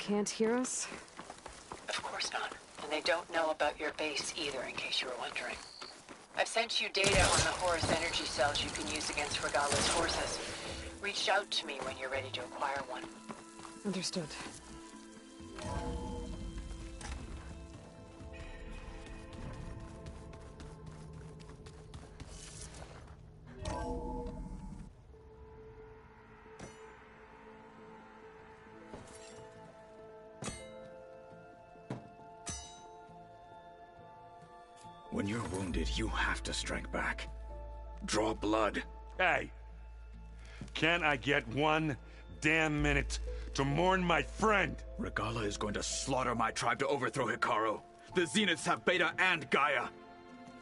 can't hear us? Of course not. And they don't know about your base either, in case you were wondering. I've sent you data on the Horus energy cells you can use against Regala's forces. Reach out to me when you're ready to acquire one. Understood. When you're wounded, you have to strike back. Draw blood. Hey! Can't I get one damn minute to mourn my friend? Regala is going to slaughter my tribe to overthrow Hikaru. The Zeniths have Beta and Gaia.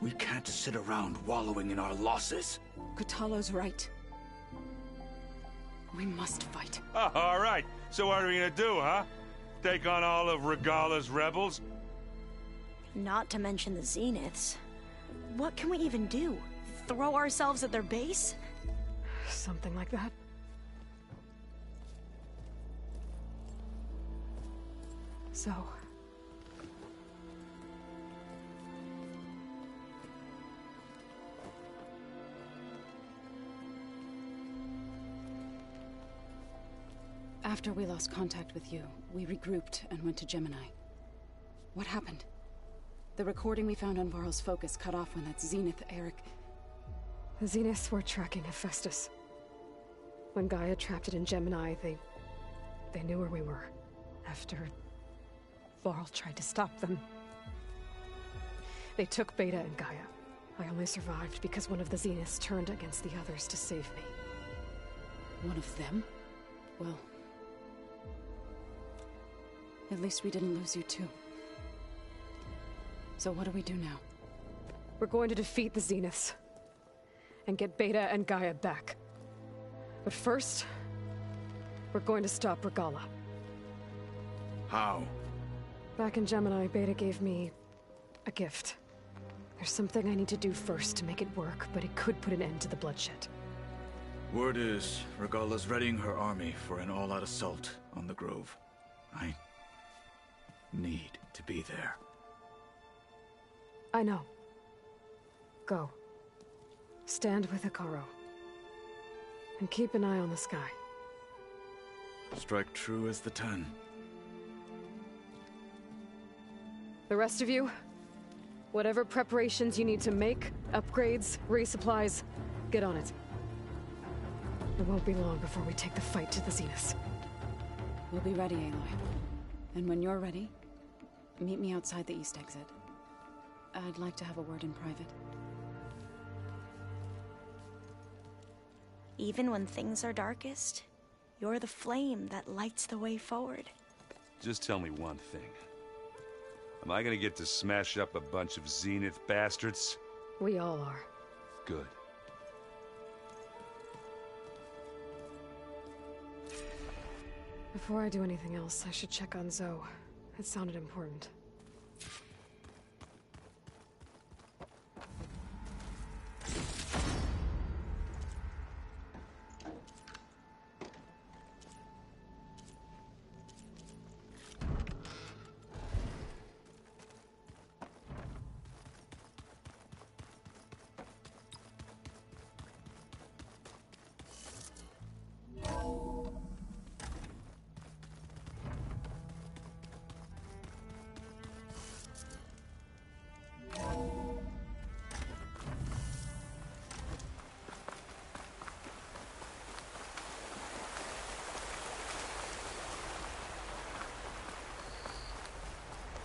We can't sit around wallowing in our losses. Kotallo's right. We must fight. Oh, all right. So what are we gonna do, huh? Take on all of Regala's rebels? Not to mention the Zeniths. What can we even do? Throw ourselves at their base? Something like that. So... After we lost contact with you, we regrouped and went to Gemini. What happened? The recording we found on Varl's focus cut off when that Zenith Eric... The Zeniths were tracking Hephaestus. When Gaia trapped it in Gemini, they knew where we were. After... Varl tried to stop them. They took Beta and Gaia. I only survived because one of the Zeniths turned against the others to save me. One of them? Well... At least we didn't lose you too. So what do we do now? We're going to defeat the Zeniths. And get Beta and Gaia back. But first... we're going to stop Regala. How? Back in Gemini, Beta gave me... a gift. There's something I need to do first to make it work, but it could put an end to the bloodshed. Word is, Regala's readying her army for an all-out assault on the Grove. I... need to be there. I know. Go. Stand with Hikaru. And keep an eye on the sky. Strike true as the 10. The rest of you, whatever preparations you need to make, upgrades, resupplies, get on it. It won't be long before we take the fight to the Zeniths. We'll be ready, Aloy. And when you're ready, meet me outside the east exit. I'd like to have a word in private. Even when things are darkest, you're the flame that lights the way forward. Just tell me one thing. Am I gonna get to smash up a bunch of Zenith bastards? We all are. Good. Before I do anything else, I should check on Zoe. It sounded important.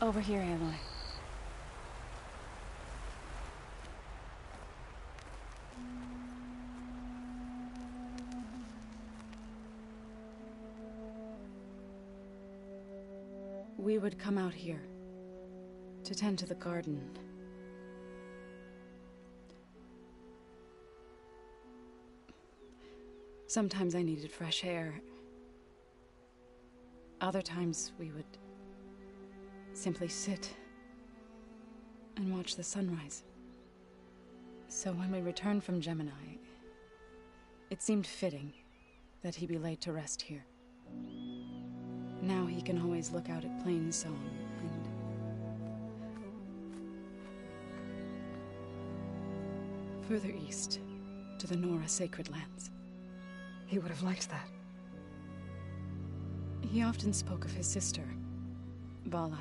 Over here, Aloy. We would come out here to tend to the garden. Sometimes I needed fresh air. Other times we would simply sit and watch the sunrise. So when we returned from Gemini, it seemed fitting that he be laid to rest here. Now he can always look out at Plainsong and... further east, to the Nora Sacred Lands. He would have liked that. He often spoke of his sister, Vala.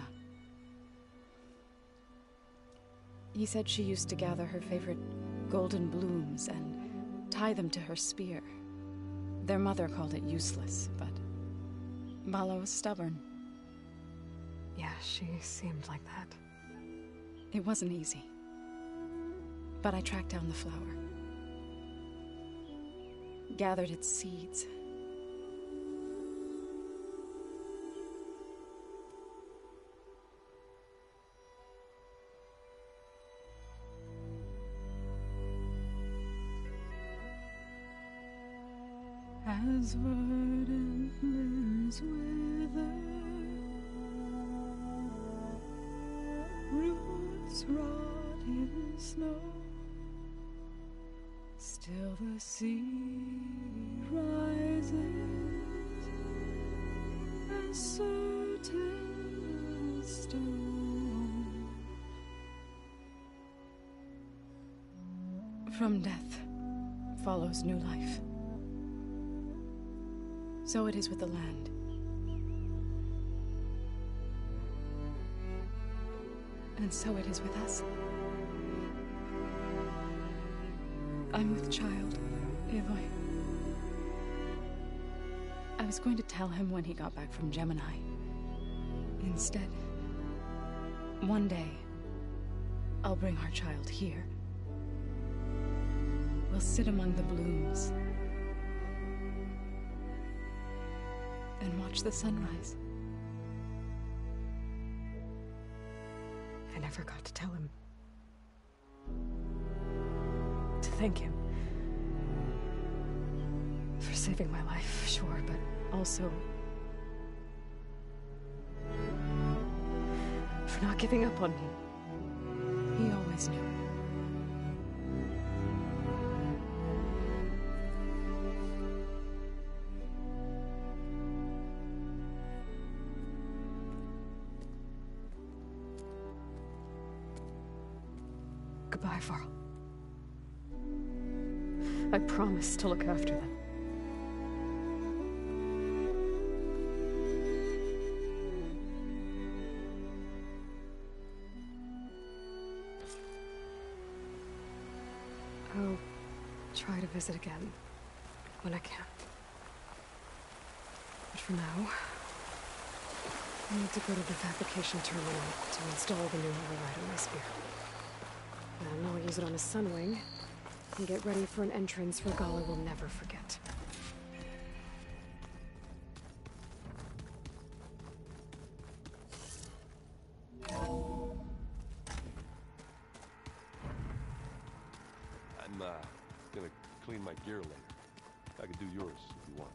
He said she used to gather her favorite golden blooms and tie them to her spear. Their mother called it useless, but Vala was stubborn. Yeah, she seemed like that. It wasn't easy. But I tracked down the flower. Gathered its seeds. As verdant limbs wither, roots rot in snow, still the sea rises, as certain as stone. From death follows new life. So it is with the land. And so it is with us. I'm with child, Avoy. I was going to tell him when he got back from Gemini. Instead, one day, I'll bring our child here. We'll sit among the blooms and watch the sunrise. I never got to tell him. To thank him. For saving my life, sure, but also... for not giving up on me. He always knew. Goodbye, Varl. I promise to look after them. I'll try to visit again when I can. But for now, I need to go to the fabrication terminal to install the new override on my spear. Then I'll use it on a sunwing and get ready for an entrance Regala will never forget. I'm gonna clean my gear later. I can do yours if you want.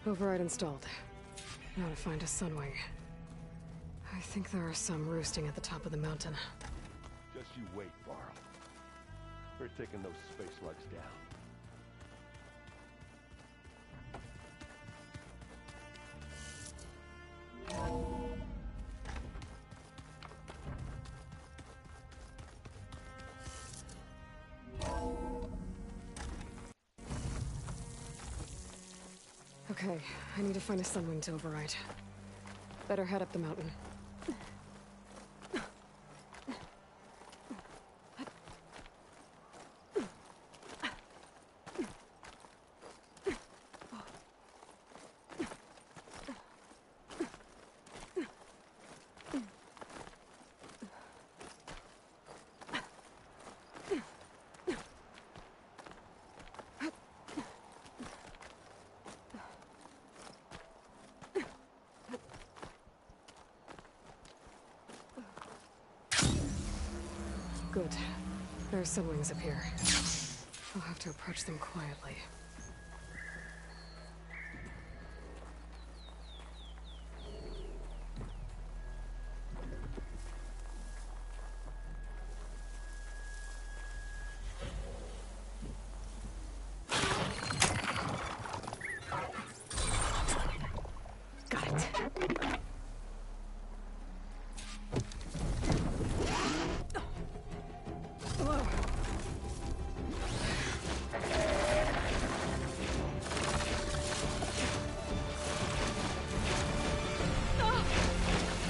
Override installed. Now to find a sunwing. I think there are some roosting at the top of the mountain. Just you wait, Varl. We're taking those space slugs down. Okay, I need to find a sunwing to override. Better head up the mountain. Good. There are some wings up here. I'll have to approach them quietly. Got it.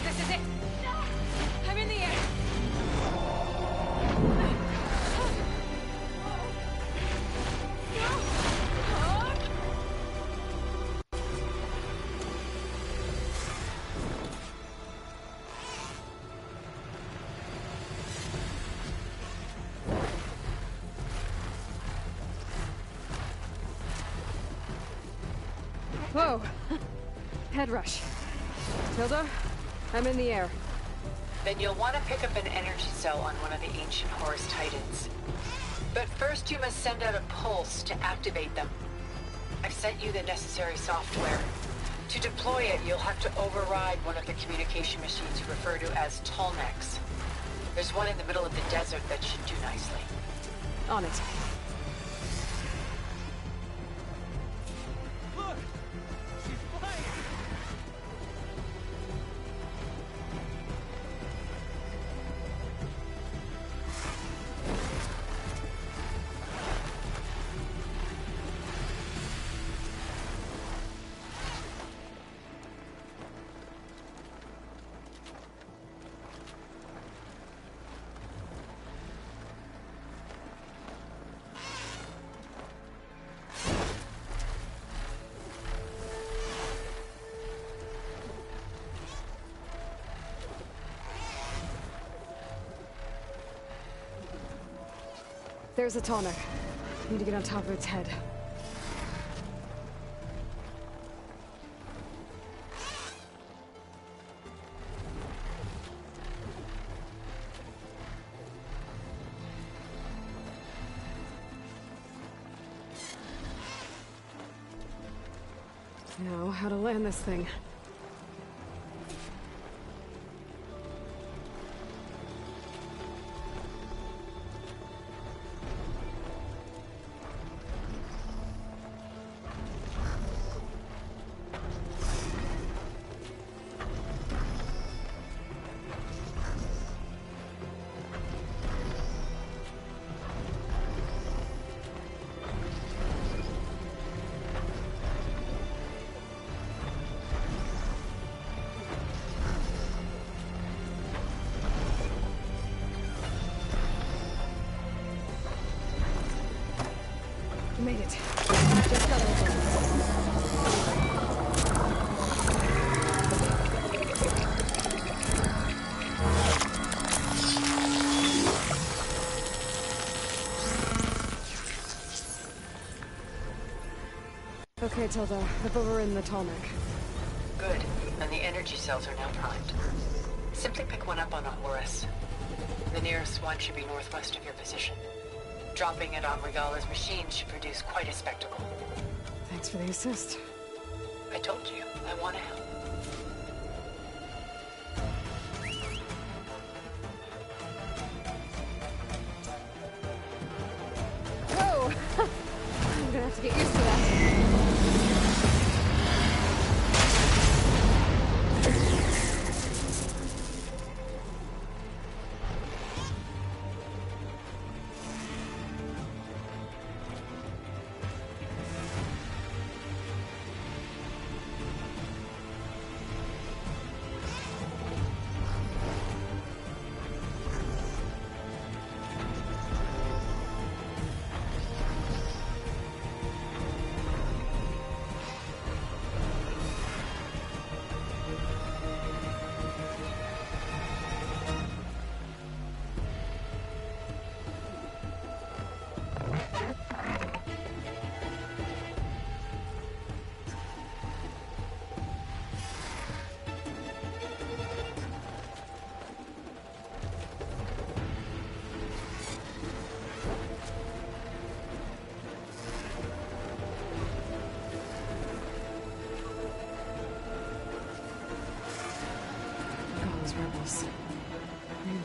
This is it! I'm in the air! Whoa! Head rush. Tilda, I'm in the air. Then you'll want to pick up an energy cell on one of the ancient Horus Titans. But first you must send out a pulse to activate them. I've sent you the necessary software. To deploy it, you'll have to override one of the communication machines you refer to as Tallnecks. There's one in the middle of the desert that should do nicely. On it. Look! She's flying! There's a Tallneck. Need to get on top of its head. Now, how to land this thing. Made it. Just got over. Okay, Tilda. I've overridden the Tallneck. Good. And the energy cells are now primed. Simply pick one up on a Horus. The nearest one should be northwest of your position. Dropping it on Regala's machine should produce quite a spectacle. Thanks for the assist. I told you, I want to help. Whoa! I'm gonna have to get used to that.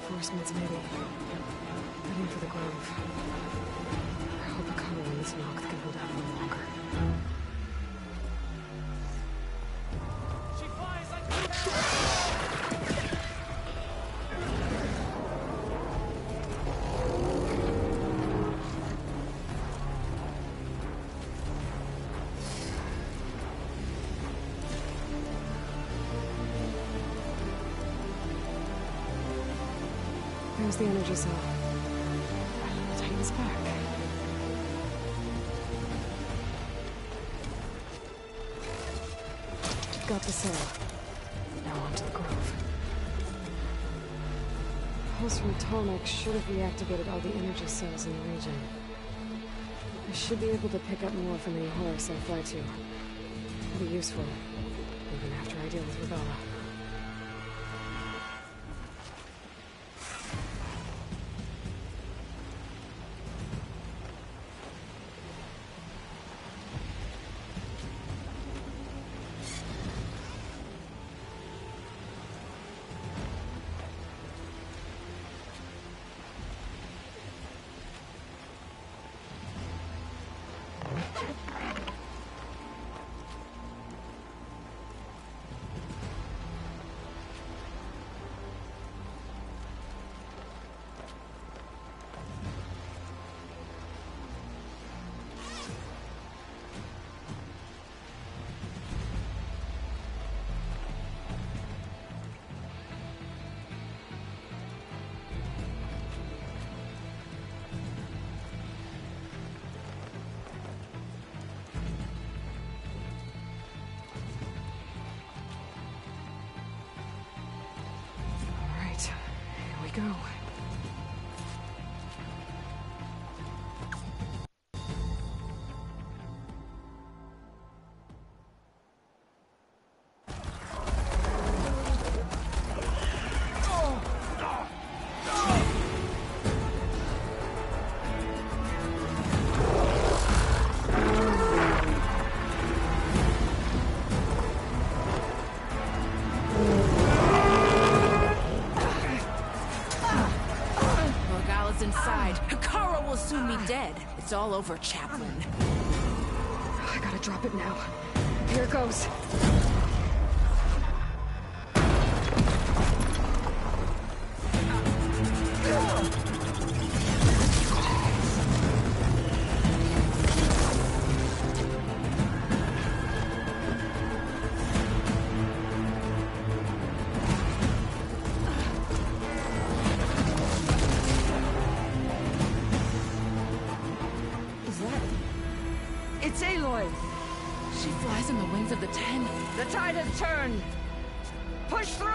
Reinforcements, maybe. Heading for the grove. I hope a cover in this knock can hold out a little longer. She flies like a There's the energy cell. Titan's back. Got the cell. Now onto the grove. Pulse from Tolmec should have reactivated all the energy cells in the region. I should be able to pick up more from the Horus I fly to. It'll be useful, even after I deal with Regala. Go. Dead. It's all over, Chaplain. I gotta drop it now. Here it goes. It's Aloy! She flies on the wings of the Ten. The tide has turned! Push through!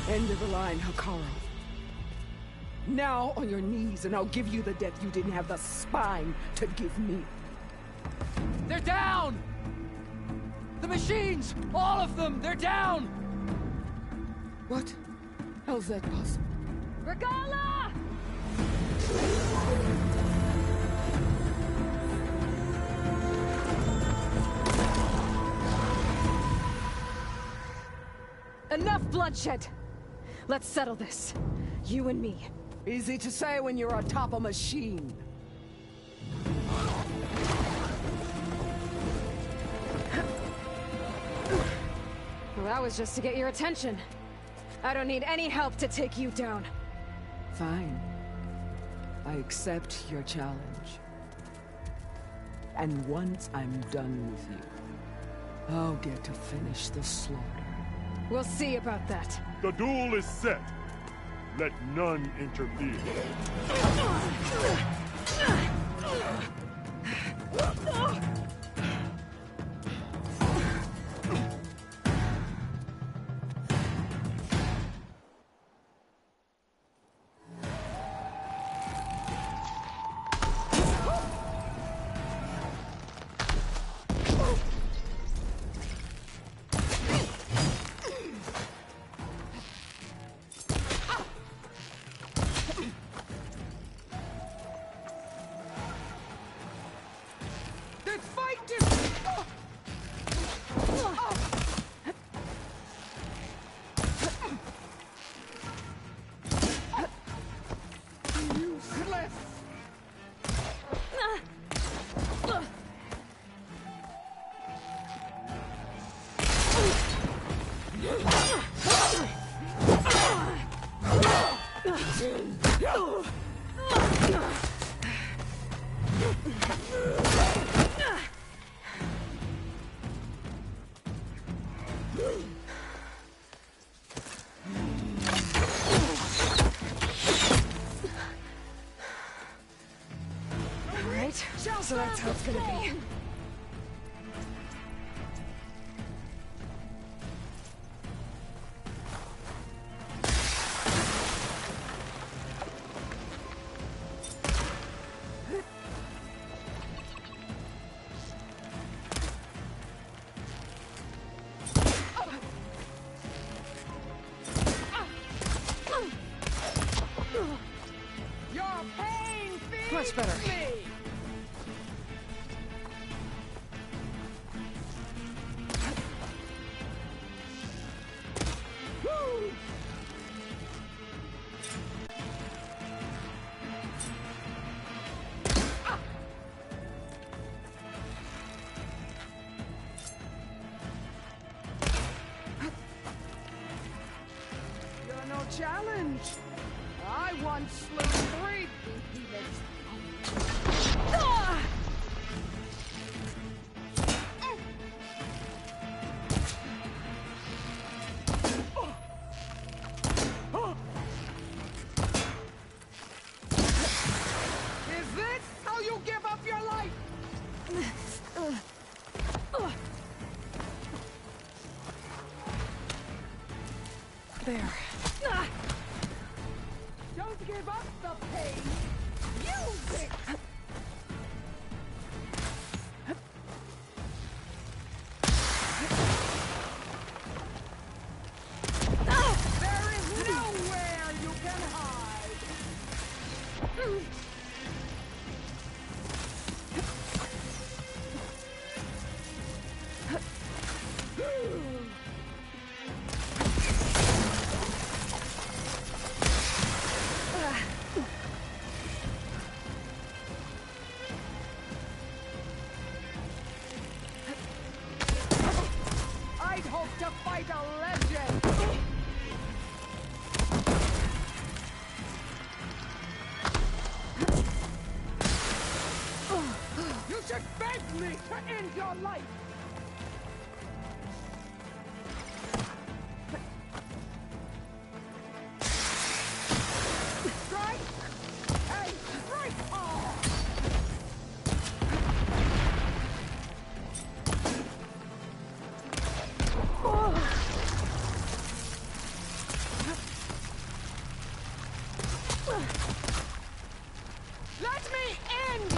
End of the line, Hikaru. Now on your knees, and I'll give you the death you didn't have the spine to give me. They're down! The machines! All of them! They're down! What? How's that possible? Regala! Enough bloodshed! Let's settle this. You and me. Easy to say when you're atop a machine. Well, that was just to get your attention. I don't need any help to take you down. Fine. I accept your challenge. And once I'm done with you, I'll get to finish the slaughter. We'll see about that. The duel is set. Let none interfere. Alright, so that's how it's gonna be. Your pain feeds Much better. me. Woo! You're no challenge. I once slew 3 behemoths. Is this how you give up your life? There. Don't give up the pain. Use it. There is nowhere you can hide. I'd hope to fight a legend. You should beg me to end your life. Strike and strike hard. Let me end!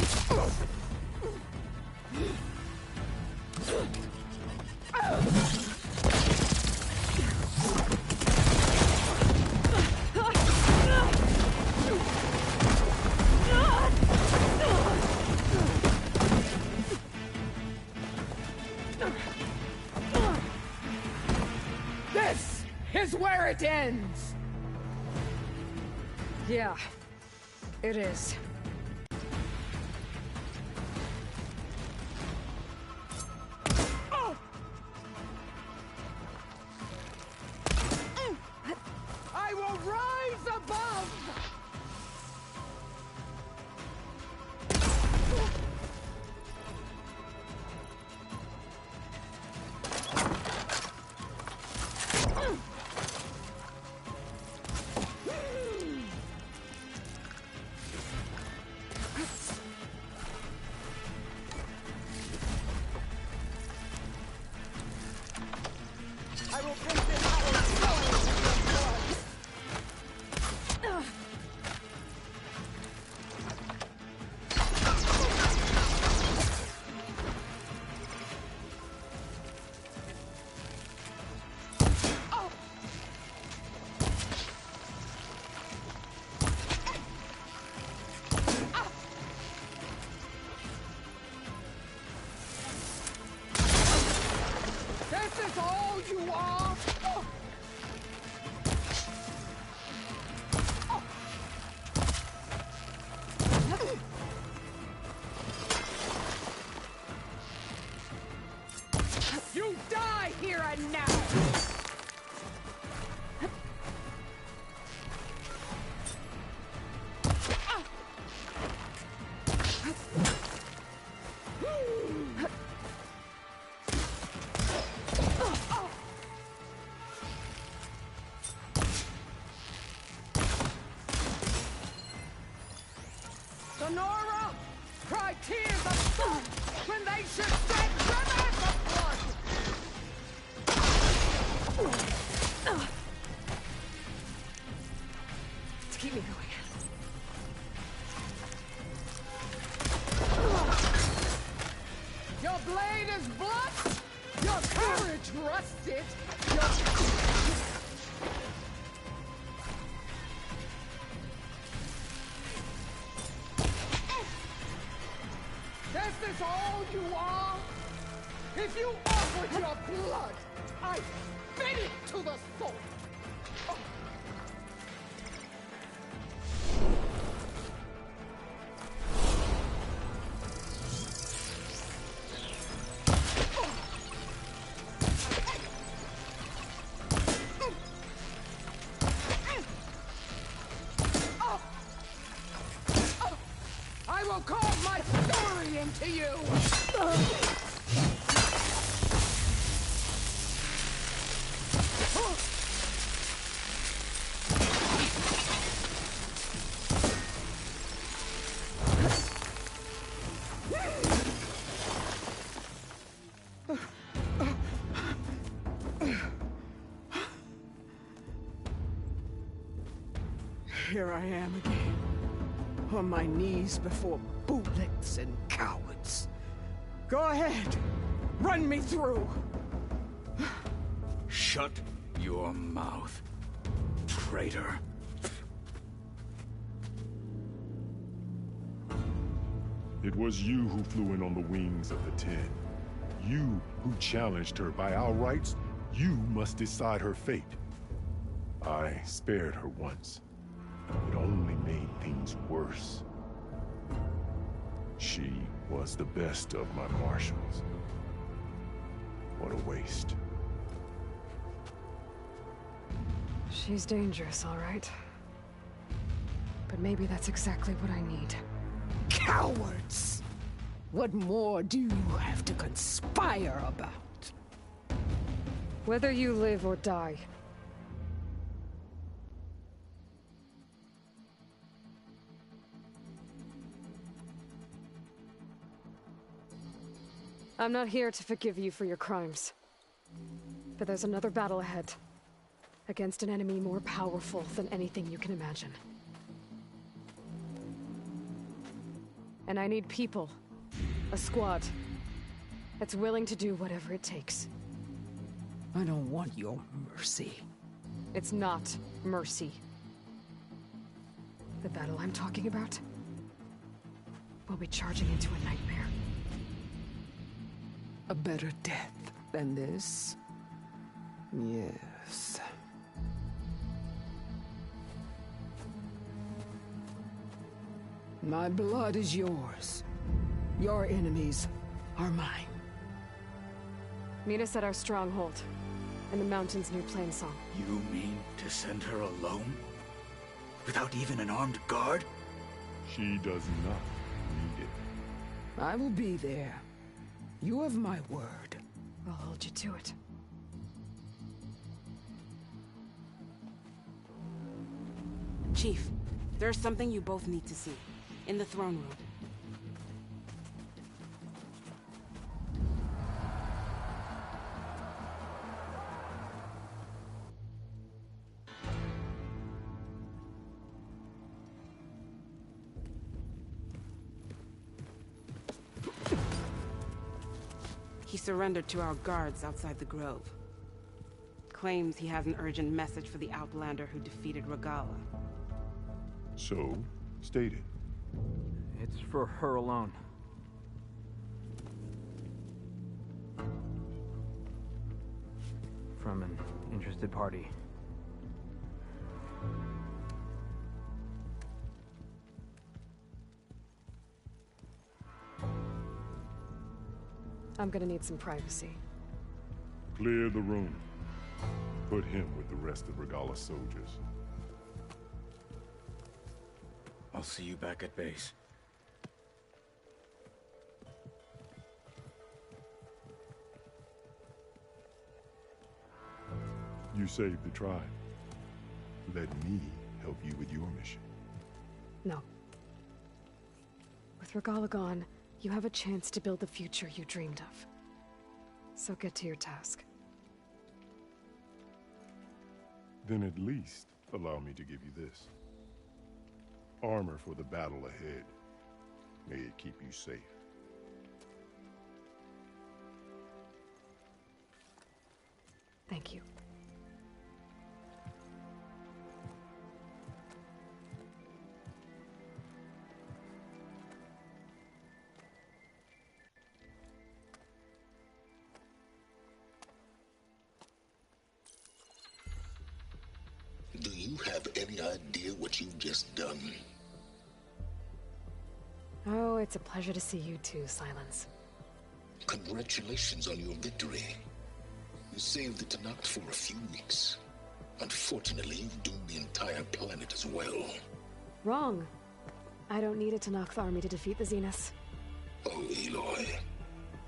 This is where it ends! Yeah, it is. I will rise above! I will bring this hour flowing with your blood. This is all you are? You die here and now! When they should send rivers of blood! To keep me going. Your blade is blunt! Your courage rusted! This is all you are? If you offered your blood, I'd spit it to the soul! I will carve my story into you! Here I am again, on my knees before bootlets and cowards. Go ahead, run me through. Shut your mouth, traitor. It was you who flew in on the wings of the Ten. You who challenged her by our rights. You must decide her fate. I spared her once. It only made things worse. She was the best of my marshals. What a waste. She's dangerous, all right. But maybe that's exactly what I need. Cowards! What more do you have to conspire about? Whether you live or die. I'm not here to forgive you for your crimes. But there's another battle ahead. Against an enemy more powerful than anything you can imagine. And I need people. A squad. That's willing to do whatever it takes. I don't want your mercy. It's not mercy. The battle I'm talking about will be charging into a nightmare. A better death than this? Yes. My blood is yours. Your enemies are mine. Meet us at our stronghold, in the mountains near Plainsong. You mean to send her alone? Without even an armed guard? She does not need it. I will be there. You have my word. I'll hold you to it. Chief, there's something you both need to see. In the throne room. He surrendered to our guards outside the grove. Claims he has an urgent message for the Outlander who defeated Regala. So, state it. It's for her alone. From an interested party. I'm gonna need some privacy. Clear the room. Put him with the rest of Regala's soldiers. I'll see you back at base. You saved the tribe. Let me help you with your mission. No. With Regala gone, You have a chance to build the future you dreamed of. So get to your task. Then at least allow me to give you this. Armor for the battle ahead. May it keep you safe. Thank you. Do you have any idea what you've just done? Oh, it's a pleasure to see you too, Silence. Congratulations on your victory. You saved the Tanakh for a few weeks. Unfortunately, you've doomed the entire planet as well. Wrong. I don't need a Tanakh army to defeat the Zeniths. Oh, Aloy.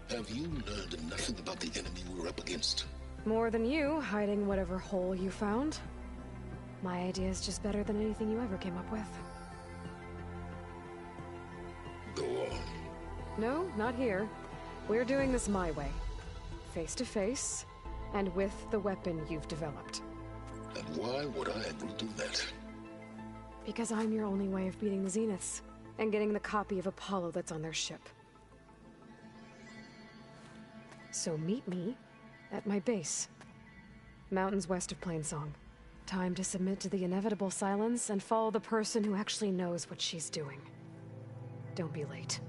Have you learned nothing about the enemy we're up against? More than you, hiding whatever hole you found. My idea is just better than anything you ever came up with. Go on. No, not here. We're doing this my way. Face to face, and with the weapon you've developed. And why would I agree to that? Because I'm your only way of beating the Zeniths, and getting the copy of Apollo that's on their ship. So meet me at my base. Mountains west of Plainsong. Time to submit to the inevitable silence and follow the person who actually knows what she's doing. Don't be late.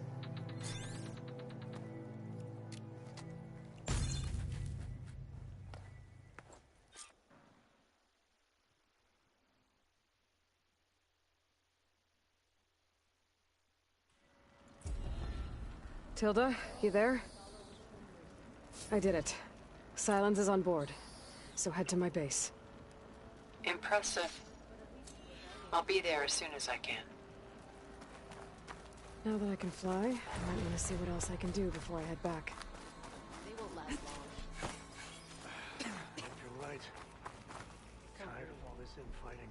Tilda, you there? I did it. Silence is on board, so head to my base. Impressive. I'll be there as soon as I can. Now that I can fly, I might want to see what else I can do before I head back. They won't last long. You're right. Tired of all this infighting.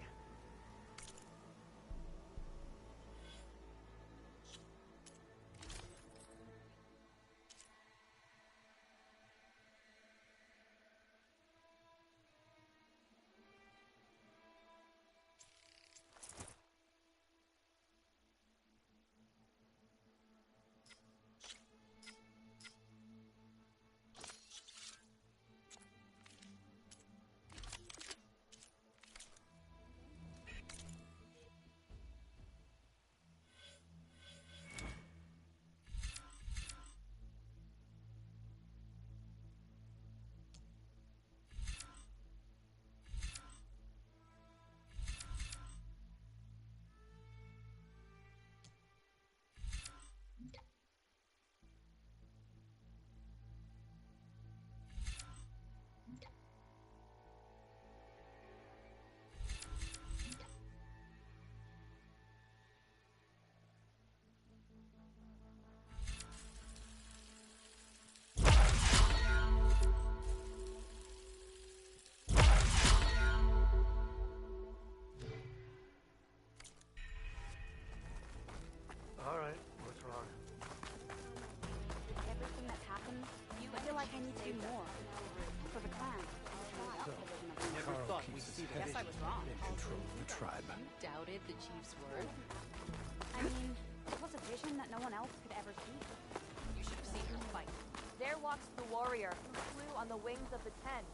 Alright, what's wrong? Everything that's happened, I feel like I need to do more. For the clan. Never thought we'd see that. Guess I was wrong. In control of the tribe. You doubted the chief's word? I mean, it was a vision that no one else could ever see. You should have seen her fight. There walks the warrior who flew on the wings of the Ten.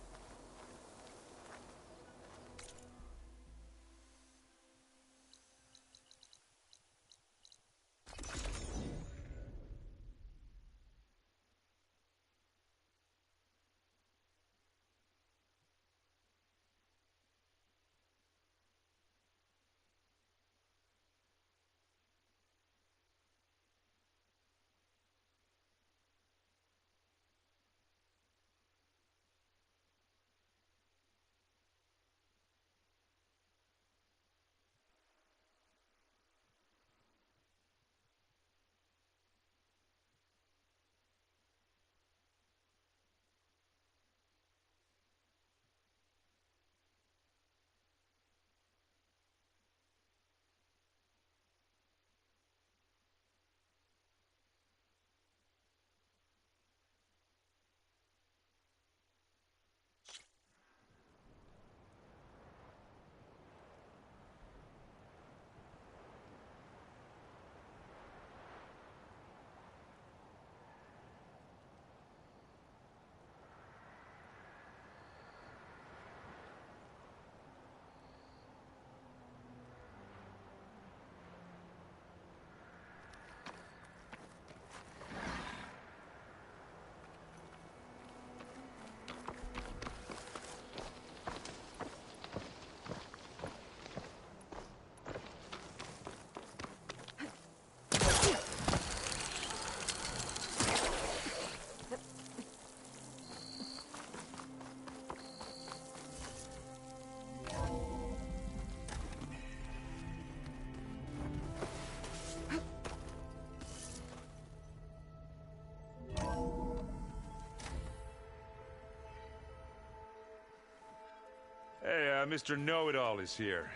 Yeah, Mr. Know-It-All is here.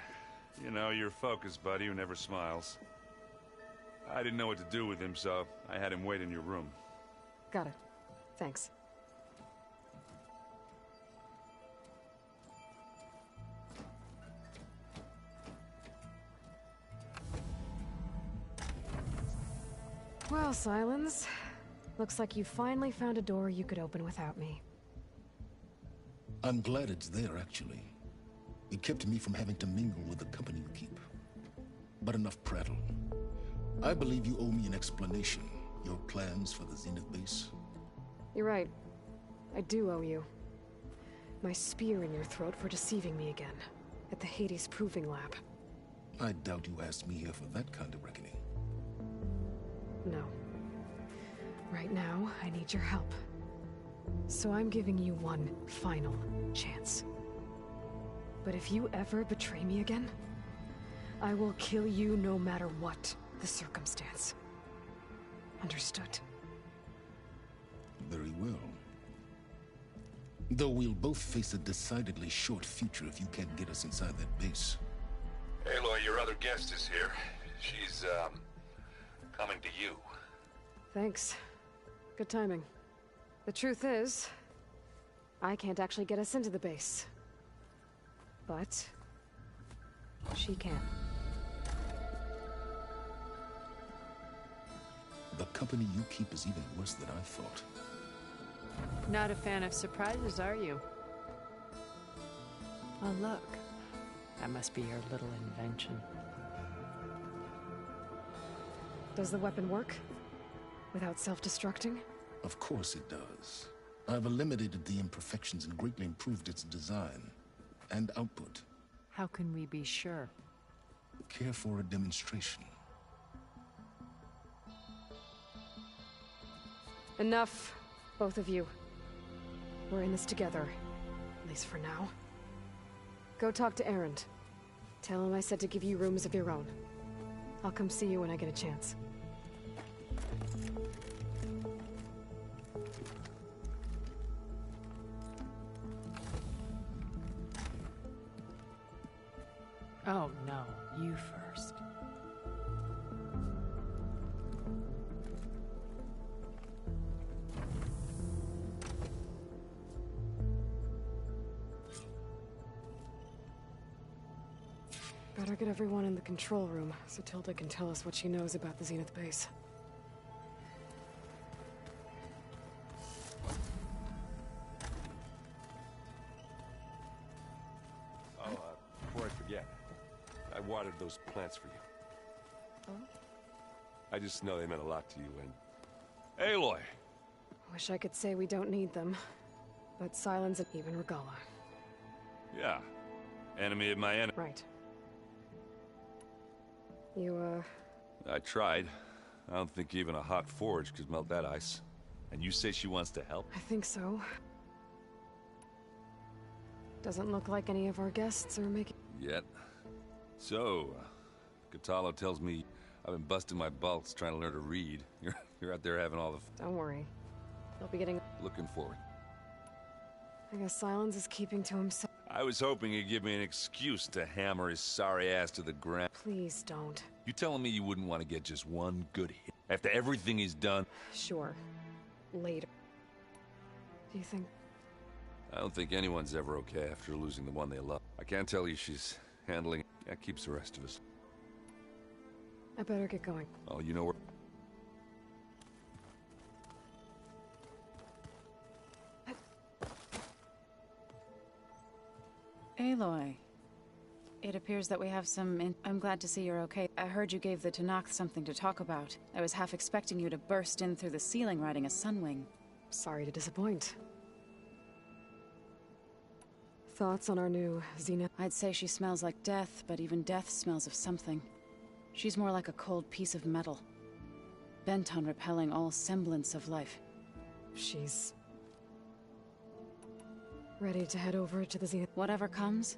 You know, your focus buddy who never smiles. I didn't know what to do with him, so I had him wait in your room. Got it. Thanks. Well, Silence. Looks like you finally found a door you could open without me. I'm glad it's there, actually. It kept me from having to mingle with the company you keep. But enough prattle. I believe you owe me an explanation. Your plans for the Zenith base? You're right. I do owe you. My spear in your throat for deceiving me again. At the Hades Proving Lab. I doubt you asked me here for that kind of reckoning. No. Right now, I need your help. So I'm giving you one final chance. But if you ever betray me again, I will kill you no matter what the circumstance. Understood? Very well. Though we'll both face a decidedly short future if you can't get us inside that base. Aloy, your other guest is here. She's, coming to you. Thanks. Good timing. The truth is, I can't actually get us into the base. But she can. The company you keep is even worse than I thought. Not a fan of surprises, are you? Oh, look. That must be your little invention. Does the weapon work? Without self-destructing? Of course it does. I've eliminated the imperfections and greatly improved its design and output. How can we be sure? Care for a demonstration? Enough, both of you. We're in this together, at least for now. Go talk to Erend. Tell him I said to give you rooms of your own. I'll come see you when I get a chance. Oh, no. You first. Better get everyone in the control room so Tilda can tell us what she knows about the Zenith base. Oh, before I forget, I watered those plants for you. Oh? I just know they meant a lot to you, and... Aloy! Wish I could say we don't need them, but Silence and even Regala. Yeah. Enemy of my enemy. Right. You, I tried. I don't think even a hot forge could melt that ice. And you say she wants to help? I think so. Doesn't look like any of our guests are making... Yet. So, Katalo tells me I've been busting my balls trying to learn to read. You're out there having all the... Don't worry. He'll be getting... Looking forward. I guess Silence is keeping to himself. I was hoping he'd give me an excuse to hammer his sorry ass to the ground. Please don't. You telling me you wouldn't want to get just one good hit? After everything he's done? Sure. Later. Do you think... I don't think anyone's ever okay after losing the one they love. I can't tell you she's handling it. That keeps the rest of us. I better get going. Oh, you know where... Aloy. It appears that we have some I'm glad to see you're okay. I heard you gave the Tanakh something to talk about. I was half expecting you to burst in through the ceiling riding a sunwing. Sorry to disappoint. Thoughts on our new Zenith? I'd say she smells like death, but even death smells of something. She's more like a cold piece of metal. Bent on repelling all semblance of life. She's... ready to head over to the Zenith. Whatever comes.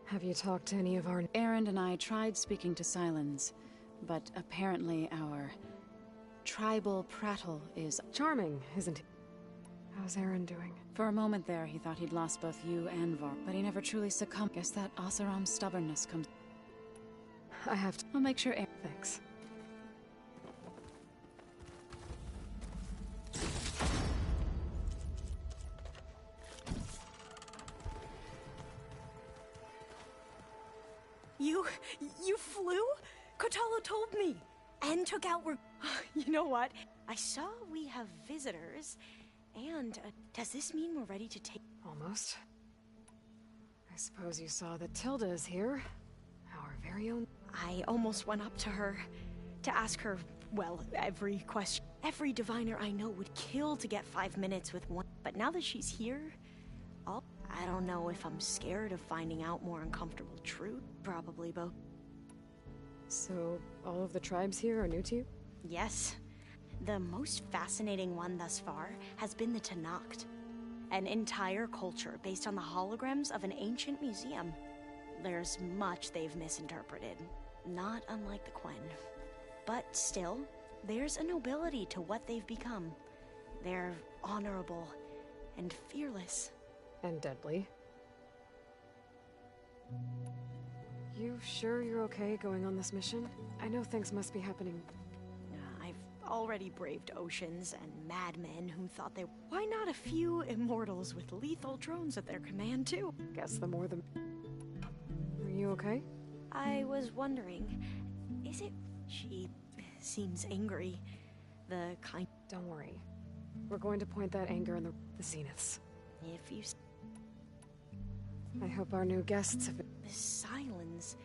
Have you talked to any of our... Erend and I tried speaking to Silence, but apparently our tribal prattle is... charming, isn't he? How's Aaron doing? For a moment there, he thought he'd lost both you and Var, but he never truly succumbed. Guess that Oseram's stubbornness comes... I have to... I'll make sure Aaron... Thanks. You flew? Kotalo told me. And took out You know what? I saw we have visitors. And, does this mean we're ready to take... Almost. I suppose you saw that Tilda is here. Our very own... I almost went up to her to ask her, well, every question. Every diviner I know would kill to get 5 minutes with one. But now that she's here, I don't know if I'm scared of finding out more uncomfortable truth. Probably both. So, all of the tribes here are new to you? Yes. The most fascinating one thus far has been the Tenakth. An entire culture based on the holograms of an ancient museum. There's much they've misinterpreted, not unlike the Quen. But still, there's a nobility to what they've become. They're honorable and fearless. And deadly. You sure you're okay going on this mission? I know things must be happening. I've already braved oceans and madmen who thought they... Why not a few immortals with lethal drones at their command, too? Guess the more the... Are you okay? I was wondering, is it... She seems angry. The kind... Don't worry. We're going to point that anger in the Zeniths. If you... I hope our new guests have... Silence.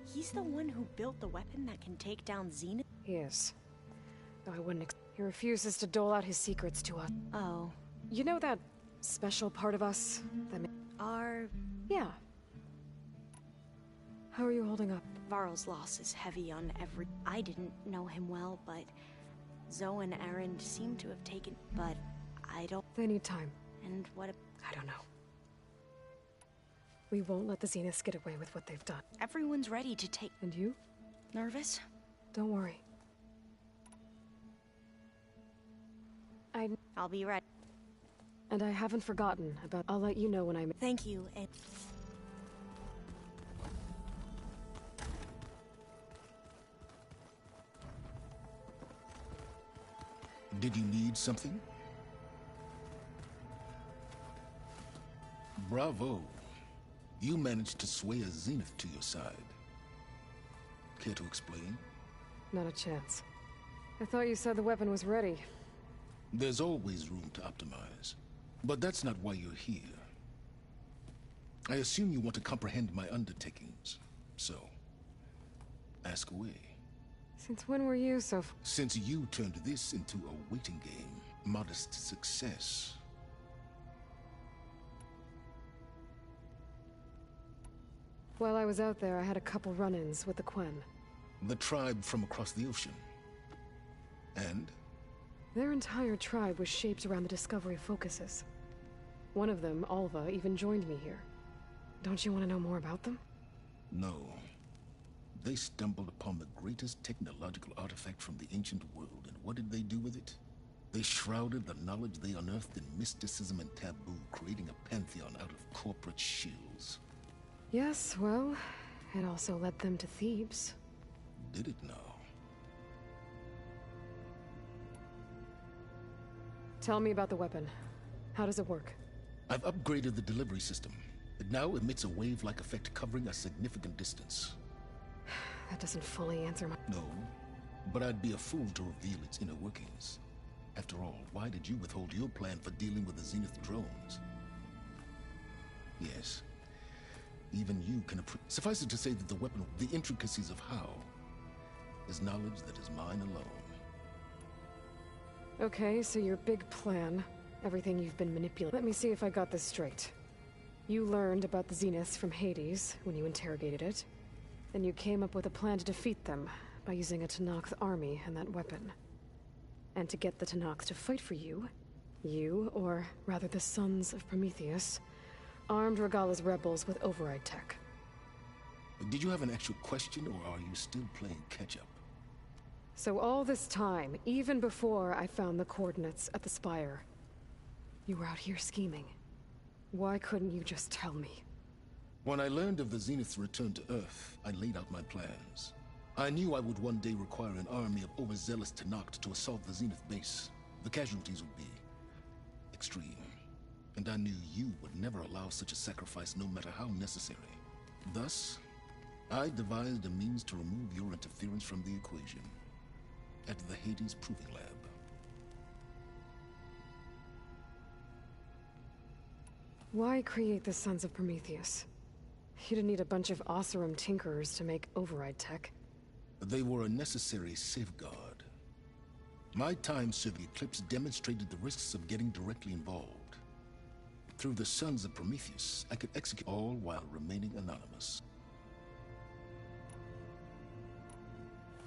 He's the one who built the weapon that can take down Zenith? He is. Though I wouldn't He refuses to dole out his secrets to us. Oh. You know that special part of us that Yeah. How are you holding up? Varl's loss is heavy on every... I didn't know him well, but Zoe and Aaron seem to have taken... But I don't... They need time. And what... I don't know. We won't let the Zeniths get away with what they've done. Everyone's ready to take... And you? Nervous? Don't worry. I'll be ready. And I haven't forgotten about... I'll let you know when I'm... Thank you, and... Did you need something? Bravo. You managed to sway a Zenith to your side. Care to explain? Not a chance. I thought you said the weapon was ready. There's always room to optimize. But that's not why you're here. I assume you want to comprehend my undertakings. So, ask away. Since when were you so... Since you turned this into a waiting game, modest success. While I was out there, I had a couple run-ins with the Quen. The tribe from across the ocean. And? Their entire tribe was shaped around the discovery of focuses. One of them, Alva, even joined me here. Don't you want to know more about them? No. They stumbled upon the greatest technological artifact from the ancient world, and what did they do with it? They shrouded the knowledge they unearthed in mysticism and taboo, creating a pantheon out of corporate shills. Yes, well, it also led them to Thebes. Did it now? Tell me about the weapon. How does it work? I've upgraded the delivery system. It now emits a wave-like effect covering a significant distance. That doesn't fully answer my... No, but I'd be a fool to reveal its inner workings. After all, why did you withhold your plan for dealing with the Zenith drones? Yes. Even you can suffice it to say that the weapon, the intricacies of how, is knowledge that is mine alone. Okay, so your big plan, everything you've been manipulating. Let me see if I got this straight. You learned about the Zeniths from Hades when you interrogated it. Then you came up with a plan to defeat them by using a Tenakth army and that weapon. And to get the Tenakth to fight for you, or rather the Sons of Prometheus, armed Regalla's rebels with override tech. Did you have an actual question, or are you still playing catch-up? So all this time, even before I found the coordinates at the Spire, You were out here scheming. Why couldn't you just tell me? When I learned of the Zenith's return to Earth, I laid out my plans. I knew I would one day require an army of overzealous Tenakth to assault the Zenith base. The casualties would be extreme. And I knew you would never allow such a sacrifice, no matter how necessary. Thus, I devised a means to remove your interference from the equation at the Hades Proving Lab. Why create the Sons of Prometheus? You didn't need a bunch of Oseram tinkerers to make override tech. They were a necessary safeguard. My time serving Eclipse demonstrated the risks of getting directly involved. Through the Sons of Prometheus, I could execute all while remaining anonymous.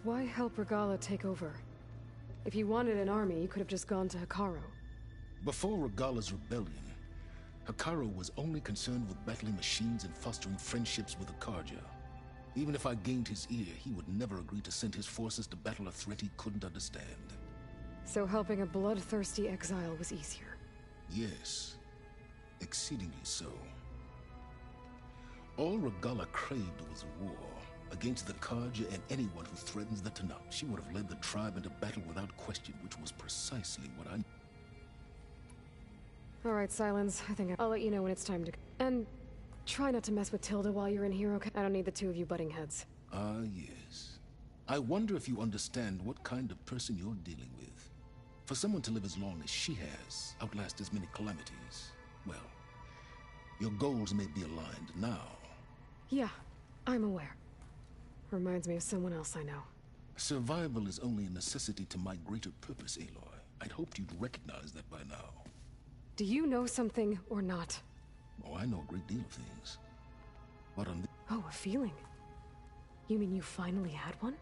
Why help Regalla take over? If you wanted an army, you could have just gone to Hekarro. Before Regalla's rebellion, Hekarro was only concerned with battling machines and fostering friendships with Akarja. Even if I gained his ear, he would never agree to send his forces to battle a threat he couldn't understand. So helping a bloodthirsty exile was easier? Yes. Exceedingly so. All Regalla craved was war against the Karja and anyone who threatens the Tenakth. She would have led the tribe into battle without question, which was precisely what I... All right, Silence. I think I'll let you know when it's time to... And try not to mess with Tilda while you're in here, okay? I don't need the two of you butting heads. Ah, yes. I wonder if you understand what kind of person you're dealing with. For someone to live as long as she has, outlast as many calamities, well, your goals may be aligned now. Yeah, I'm aware. Reminds me of someone else I know. Survival is only a necessity to my greater purpose, Aloy. I'd hoped you'd recognize that by now. Do you know something or not? Oh, I know a great deal of things. But on the... Oh, a feeling. You mean you finally had one?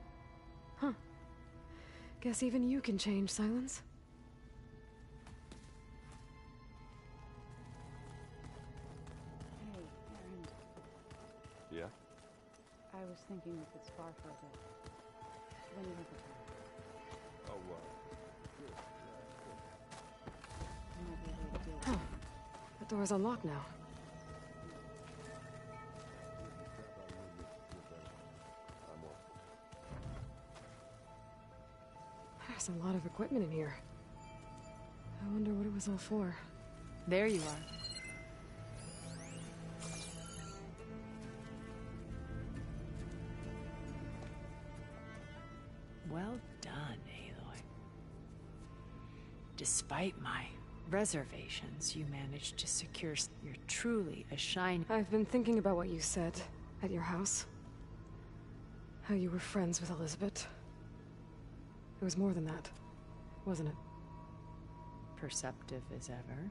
Huh. Guess even you can change, Silence. Hey, Aaron. Yeah? I was thinking we could spar for a bit. When you have the time. Oh, There might be a way to deal with Huh. it. The door's unlocked now. There's a lot of equipment in here. I wonder what it was all for. There you are. Well done, Aloy. Despite my reservations, you managed to secure... You're truly a shiny... I've been thinking about what you said at your house. How you were friends with Elizabeth. It was more than that, wasn't it? Perceptive as ever.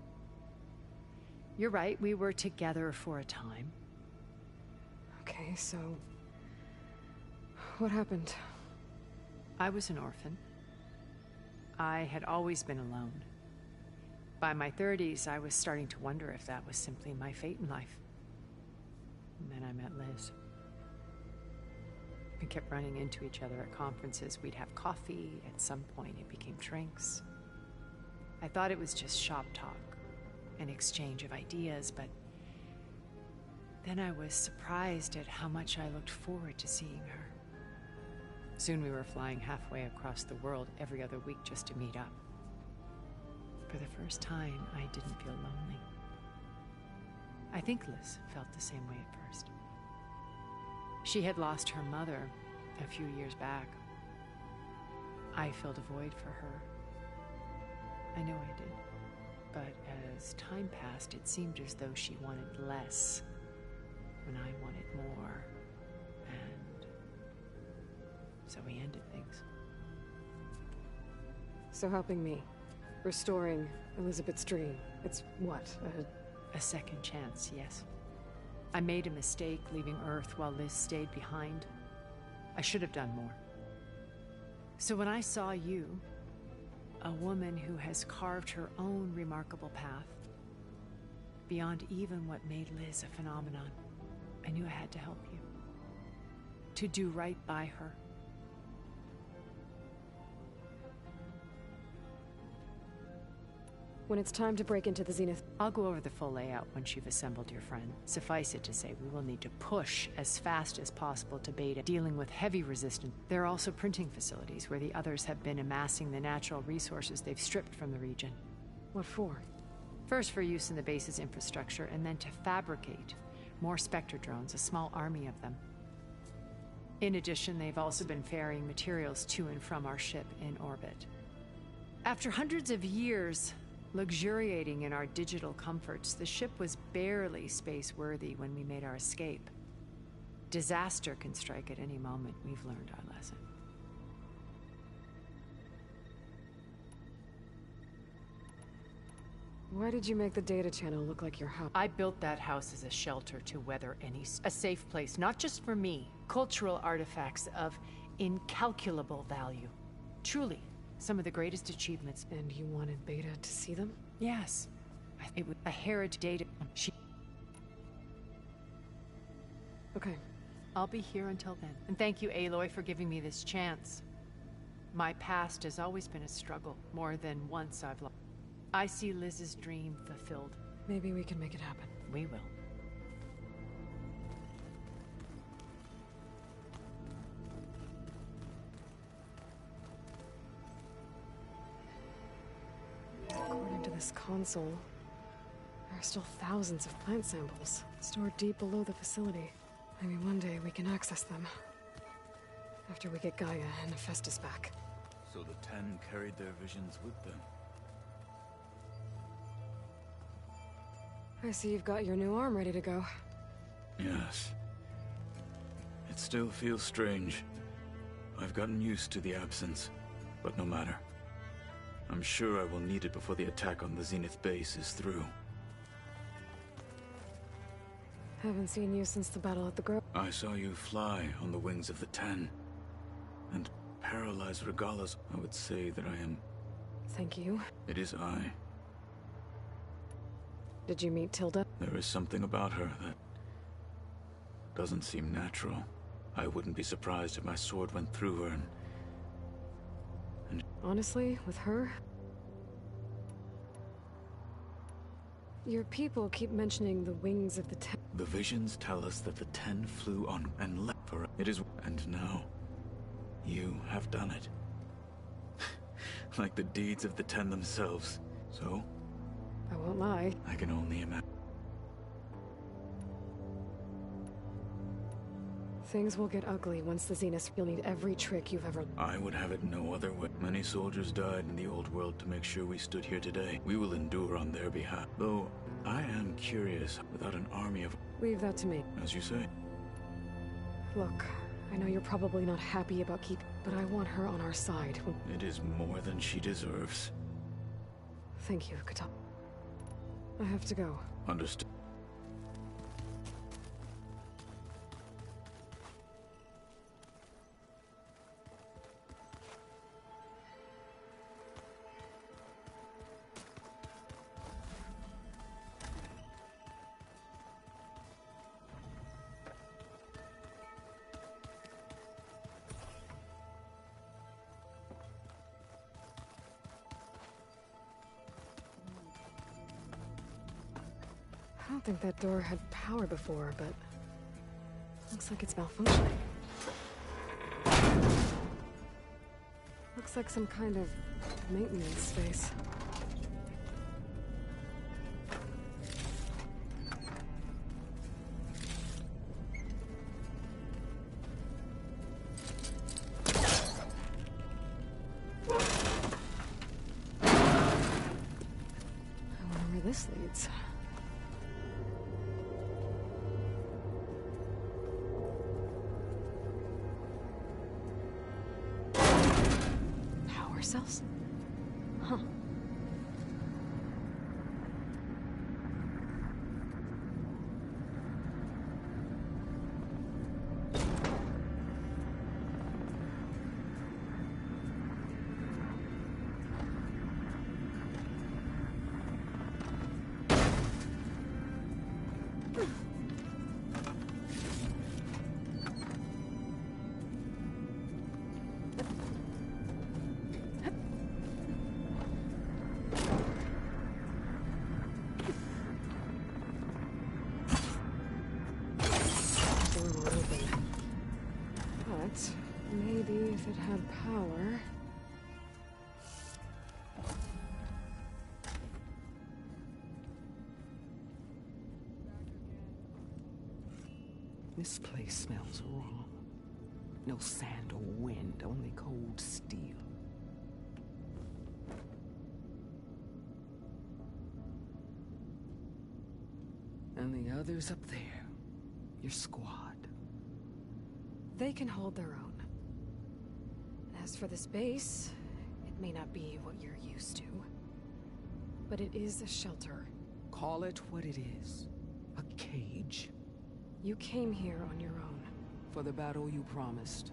You're right, we were together for a time. Okay, so... what happened? I was an orphan. I had always been alone. By my 30s, I was starting to wonder if that was simply my fate in life. And then I met Liz. We kept running into each other at conferences. We'd have coffee. At some point, it became drinks. I thought it was just shop talk, an exchange of ideas, but then I was surprised at how much I looked forward to seeing her. Soon we were flying halfway across the world every other week just to meet up. For the first time, I didn't feel lonely. I think Liz felt the same way at first. She had lost her mother a few years back. I filled a void for her. I know I did. But as time passed, it seemed as though she wanted less when I wanted more. And so we ended things. So helping me. Restoring Elizabeth's dream. It's what, a second chance, yes. I made a mistake leaving Earth while Liz stayed behind. I should have done more. So when I saw you, a woman who has carved her own remarkable path, beyond even what made Liz a phenomenon, I knew I had to help you. To do right by her. When it's time to break into the Zenith... I'll go over the full layout once you've assembled your friend. Suffice it to say, we will need to push as fast as possible to Beta, dealing with heavy resistance. There are also printing facilities where the others have been amassing the natural resources they've stripped from the region. What for? First for use in the base's infrastructure, and then to fabricate more Spectre drones, a small army of them. In addition, they've also been ferrying materials to and from our ship in orbit. After hundreds of years luxuriating in our digital comforts, the ship was barely space-worthy when we made our escape. Disaster can strike at any moment. We've learned our lesson. Why did you make the data channel look like your house? I built that house as a shelter to weather a safe place, not just for me. Cultural artifacts of incalculable value. Truly, some of the greatest achievements. And you wanted Beta to see them? Yes. It was a heritage data. Okay. I'll be here until then. And thank you, Aloy, for giving me this chance. My past has always been a struggle. More than once I've lost. I see Liz's dream fulfilled. Maybe we can make it happen. We will. According to this console, there are still thousands of plant samples stored deep below the facility. Maybe one day we can access them. After we get Gaia and Hephaestus back. So the Ten carried their visions with them. I see you've got your new arm ready to go. Yes. It still feels strange. I've gotten used to the absence, but no matter. I'm sure I will need it before the attack on the Zenith base is through. Haven't seen you since the battle at the Grove. I saw you fly on the wings of the Ten, and paralyze Regalla's. I would say that I am... Thank you. It is I. Did you meet Tilda? There is something about her that doesn't seem natural. I wouldn't be surprised if my sword went through her and... Honestly, with her... Your people keep mentioning the wings of the Ten. The visions tell us that the Ten flew on and left for it. It is... And now, you have done it. Like the deeds of the Ten themselves. So? I won't lie. I can only imagine. Things will get ugly once the Zenith. You'll need every trick you've ever... I would have it no other way. Many soldiers died in the old world to make sure we stood here today. We will endure on their behalf. Though, I am curious, without an army of... Leave that to me. As you say. Look, I know you're probably not happy about but I want her on our side. It is more than she deserves. Thank you, Kata. I have to go. Understood. I don't think that door had power before, but... Looks like it's malfunctioning. Looks like some kind of maintenance space. I wonder where this leads. Cells? Huh. if it had power... This place smells wrong. No sand or wind, only cold steel. And the others up there, your squad. They can hold their own. As for this base, it may not be what you're used to, but it is a shelter. Call it what it is. A cage. You came here on your own. For the battle you promised.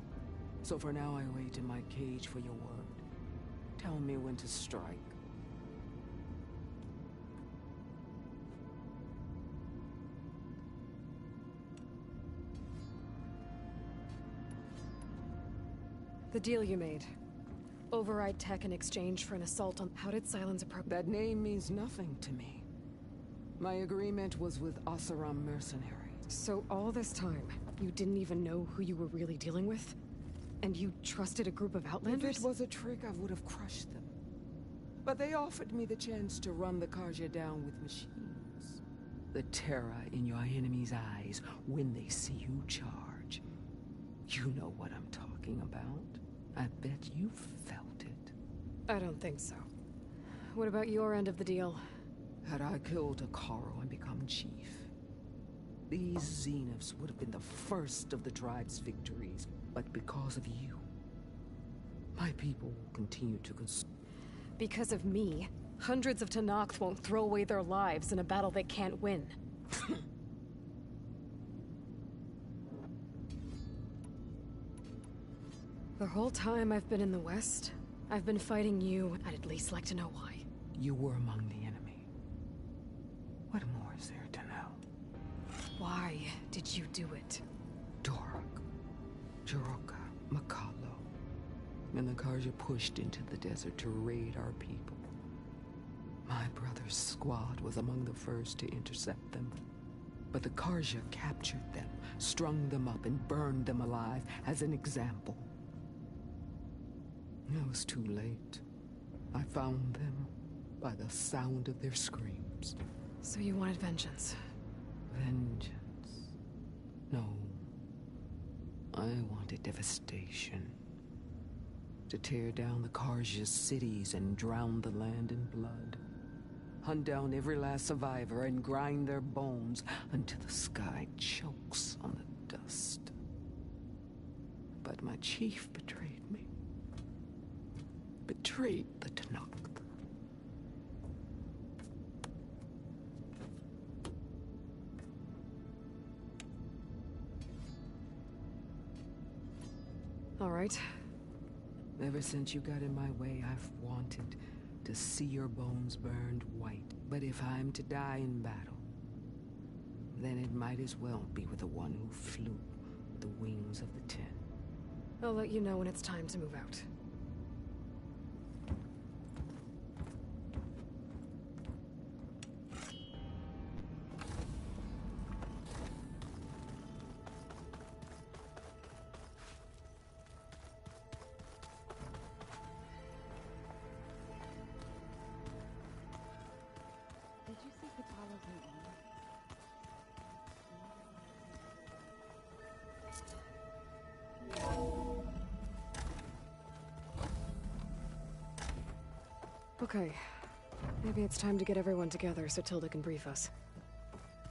So for now I wait in my cage for your word. Tell me when to strike. The deal you made. Override tech in exchange for an assault on... How did Silence approach... That name means nothing to me. My agreement was with Oseram mercenaries. So all this time, you didn't even know who you were really dealing with? And you trusted a group of Outlanders? If it was a trick, I would have crushed them. But they offered me the chance to run the Karja down with machines. The terror in your enemy's eyes when they see you charge. You know what I'm talking about. I bet you felt it. I don't think so. What about your end of the deal? Had I killed Akaro and become chief, these Zeniths would have been the first of the tribe's victories. But because of you, my people will continue to consume. Because of me, hundreds of Tenakth won't throw away their lives in a battle they can't win. The whole time I've been in the West, I've been fighting you. I'd at least like to know why. You were among the enemy. What more is there to know? Why did you do it? Dorok, Jiroka, Makalo, and the Karja pushed into the desert to raid our people. My brother's squad was among the first to intercept them. But the Karja captured them, strung them up, and burned them alive as an example. It was too late. I found them by the sound of their screams. So you wanted vengeance? Vengeance? No. I wanted devastation. To tear down the Karja's cities and drown the land in blood. Hunt down every last survivor and grind their bones until the sky chokes on the dust. But my chief betrayed me. Betrayed the Tenakth. All right. Ever since you got in my way, I've wanted to see your bones burned white. But if I'm to die in battle, then it might as well be with the one who flew the wings of the 10. I'll let you know when it's time to move out. Okay. Maybe it's time to get everyone together so Tilda can brief us.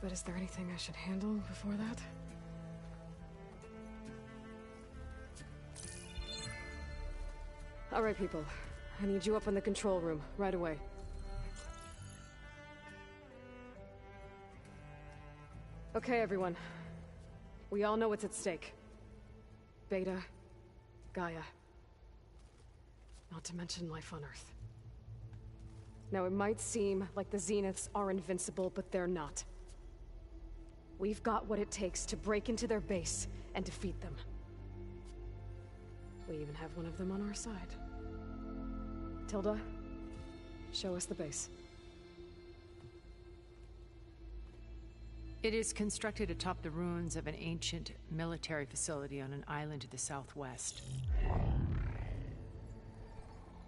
But is there anything I should handle before that? All right, people. I need you up in the control room, right away. Okay, everyone. We all know what's at stake. Beta, Gaia. Not to mention life on Earth. Now, it might seem like the Zeniths are invincible, but they're not. We've got what it takes to break into their base and defeat them. We even have one of them on our side. Tilda, show us the base. It is constructed atop the ruins of an ancient military facility on an island to the southwest.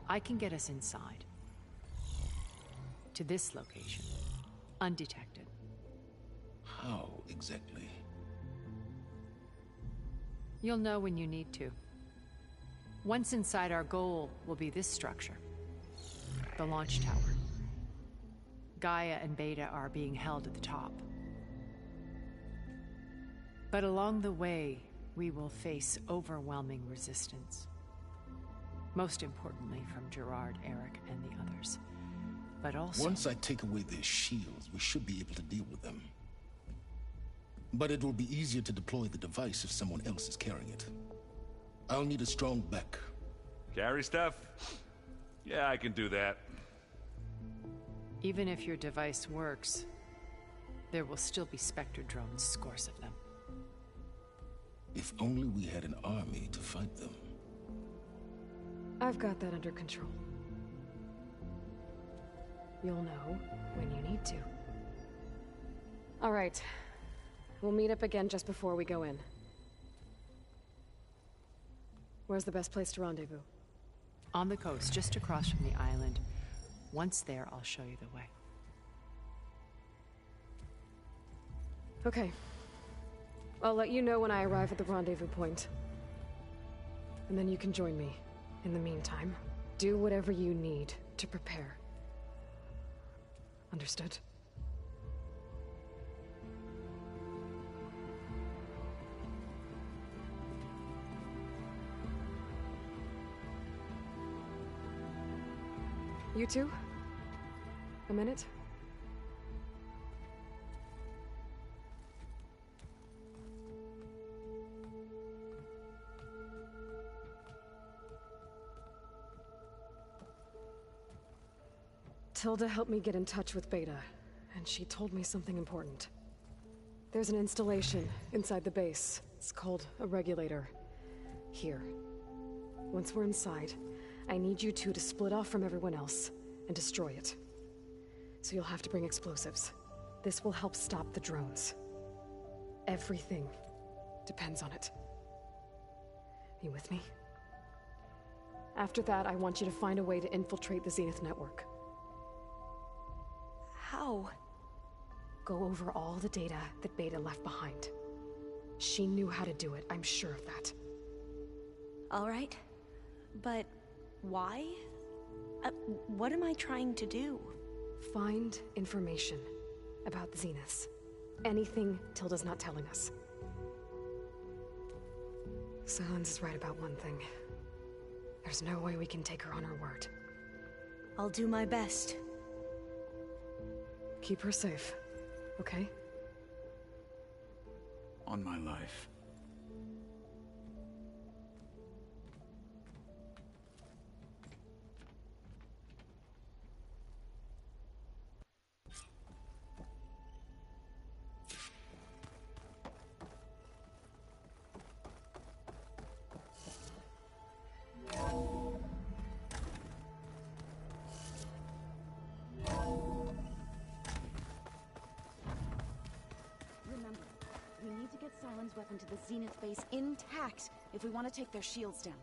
I can get us inside. To this location. Undetected. How exactly? You'll know when you need to. Once inside, our goal will be this structure. The launch tower. Gaia and Beta are being held at the top. But along the way, we will face overwhelming resistance. Most importantly from Gerard, Eric, and the others. But also... Once I take away their shields, we should be able to deal with them. But it will be easier to deploy the device if someone else is carrying it. I'll need a strong back. Carry stuff? Yeah, I can do that. Even if your device works, there will still be Spectre drones, scores of them. If only we had an army to fight them. I've got that under control. You'll know when you need to. All right. We'll meet up again just before we go in. Where's the best place to rendezvous? On the coast, just across from the island. Once there, I'll show you the way. Okay. I'll let you know when I arrive at the rendezvous point. And then you can join me. In the meantime, do whatever you need to prepare. Understood? You two? A minute? Tilda helped me get in touch with Beta, and she told me something important. There's an installation inside the base. It's called a regulator. Here. Once we're inside, I need you two to split off from everyone else and destroy it. So you'll have to bring explosives. This will help stop the drones. Everything depends on it. You with me? After that, I want you to find a way to infiltrate the Zenith network. How? Go over all the data that Beta left behind. She knew how to do it, I'm sure of that. All right. But why? What am I trying to do? Find information about the Zeniths. Anything Tilda's not telling us. Silence is right about one thing. There's no way we can take her on her word. I'll do my best. Keep her safe, okay? On my life. Remember, we need to get Silen's weapon to the Zenith base intact if we want to take their shields down.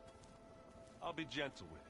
I'll be gentle with it.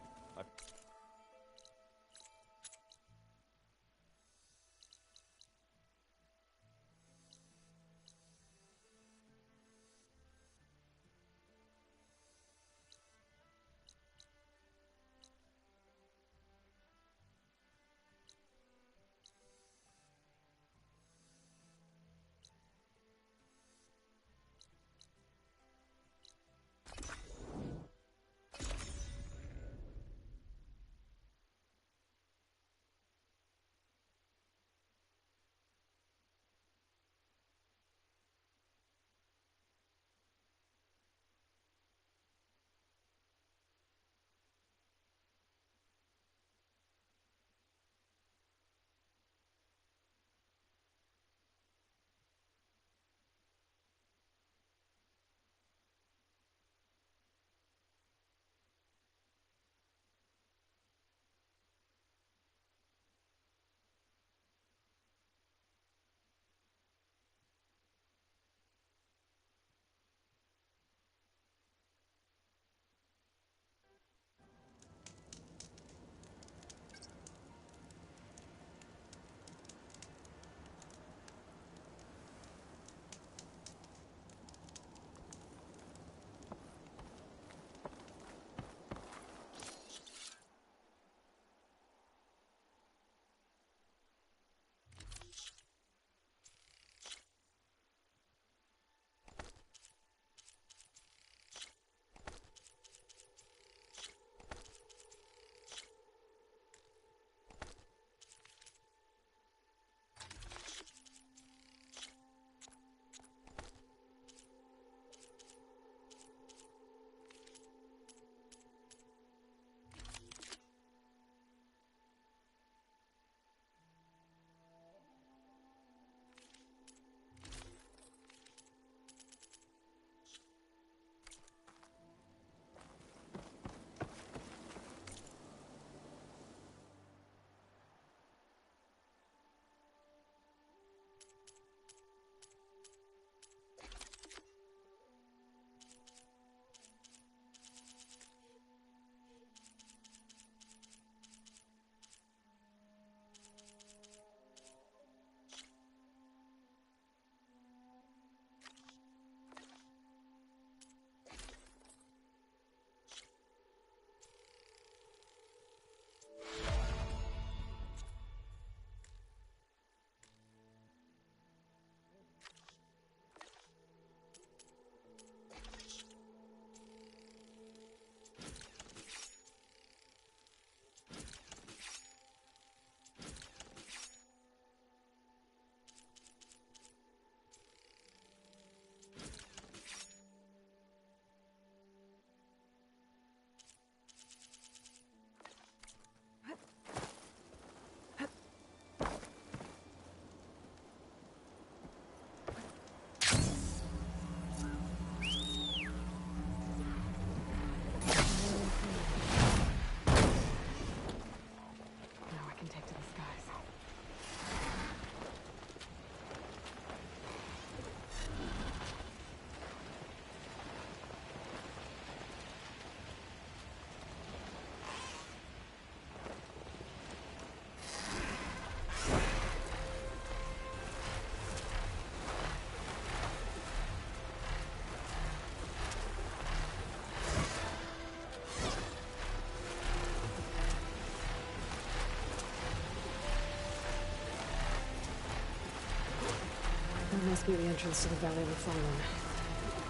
That must be the entrance to the Valley of the Fallen.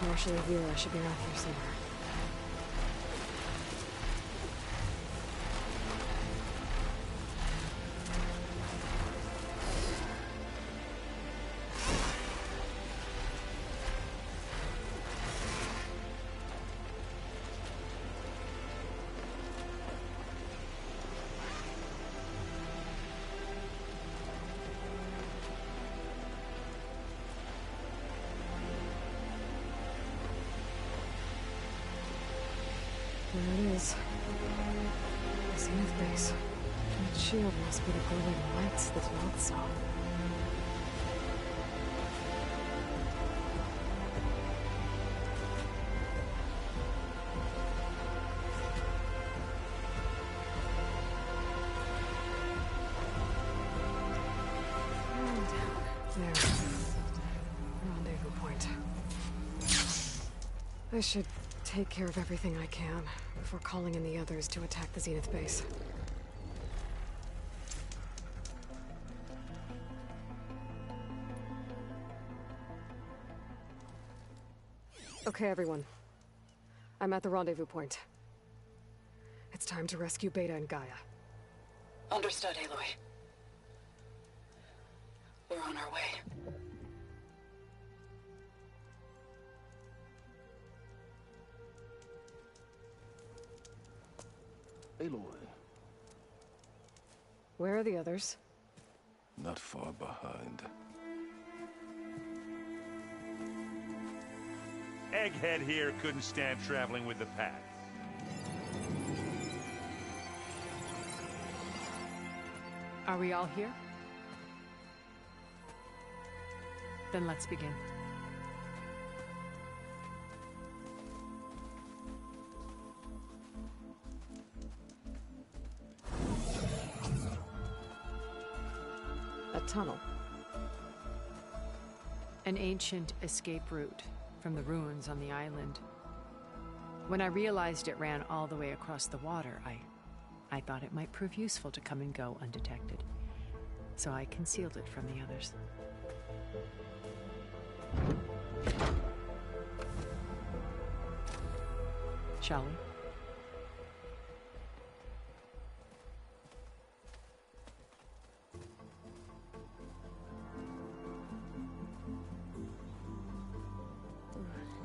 Marshal Rivera should be around here somewhere. There it is. The Zenith base. That shield must be the glowing lights that Lot saw. And there. Rendezvous point. I should take care of everything I can before calling in the others to attack the Zenith base. Okay, everyone. I'm at the rendezvous point. It's time to rescue Beta and Gaia. Understood, Aloy. We're on our way. Aloy. Where are the others? Not far behind. Egghead here couldn't stand traveling with the pack. Are we all here? Then let's begin. A tunnel. An ancient escape route from the ruins on the island. When I realized it ran all the way across the water, I thought it might prove useful to come and go undetected. So I concealed it from the others. Shall we?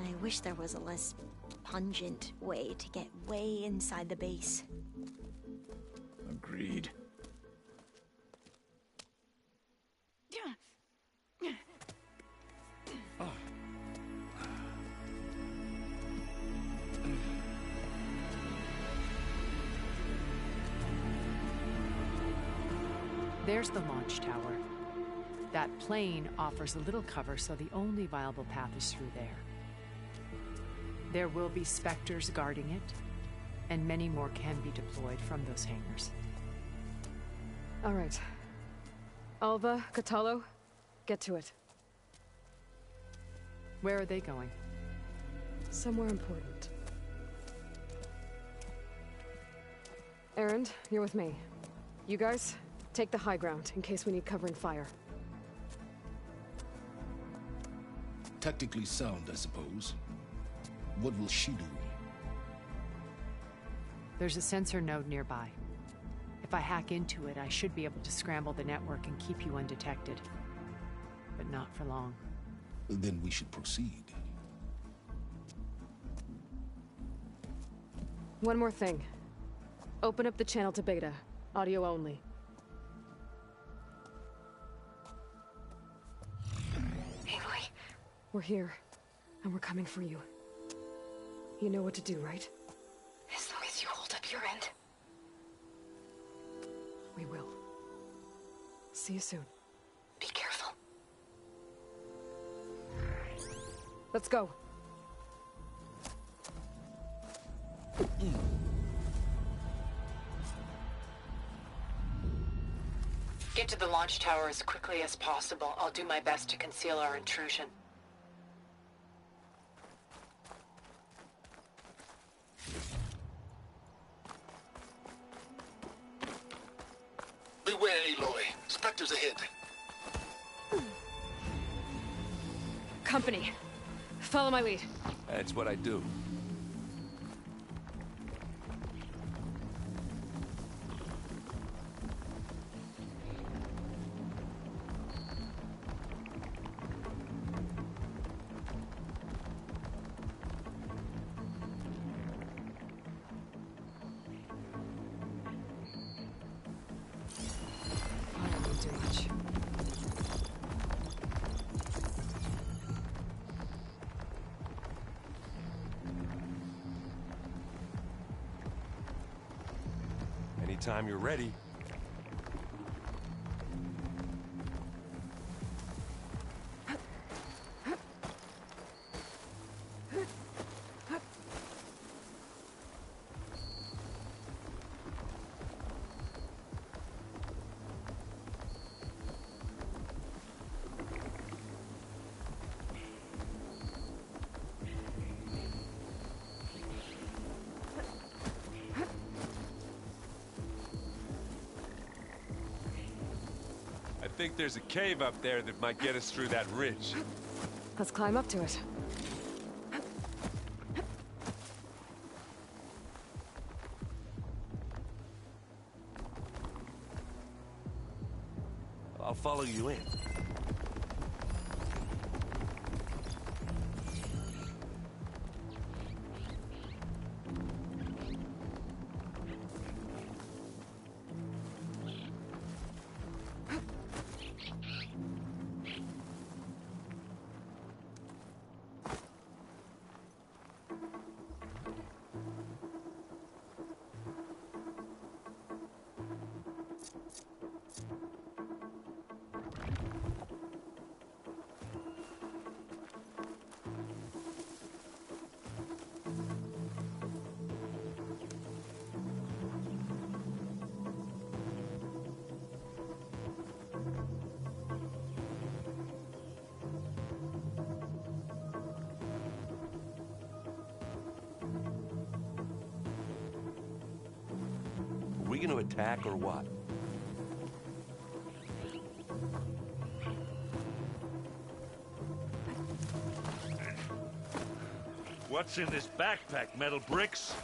I wish there was a less pungent way to get way inside the base. Agreed. There's the launch tower. That plane offers a little cover, so the only viable path is through there. There will be Spectres guarding it, and many more can be deployed from those hangars. All right. Alva, Catalo, get to it. Where are they going? Somewhere important. Erend, you're with me. You guys, take the high ground in case we need covering fire. Tactically sound, I suppose. What will she do? There's a sensor node nearby. If I hack into it, I should be able to scramble the network and keep you undetected. But not for long. Then we should proceed. One more thing. Open up the channel to Beta. Audio only. Aloy. We're here, and we're coming for you. You know what to do, right? As long as you hold up your end. We will. See you soon. Be careful. Let's go. Get to the launch tower as quickly as possible. I'll do my best to conceal our intrusion. Beware, Aloy. Spectres ahead. company. Follow my lead. That's what I do. I won't do much. Anytime you're ready. I think there's a cave up there that might get us through that ridge. Let's climb up to it. I'll follow you in. Are we gonna attack or what? What's in this backpack, metal bricks?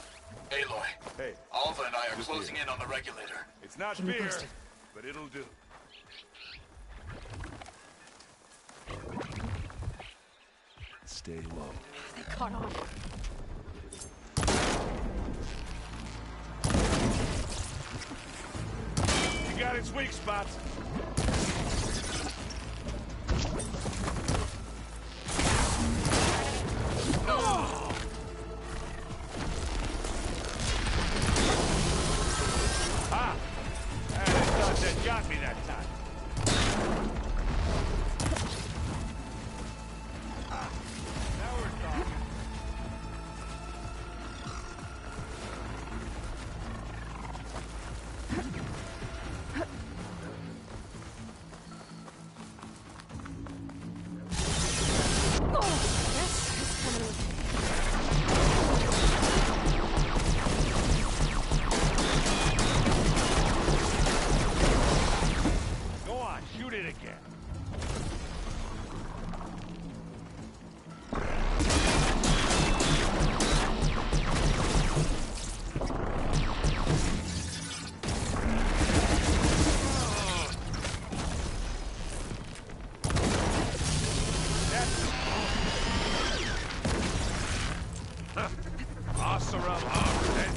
Aloy. Hey. Alva and I are closing in on the regulator. It's not Keep me beer, posted. but it'll do. Stay low. They caught on. You got its weak spots. Ah! I thought that got me that time. Now we're talking. Go on, shoot it again. Oseram Arden.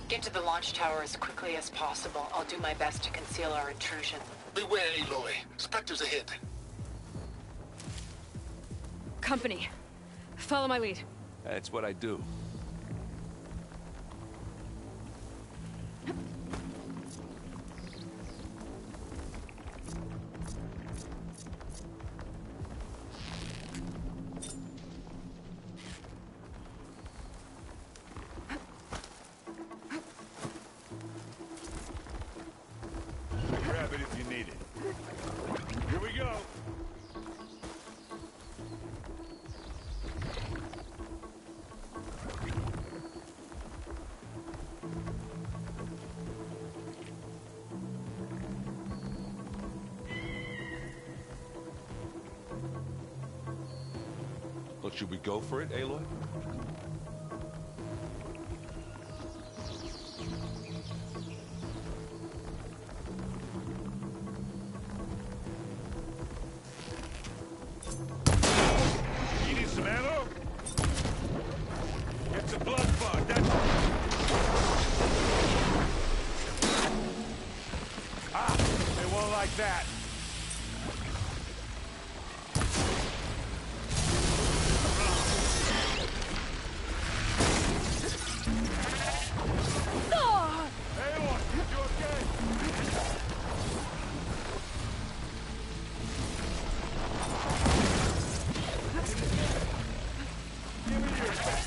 Get to the launch tower as quickly as possible. I'll do my best to conceal our intrusion. Beware, Aloy. Spectres ahead. company. Follow my lead. That's what I do. Grab it if you need it. Here we go. Well, should we go for it, Aloy? You need some ammo? It's a blood bug, that's... Ah! They won't like that. Aloy, you okay? Give me your back.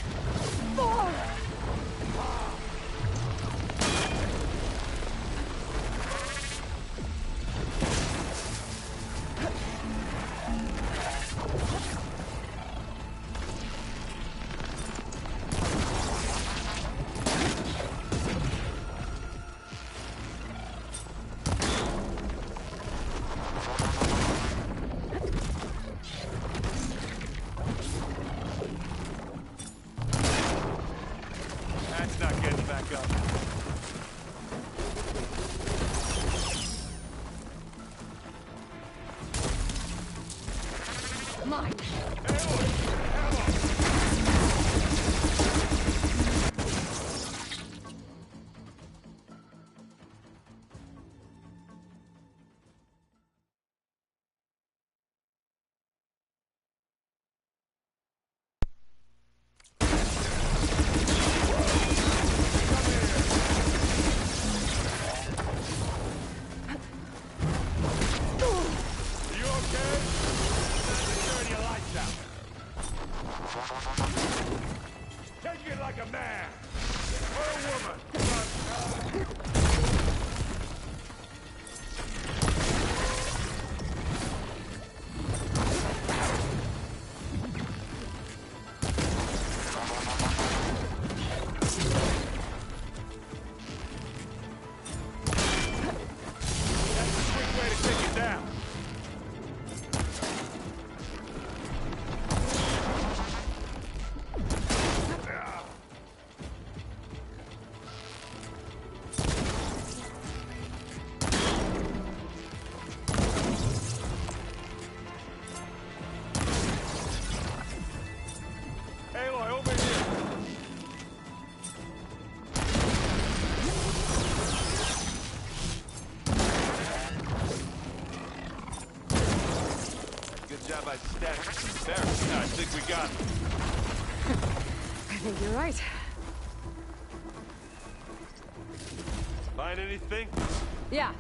That's not getting back up. Mine. You okay? Turn your lights out. Take it like a man. Or a woman. That's a quick way to take it down. Aloy, over here. Good job I stashed some barrels. I think we got it. I think you're right. Find anything? Yeah,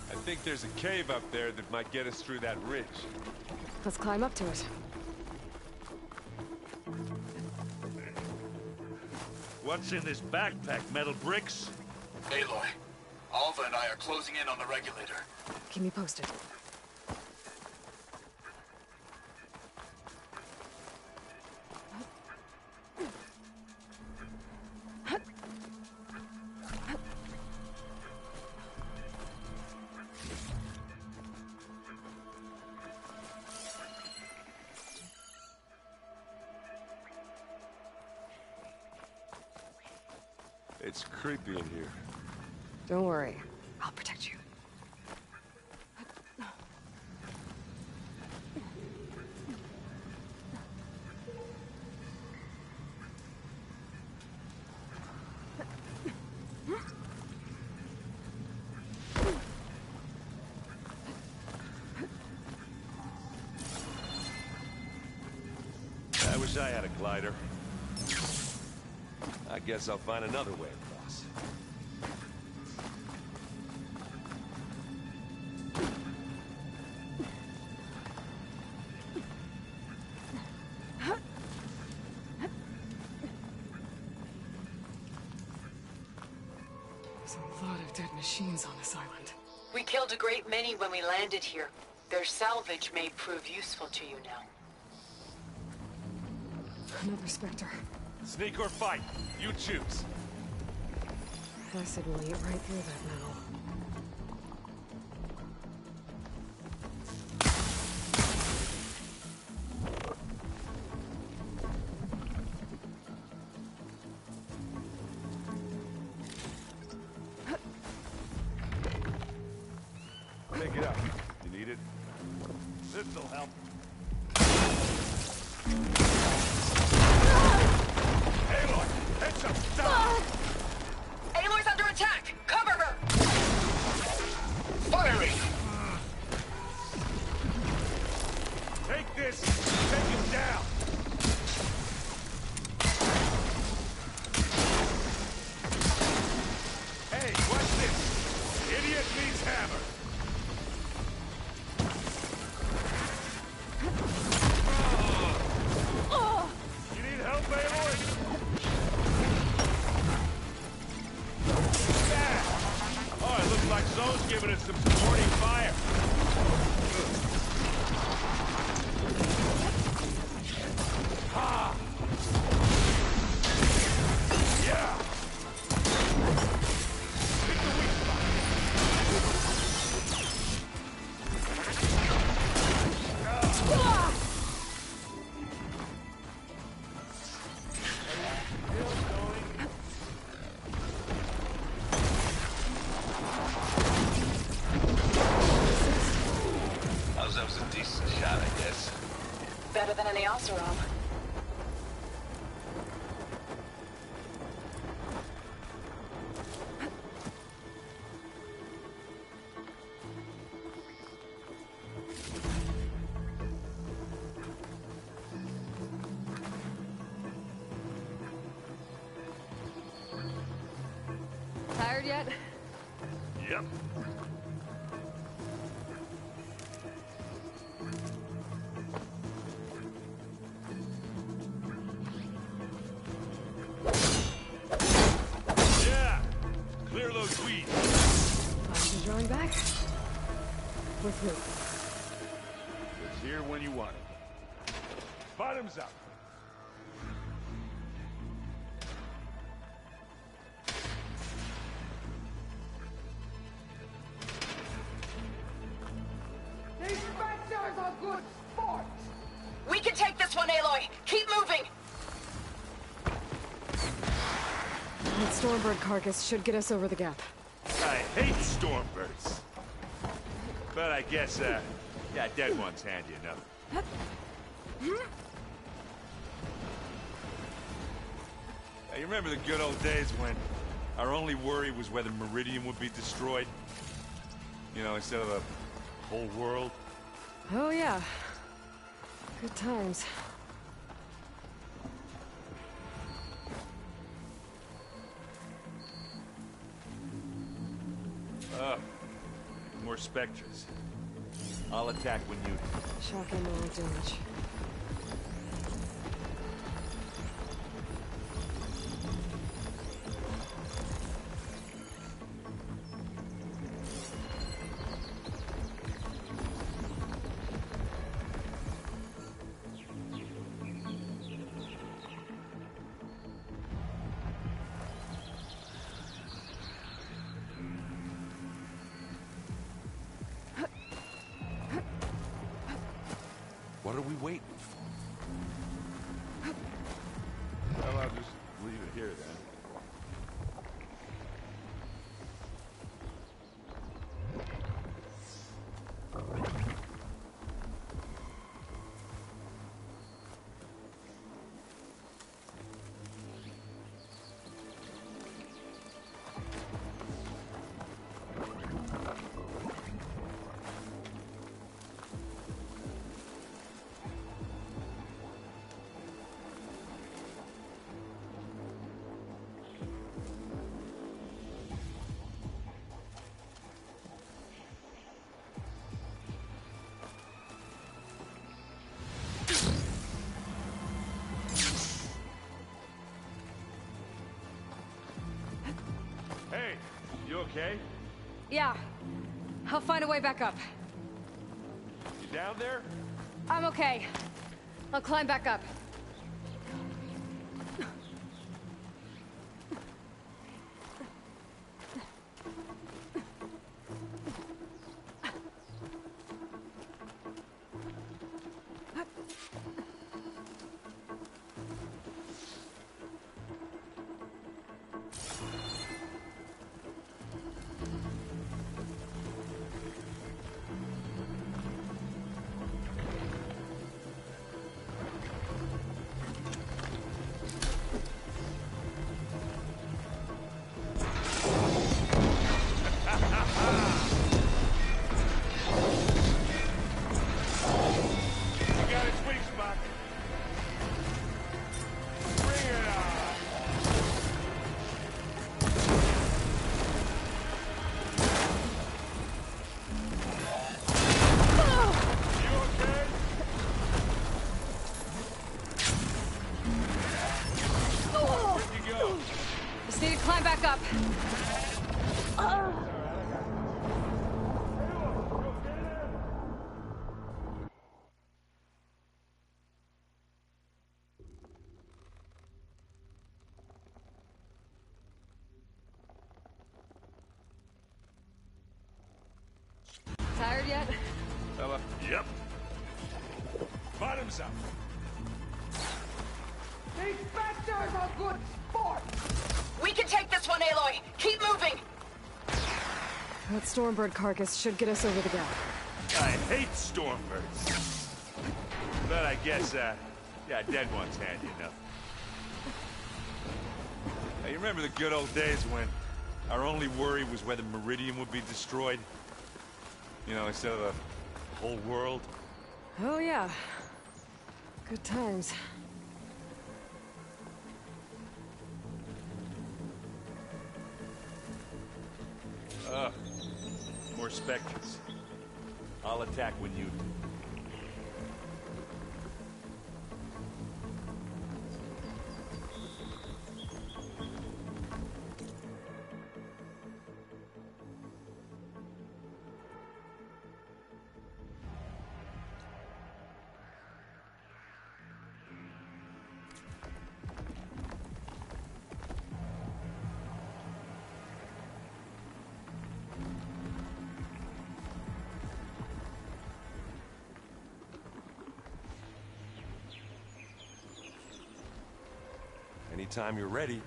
I think there's a cave up there that might get us through that ridge. let's climb up to it. What's in this backpack, metal bricks? Aloy, Alva and I are closing in on the regulator. Keep me posted. It's creepy in here. Don't worry. I'll protect you. Wish I had a glider. I guess I'll find another way across. There's a lot of dead machines on this island. We killed a great many when we landed here. Their salvage may prove useful to you now. Another Spectre. Sneak or fight, you choose. Acid will eat right through that metal. Pick it up. You need it? This'll help. Aloy! Heads up! Stop! Aloy's under attack! Cover her! Firing! Take this! Take him down! Hey, watch this! Idiot needs hammer! You need help, Aloy? Oh, it looks like Zoe's giving us some supporting fire. Ha! Yeah! Pick the weak That was a decent shot, I guess. Better than any Oseram. Tired yet? Yep. Yeah! Clear those weeds. Time to join back? With who? It's here when you want it. Bottoms up. These Spectres are good sport! We can take this one, Aloy! Keep moving! That Stormbird carcass should get us over the gap. I hate Stormbirds. But I guess, yeah, dead one's handy enough. Yeah, you remember the good old days when our only worry was whether Meridian would be destroyed? You know, instead of a whole world? Oh yeah. Good times. More Spectres. I'll attack when you... Shock ammo damage. What are we waiting for? Well, I'll just leave it here then. okay? Yeah. I'll find a way back up. You down there? I'm okay. I'll climb back up. Just need to climb back up. Tired yet? Fella. Yep. Bottoms up. The Inspector's a good sport! We can take this one, Aloy! Keep moving! That Stormbird carcass should get us over the gap. I hate Stormbirds. But I guess, yeah, dead one's handy enough. Hey, you remember the good old days when our only worry was whether Meridian would be destroyed? You know, instead of the whole world? Oh yeah. Good times. More Spectres. I'll attack when you do. Anytime you're ready.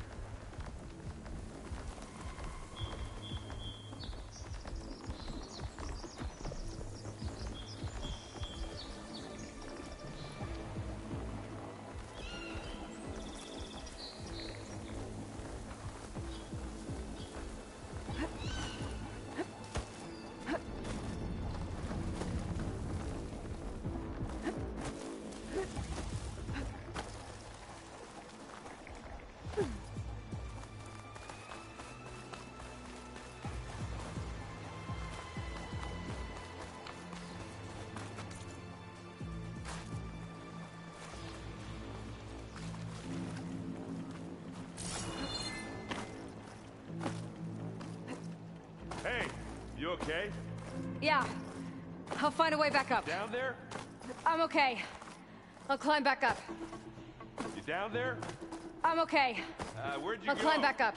Hey, you okay? Yeah. I'll find a way back up. Down there? I'm okay. I'll climb back up. You down there? I'm okay. Where'd you I'll go? climb back up.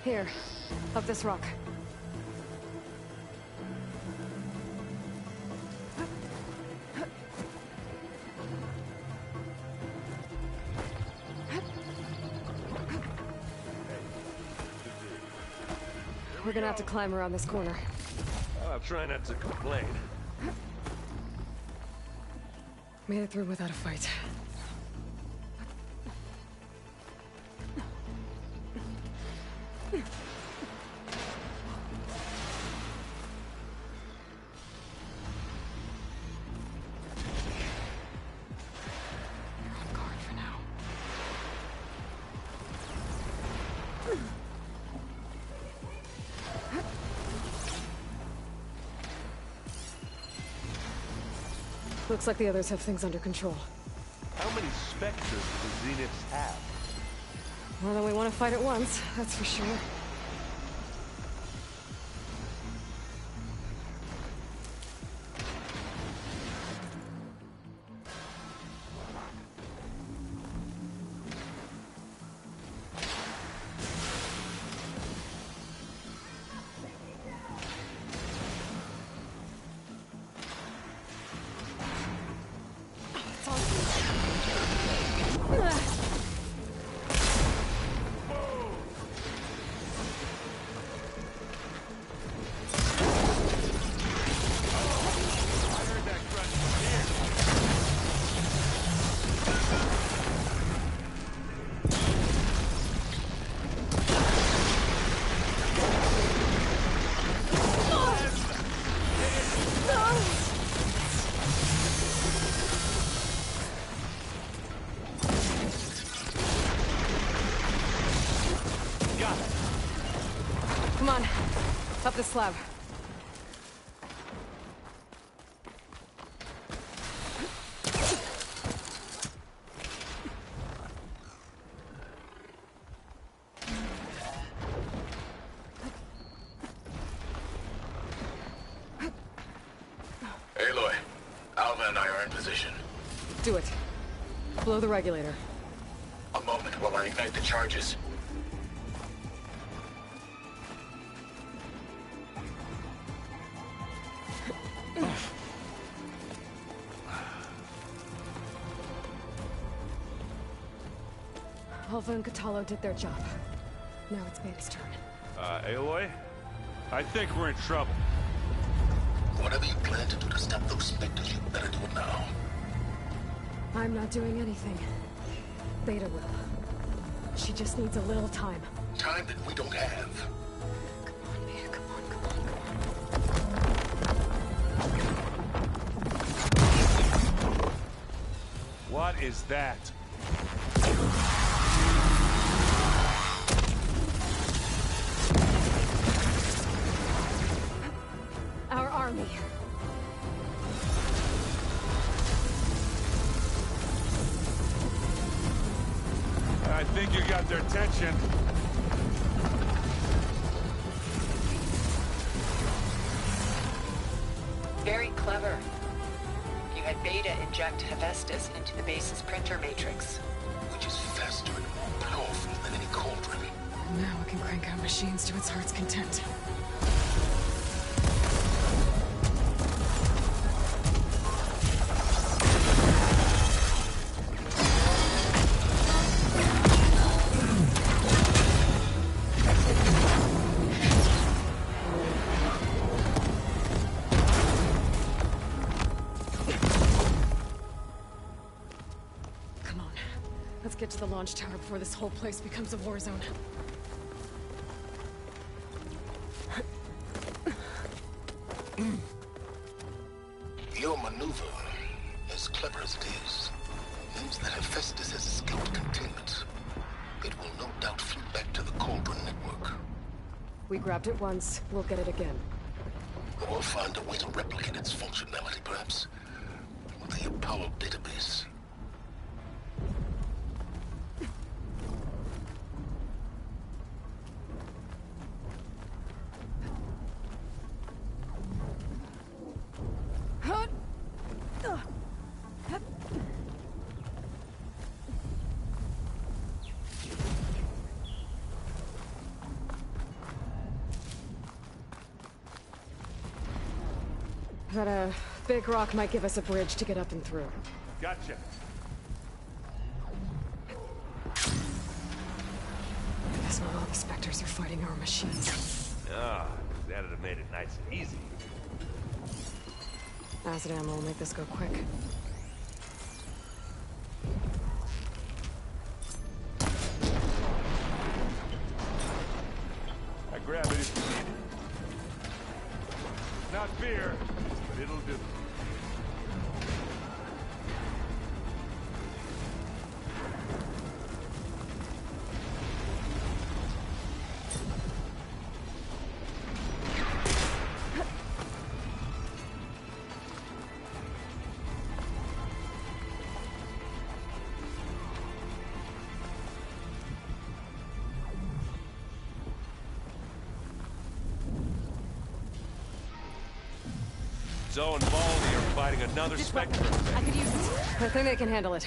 Here, up this rock. We're gonna have to climb around this corner. I'll try not to complain. Made it through without a fight. Looks like the others have things under control. How many Spectres do the Zeniths have? More than we want to fight at once, that's for sure. Come on, up the slab. Aloy, Alva and I are in position. Do it. Blow the regulator. A moment while I ignite the charges. Alva and Katalo did their job. Now it's Beta's turn. Aloy? I think we're in trouble. Whatever you plan to do to stop those Spectres, you better do it now. I'm not doing anything. Beta will. She just needs a little time. Time that we don't have. Come on, Beta, come on, come on. What is that? Our army. I think you got their attention. Very clever. You had Beta inject Hephaestus into the base's printer matrix. Which is faster and more powerful than any cauldron. Now it can crank out machines to its heart's content. Let's get to the launch tower before this whole place becomes a war zone. Your maneuver, as clever as it is, means that Hephaestus has escaped containment. It will no doubt flee back to the Cauldron network. We grabbed it once, we'll get it again. Or find a way to replicate its functionality, perhaps, with the Apollo database. That big rock might give us a bridge to get up and through. Gotcha. Guess not all the Spectres are fighting our machines. Ah, that'd have made it nice and easy. Acid ammo will make this go quick. I grab it if you need it. Not fear, but it'll do. Zoe and Baldy are fighting another Spectre. I could use it. I think they can handle it.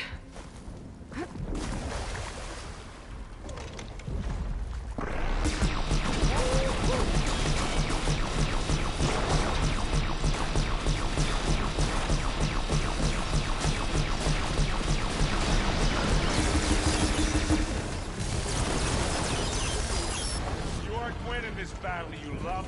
You aren't winning this battle, you love.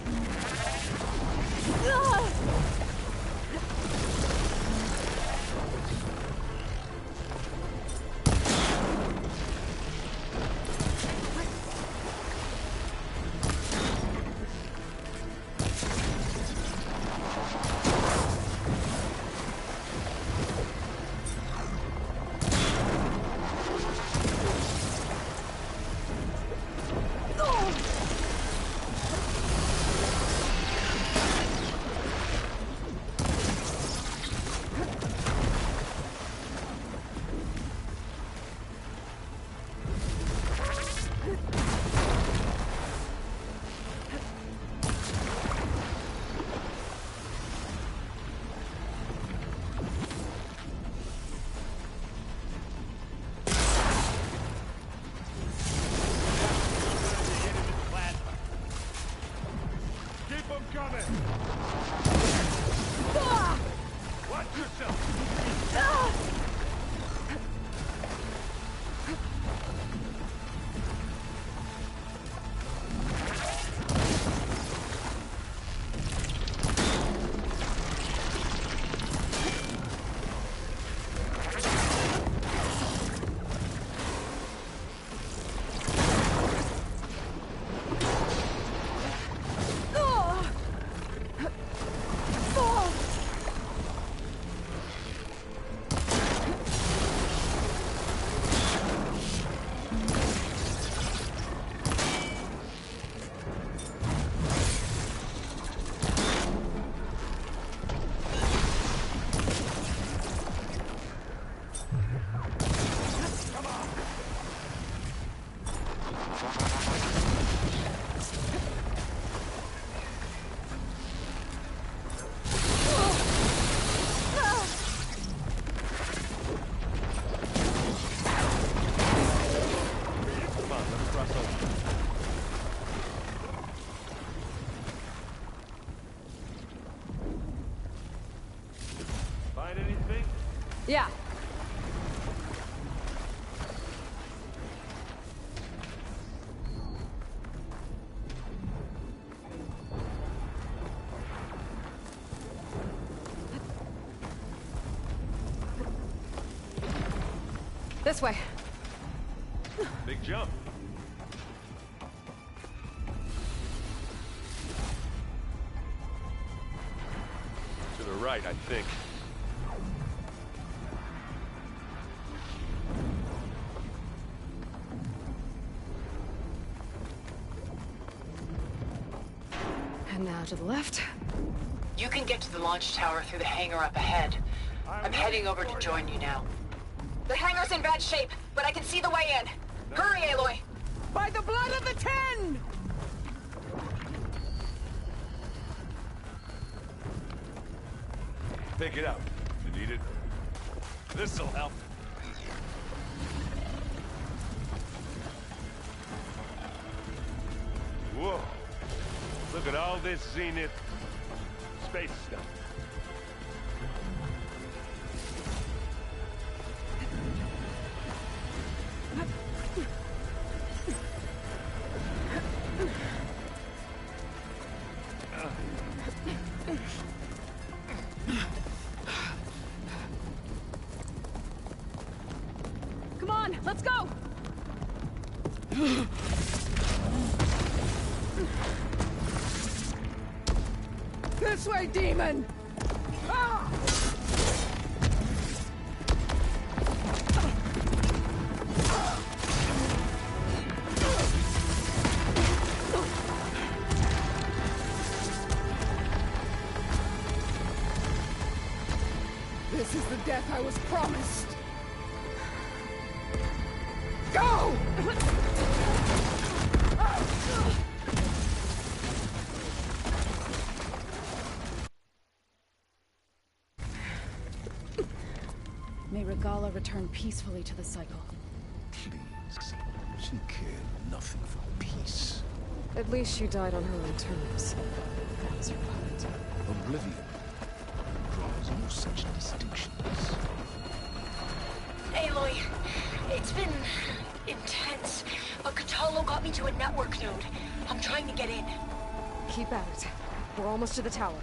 Yeah. This way. Big jump. To the right, I think. And now to the left. You can get to the launch tower through the hangar up ahead. I'm heading over to join you now. The hangar's in bad shape, but I can see the way in. Hurry, Aloy! By the blood of the Ten! Pick it up. You need it? This'll help. Whoa. Look at all this Zenith space stuff. Come on, let's go! This way, demon! Ah! This is the death I was promised. Go! Regala return peacefully to the cycle. Please. She cared nothing for peace. At least she died on her own terms. That was her part. Oblivion draws no such distinctions. Aloy, it's been intense, but Catalo got me to a network node. I'm trying to get in. Keep at it. We're almost to the tower.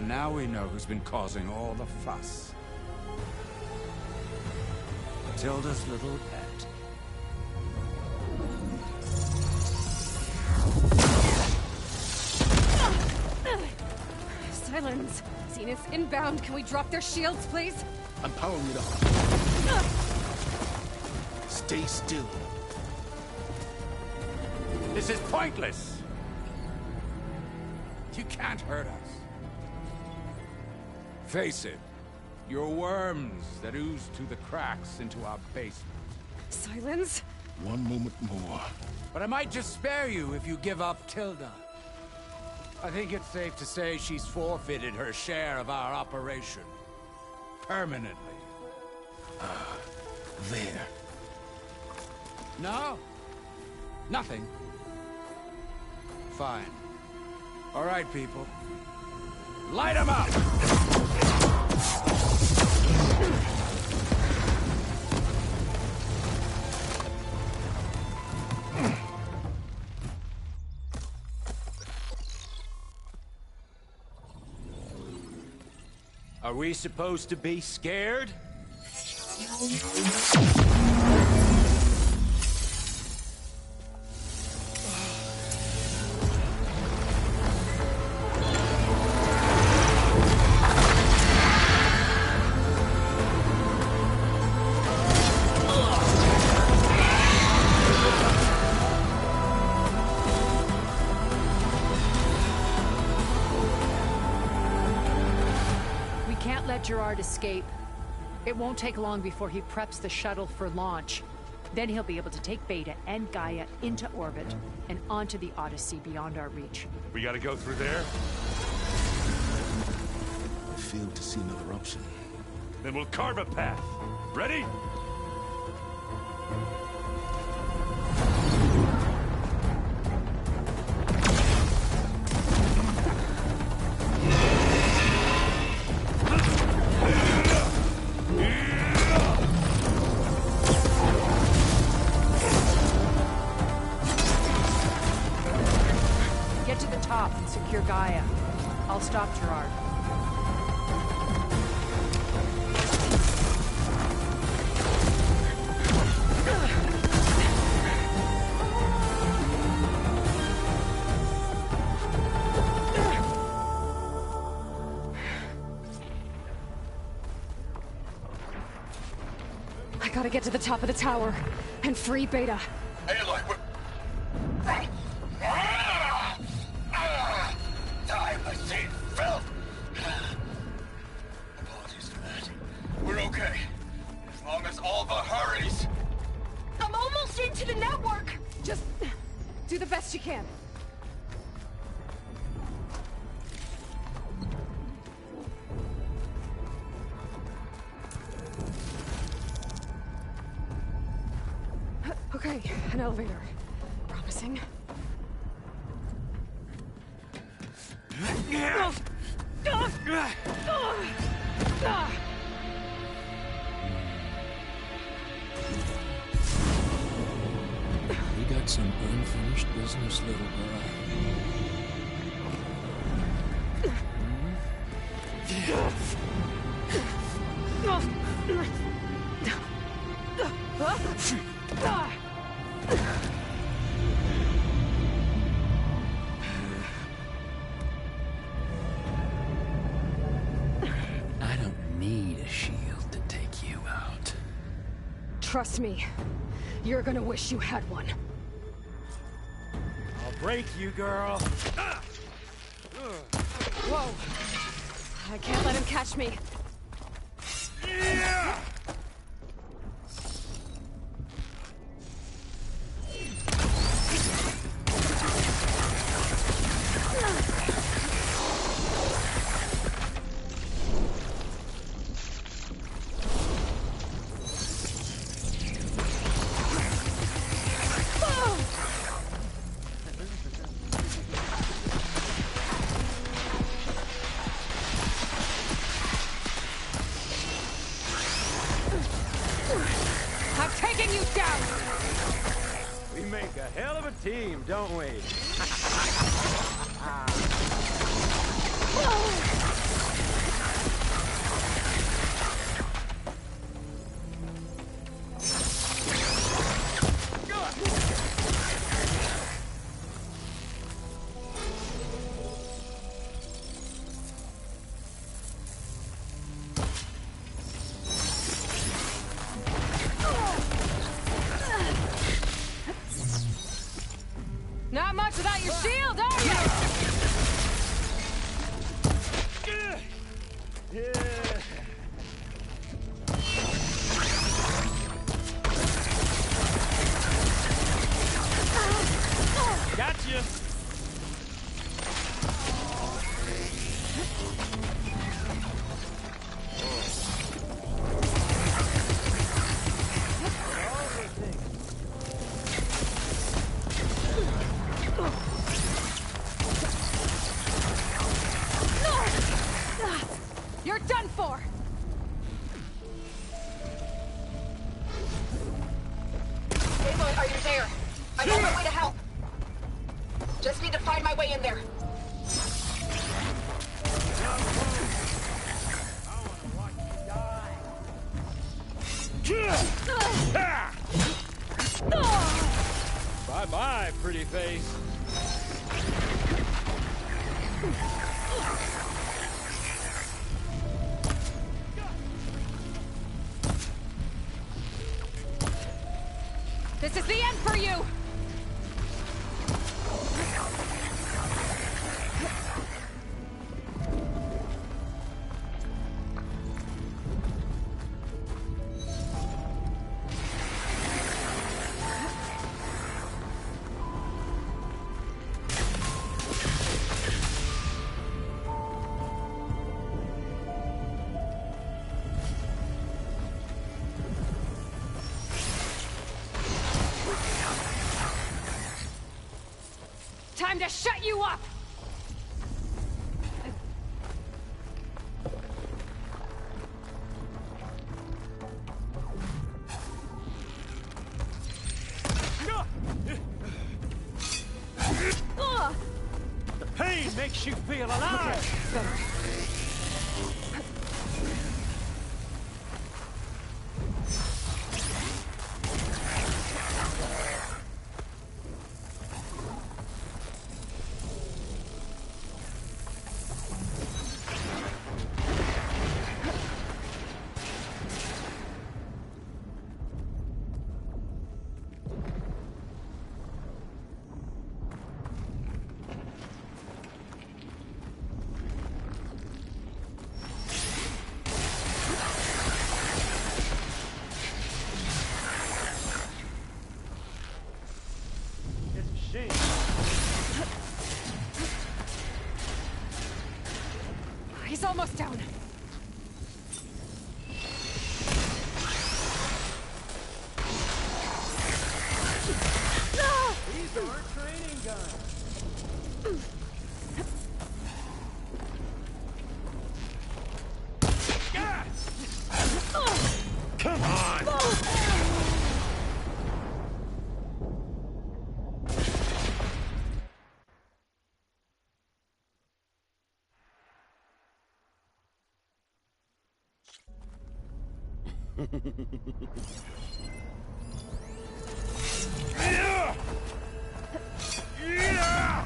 Now we know who's been causing all the fuss. Matilda's little pet. Silence! Zenith's inbound. Can we drop their shields, please? I'm powering it up. Stay still. This is pointless! You can't hurt us. Face it, you're worms that ooze through the cracks into our basement. Silence? One moment more. But I might just spare you if you give up Tilda. I think it's safe to say she's forfeited her share of our operation. Permanently. There. No? Nothing? Fine. All right, people. Light 'em up! Are we supposed to be scared? Gerard escape. It won't take long before he preps the shuttle for launch. Then he'll be able to take Beta and Gaia into orbit and onto the Odyssey beyond our reach. We gotta go through there? I fail to see another option. Then we'll carve a path. Ready? Secure Gaia. I'll stop Gerard. I gotta get to the top of the tower and free Beta. Aloy, apologies for that. We're okay. As long as Alva hurries. I'm almost into the network! Just do the best you can. Okay, an elevator. Promising. We got some unfinished business, little girl. I don't need a shield to take you out. Trust me, you're gonna wish you had one. I'll break you, girl. Whoa! I can't let him catch me. Yeah! I'm taking you down! We make a hell of a team, don't we? Not much without your shield, are you? Gotcha! You're done for! Aloy, are you there? I'm on my way to help. Just need to find my way in there. Bye-bye, pretty face. This is the end for you! Time to shut you up! The pain makes you feel alive! He's almost down. These aren't training guns. Come on! Yeah! Yeah!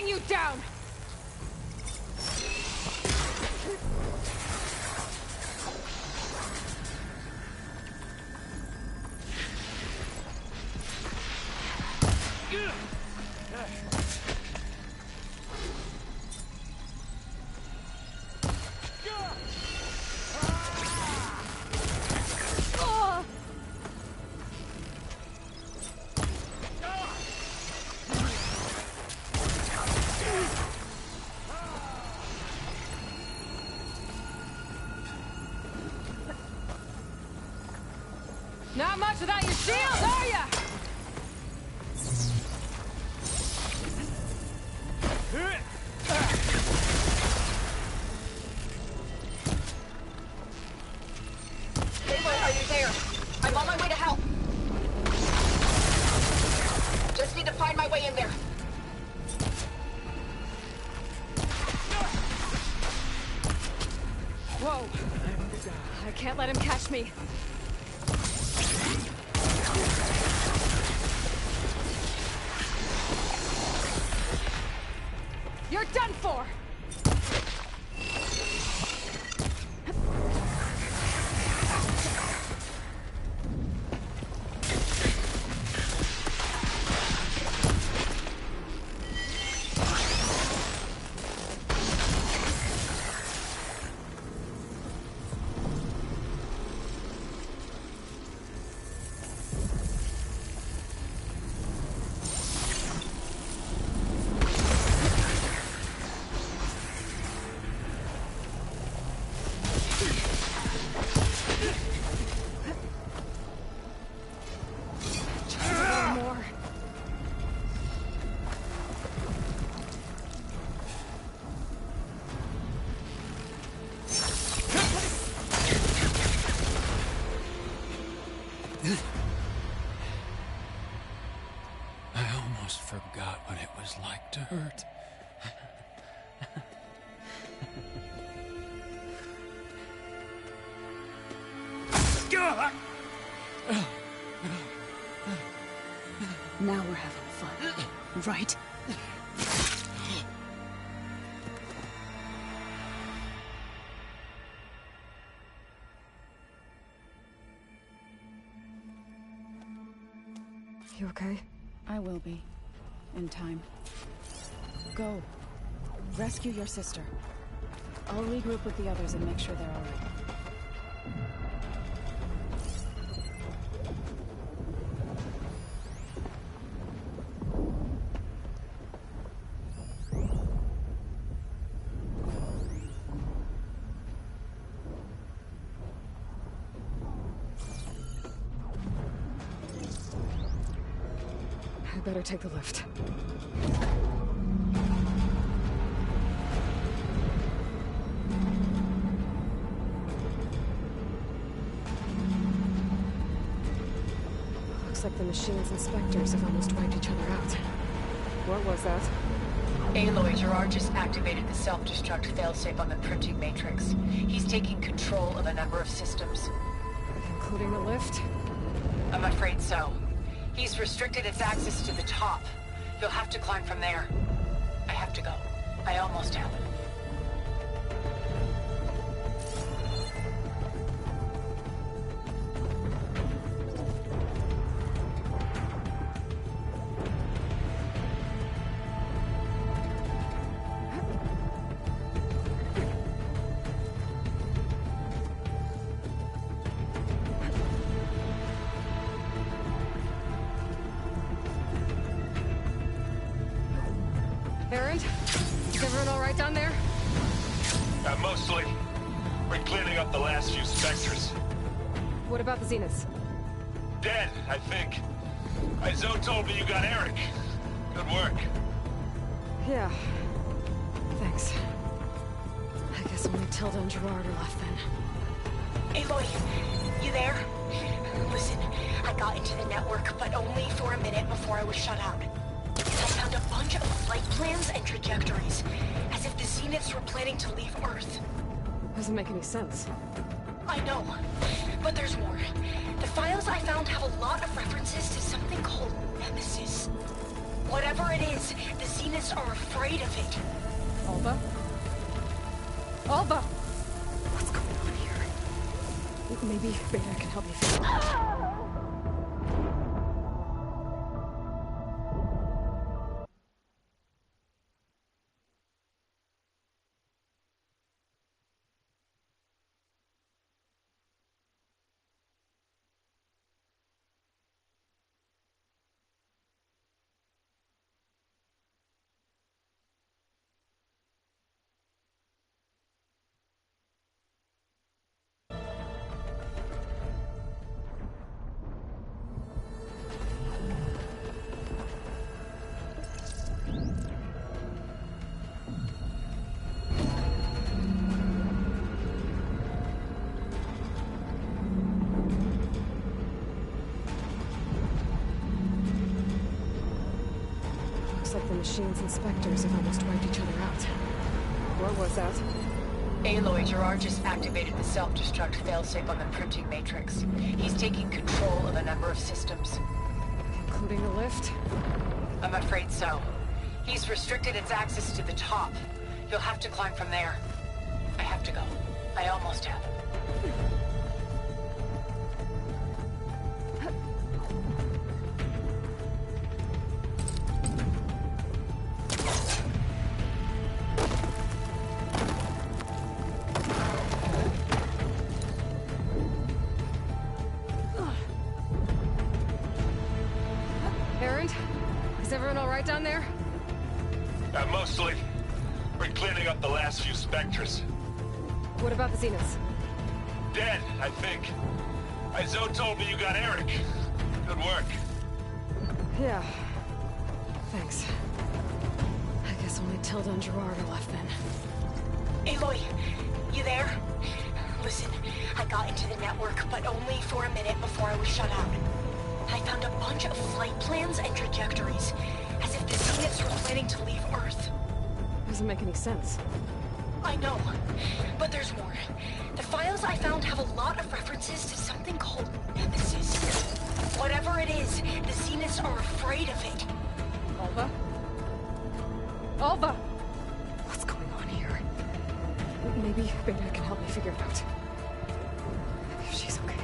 hunting you down! Not much without your shield, are ya? Aloy, are you there? I'm on my way to help. Just need to find my way in there. Whoa. I can't let him catch me. You're done for! Forgot what it was like to hurt. Now we're having fun, right? You okay? I will be. In time. Go. Rescue your sister. I'll regroup with the others and make sure they're all right. I better take the lift. Looks like the machine's inspectors have almost wiped each other out. What was that? Aloy, Gerard just activated the self-destruct failsafe on the printing matrix. He's taking control of a number of systems. Including the lift? I'm afraid so. He's restricted its access to the top. You'll have to climb from there. I have to go. I almost have it. Erend? Is everyone all right down there? Mostly. We're cleaning up the last few specters. What about the Zeniths? Dead, I think. Zoe told me you got Eric. Good work. Yeah. Thanks. I guess only Tilda and Gerard are left then. Aloy, you there? Listen, I got into the network, but only for a minute before I was shut out. I found a bunch of flight plans and trajectories, as if the Zeniths were planning to leave Earth. Doesn't make any sense. I know, but there's more. The files I found have a lot of references to something called Nemesis. Whatever it is, the Zeniths are afraid of it. Alva? Alva! What's going on here? Maybe Beta can help me figure it out. Looks like the machine's inspectors have almost wiped each other out. What was that? Aloy, Gerard just activated the self-destruct failsafe on the printing matrix. He's taking control of a number of systems. Including the lift? I'm afraid so. He's restricted its access to the top. You'll have to climb from there. I have to go. I almost have. Down there? Mostly. We're cleaning up the last few Spectres. What about the Zeniths? Dead, I think. Zoe told me you got Eric. Good work. Yeah. Thanks. I guess only Tilda and Gerard are left then. Aloy, you there? Listen, I got into the network, but only for a minute before I was shut out. I found a bunch of flight plans and trajectories. As if the Zeniths were planning to leave Earth. Doesn't make any sense. I know, but there's more. The files I found have a lot of references to something called Nemesis. Whatever it is, the Zeniths are afraid of it. Alva? Alva! What's going on here? Maybe Beta can help me figure it out. If she's okay.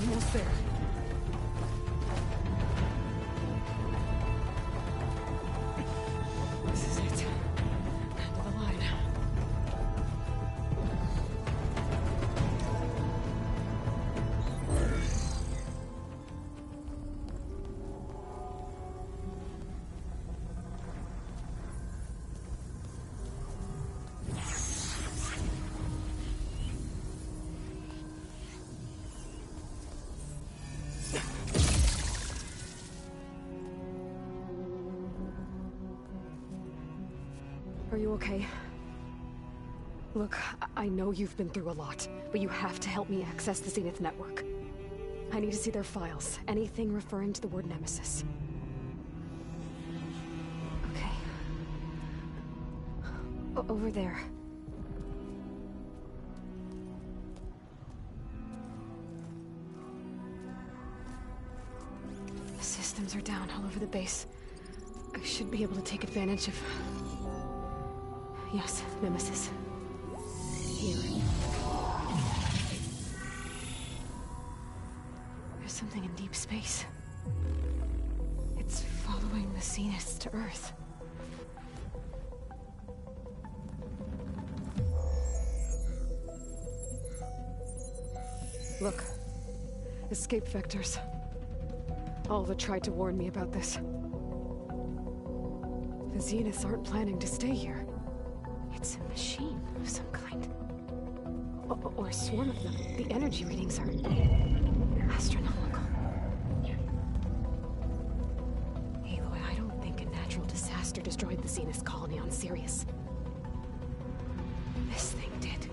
Almost there. This is it. End of the line. Are you okay? Look, I know you've been through a lot, but you have to help me access the Zenith network. I need to see their files, anything referring to the word Nemesis. Okay. Over there. The systems are down all over the base. I should be able to take advantage of... Yes, Nemesis. Here. There's something in deep space. It's following the Zeniths to Earth. Look. Escape vectors. Alva tried to warn me about this. The Zeniths aren't planning to stay here. It's a machine of some kind. Or a swarm of them. The energy readings are astronomical. Aloy, I don't think a natural disaster destroyed the Zenith colony on Sirius. This thing did.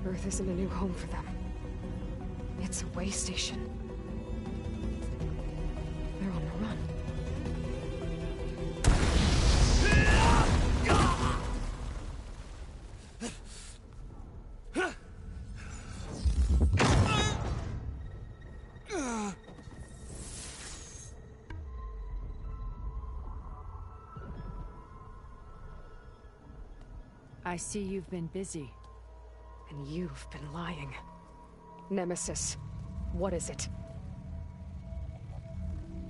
Earth isn't a new home for them. It's a way station. They're on the run. I see you've been busy. And you've been lying. Nemesis, what is it?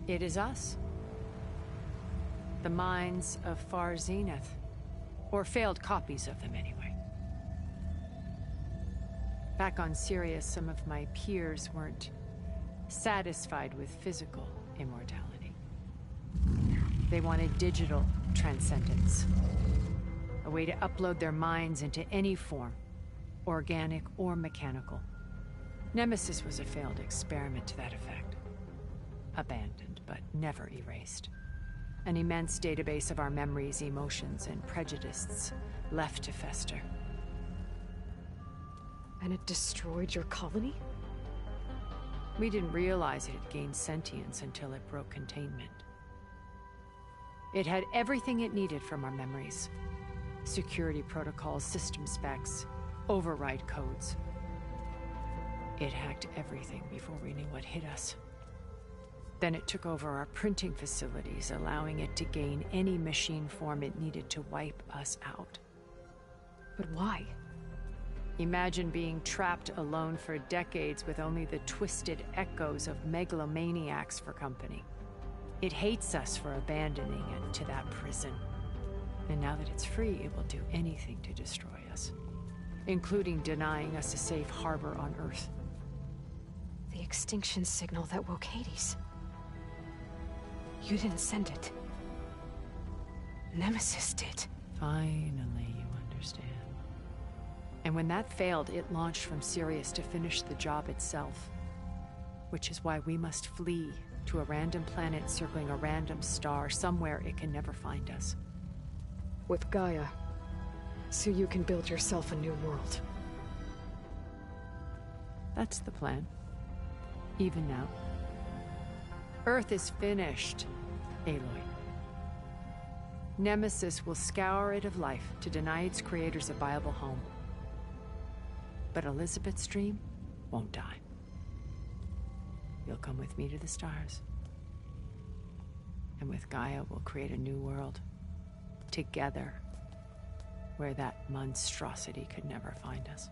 It is us. The minds of Far Zenith. Or failed copies of them, anyway. Back on Sirius, some of my peers weren't satisfied with physical immortality. They wanted digital transcendence. A way to upload their minds into any form, organic or mechanical. Nemesis was a failed experiment to that effect. Abandoned, but never erased. An immense database of our memories, emotions, and prejudices left to fester. And it destroyed your colony? We didn't realize it had gained sentience until it broke containment. It had everything it needed from our memories. Security protocols, system specs, override codes. It hacked everything before we knew what hit us. Then it took over our printing facilities, allowing it to gain any machine form it needed to wipe us out. But why? Imagine being trapped alone for decades with only the twisted echoes of megalomaniacs for company. It hates us for abandoning it to that prison. And now that it's free, it will do anything to destroy us, including denying us a safe harbor on Earth. The extinction signal that woke Hades. You didn't send it. Nemesis did. Finally, you understand. And when that failed, it launched from Sirius to finish the job itself. Which is why we must flee to a random planet circling a random star, somewhere it can never find us. With Gaia, so you can build yourself a new world. That's the plan. Even now. Earth is finished, Aloy. Nemesis will scour it of life to deny its creators a viable home. But Elizabeth's dream won't die. You'll come with me to the stars. And with Gaia, we'll create a new world. Together. Where that monstrosity could never find us.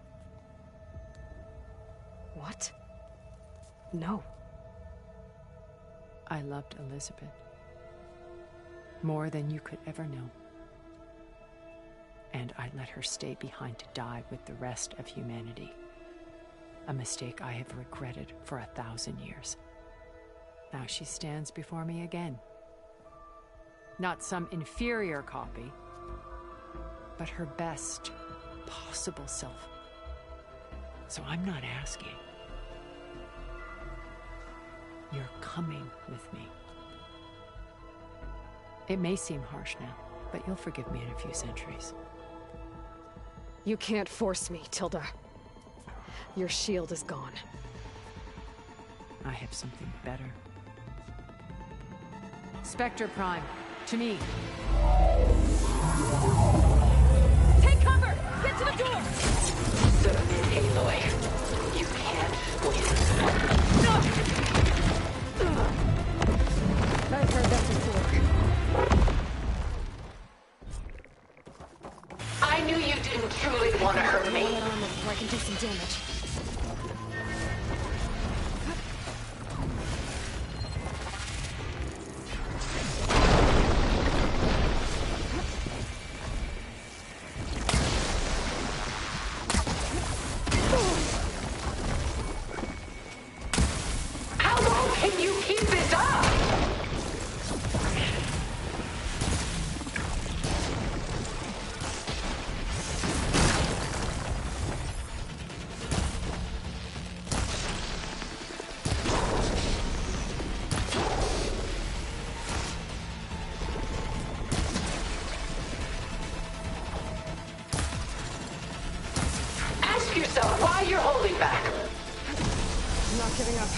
What? No. I loved Elizabeth. More than you could ever know. And I let her stay behind to die with the rest of humanity. A mistake I have regretted for 1,000 years. Now she stands before me again. Not some inferior copy, but her best possible self. So I'm not asking. You're coming with me. It may seem harsh now, but you'll forgive me in a few centuries. You can't force me, Tilda. Your shield is gone. I have something better. Spectre Prime, to me. Take cover! Get to the door! Aloy, you can't win. I've heard that before. I knew you didn't truly want to hurt me. Roll it on before I can do some damage. How long can you keep this up? why you're holding back. I'm not giving up.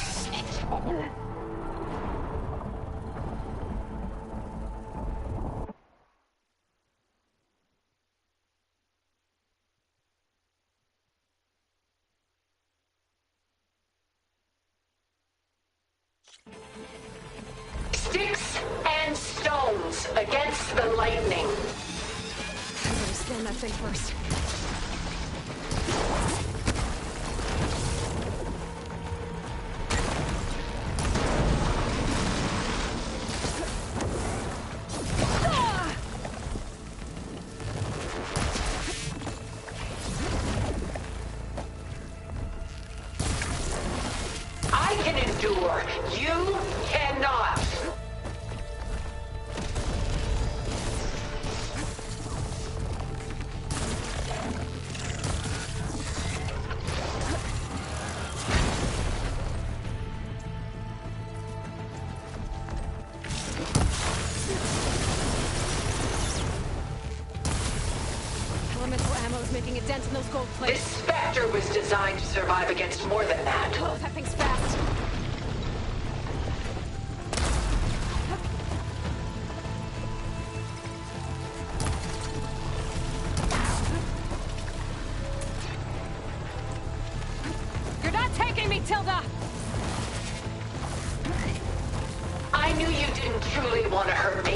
Sticks and stones against the lightning. I better scan that thing first. I can endure. You cannot. Elemental ammo is making a dent in those gold plates. This Spectre was designed to survive against more than that. Oh, that thing's fast. You're not taking me, Tilda! I knew you didn't truly want to hurt me.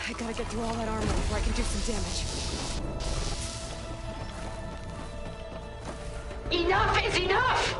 I gotta get through all that armor before I can do some damage. Enough is enough!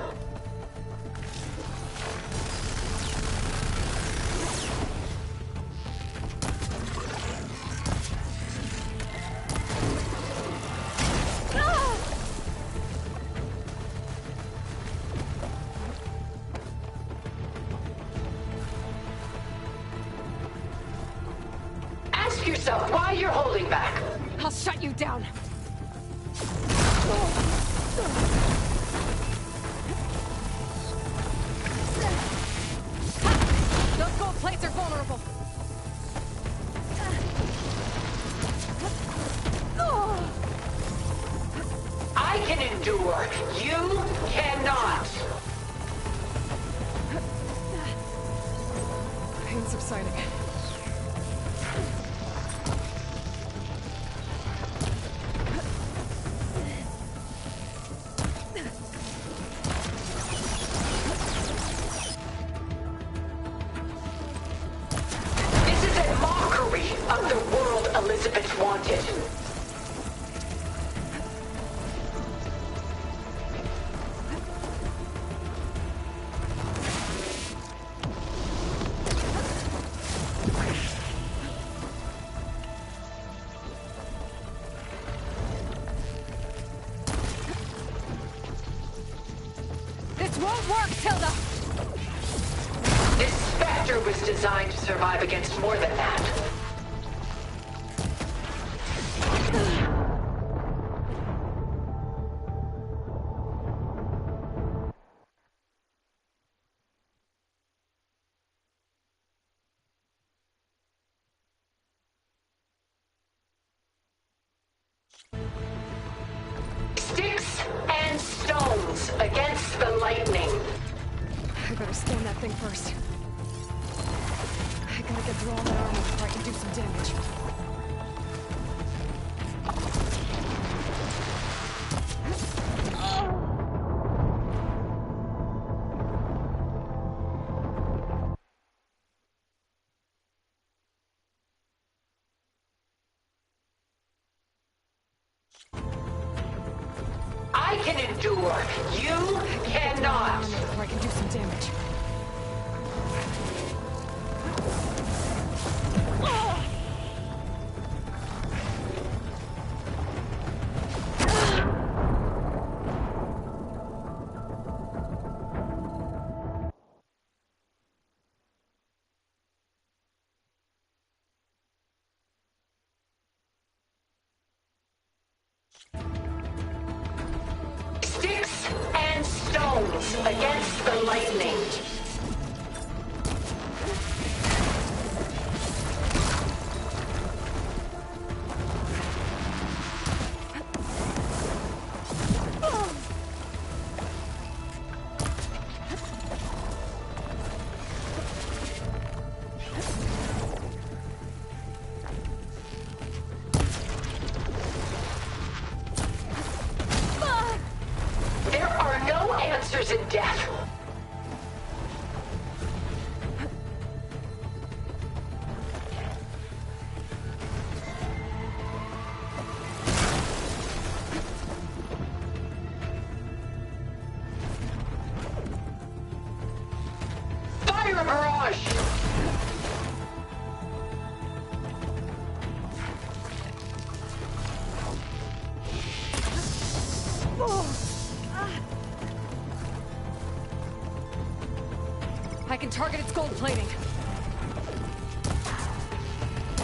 Ask yourself why you're holding back. I'll shut you down. Those gold plates are vulnerable. I can endure. You cannot. Pain subsiding. This is a mockery of the world Elizabeth wanted. This won't work, Tilda! This Spectre was designed to survive against more than that. Sticks and stones against the lightning. I better scan that thing first. I gotta get through all that armor before I can do some damage. I can endure. You cannot. Before I can do some damage. stones against the lightning. There are no answers in death. Fire barrage! I can target its gold plating.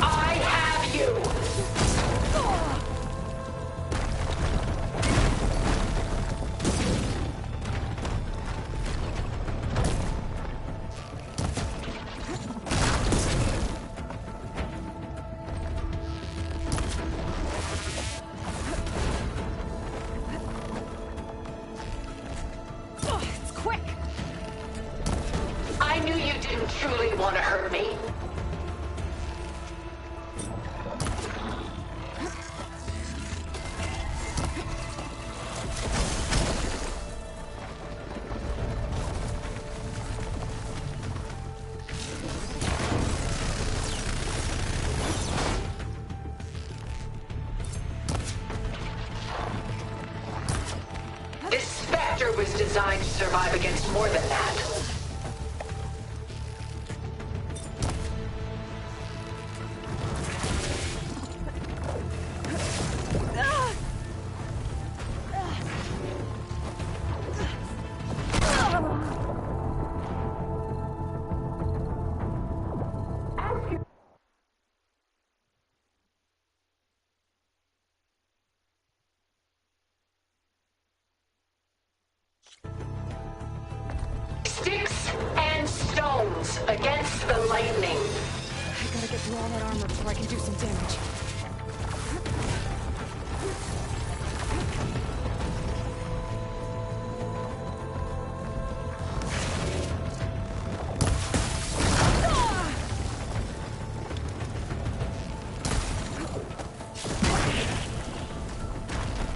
I have you! It's quick! I knew you didn't truly want to hurt me. This Spectre was designed to survive against more than that. Sticks and stones against the lightning. I gotta get through all that armor before I can do some damage.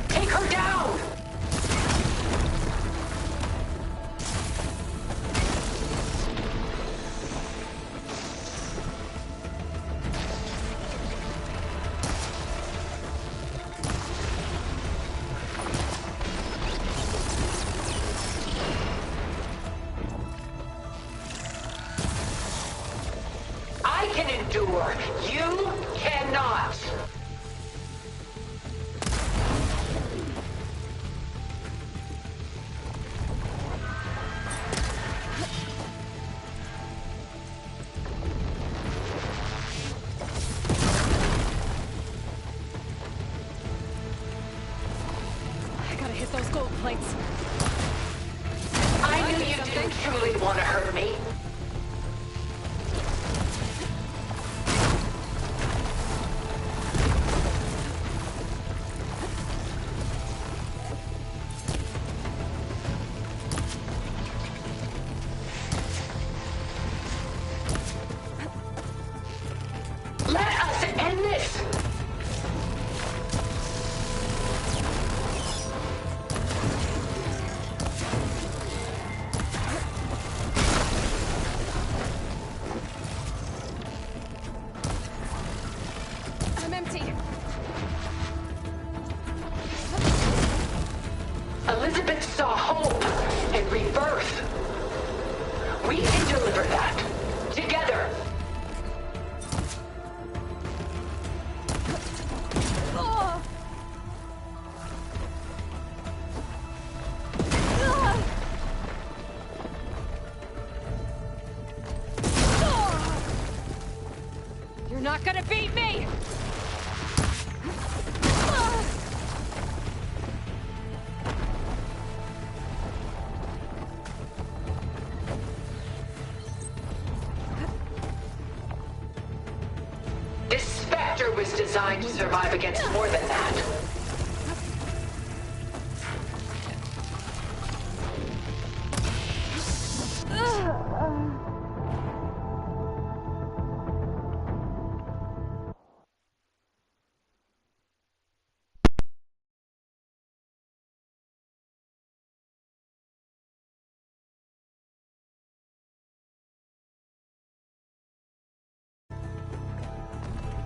Take her down! I can endure. You cannot. I gotta hit those gold plates. I knew you didn't truly want to hurt me. Let us end this! I'm empty. Elizabeth saw hope and rebirth. We can deliver that. Together. You're not gonna beat me! was designed to survive against more than that.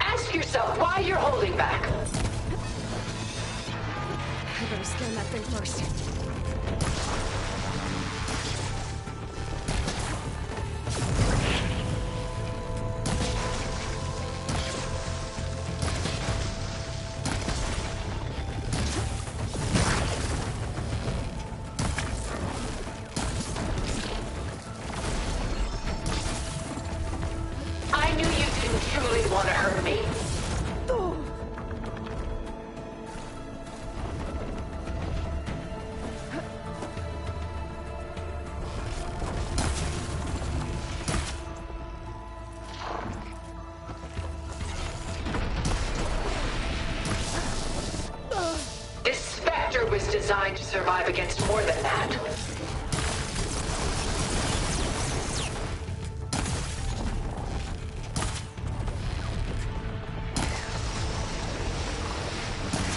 Ask yourself why you're holding back. I better scan that thing first. I knew you didn't truly want to hurt me. This Spectre was designed to survive against more than that.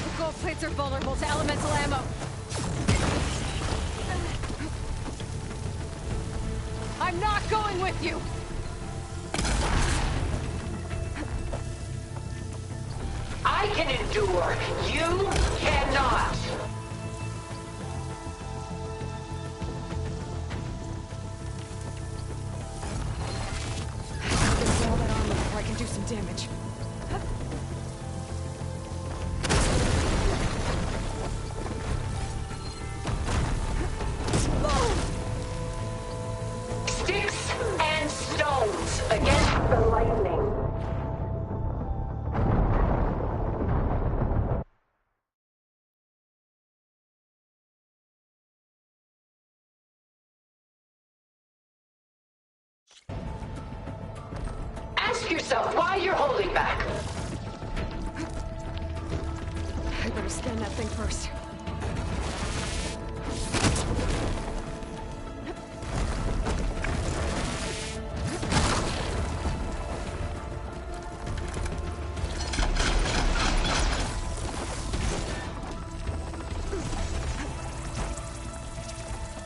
The gold plates are vulnerable to elemental ammo. I'm not going with you! I can endure. You cannot. Get all that armor before I can do some damage. Sticks and stones against the lightning. Ask yourself why you're holding back. I better scan that thing first.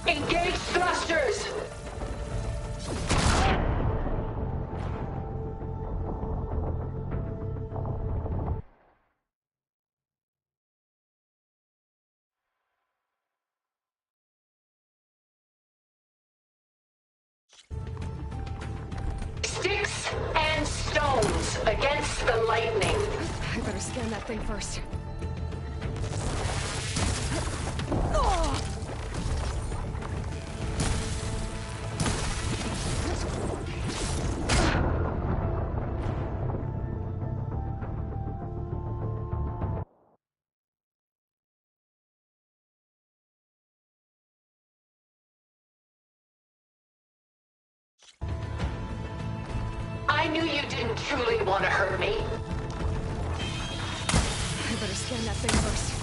Engage thrusters! Sticks and stones against the lightning. I better scan that thing first. I knew you didn't truly want to hurt me. I better scan that thing first.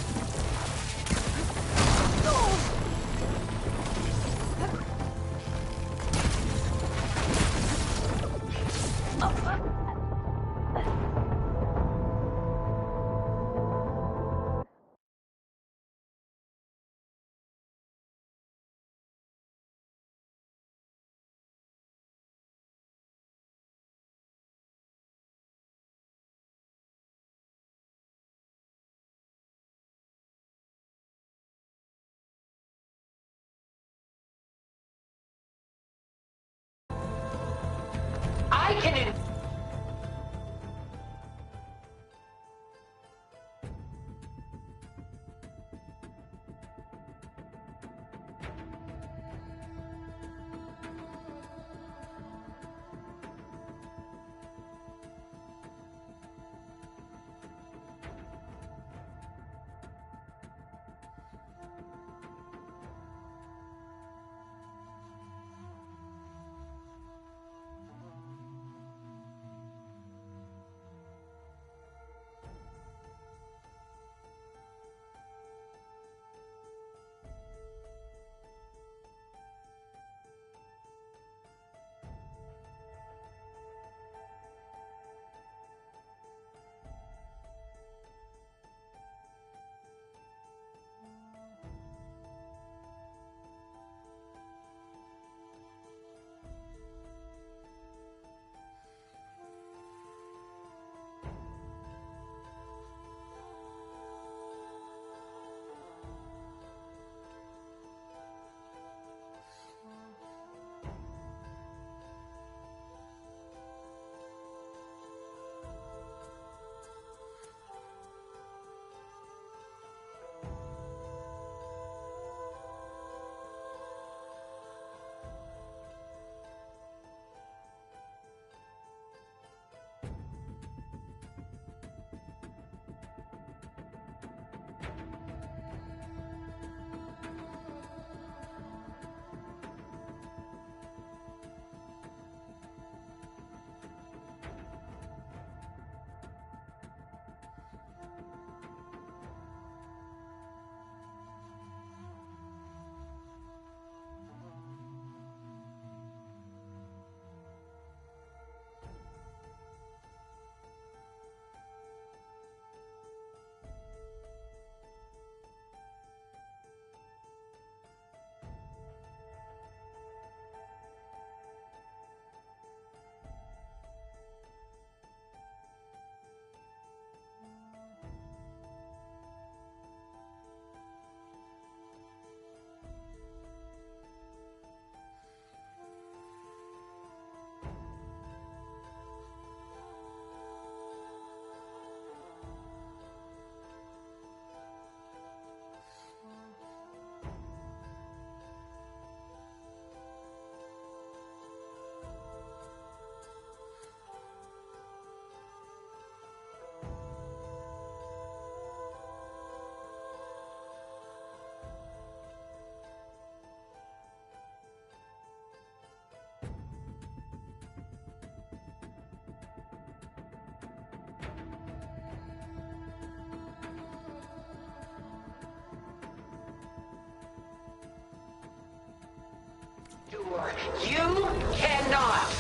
You cannot!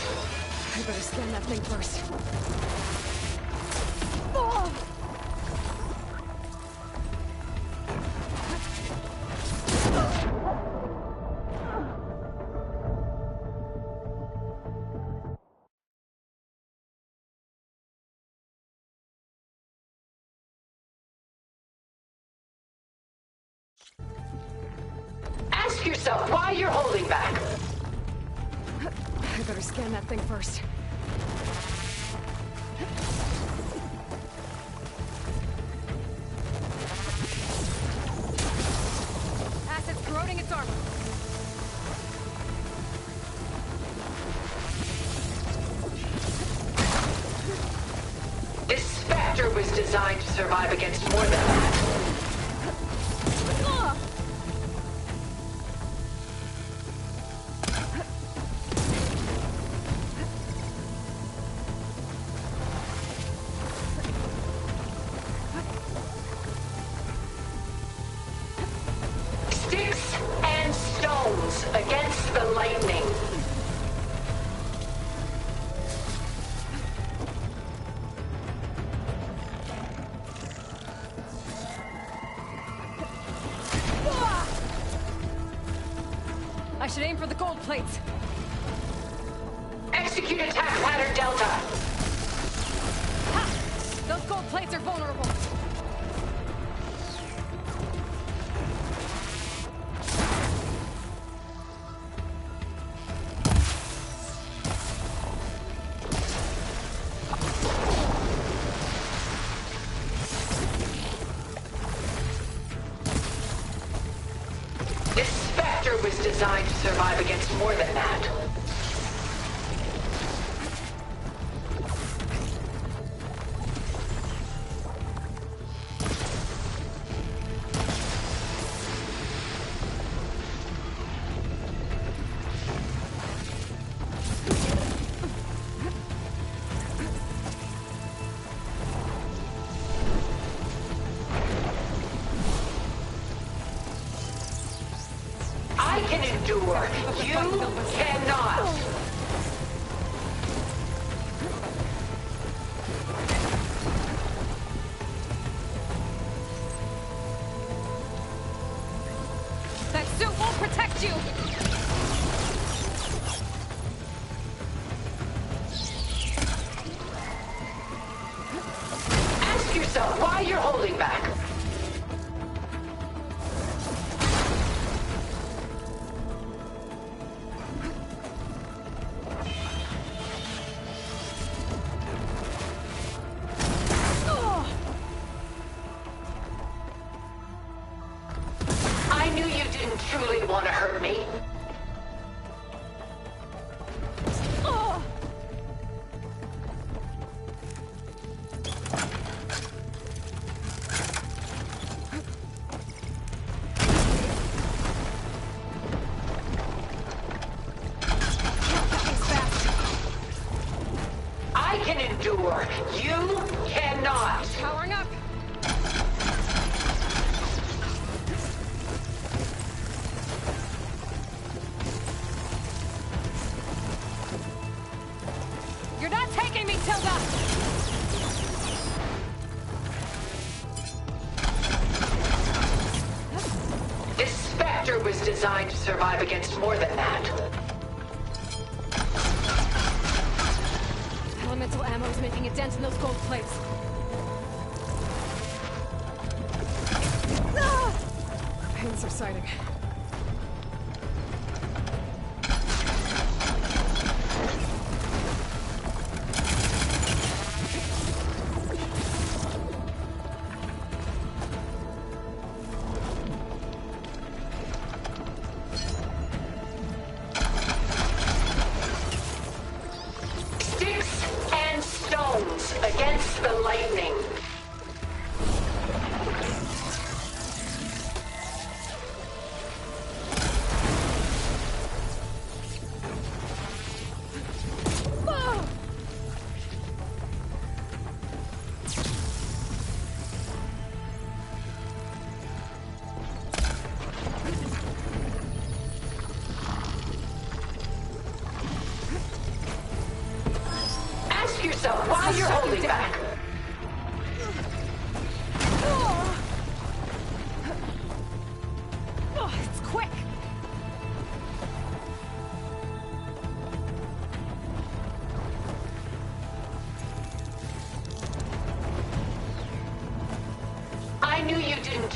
I better scan that thing first. Ask yourself why you're holding back. I better scan that thing first. Acid's corroding its armor. This Spectre was designed to survive against more than that. Sticks and stones against the lightning. I should aim for the gold plates. Execute attack pattern Delta. Ha! Those gold plates are vulnerable. This Spectre was designed to survive against more than that. I can endure. You cannot. That suit won't protect you! Ask yourself why you're holding back. I knew you didn't truly want to hurt me. I can endure. You cannot. Powering up! You're not taking me, Tilda! This Spectre was designed to survive against more than that. Elemental ammo is making a dent in those gold plates. Pain subsiding. Sticks and stones against the lightning.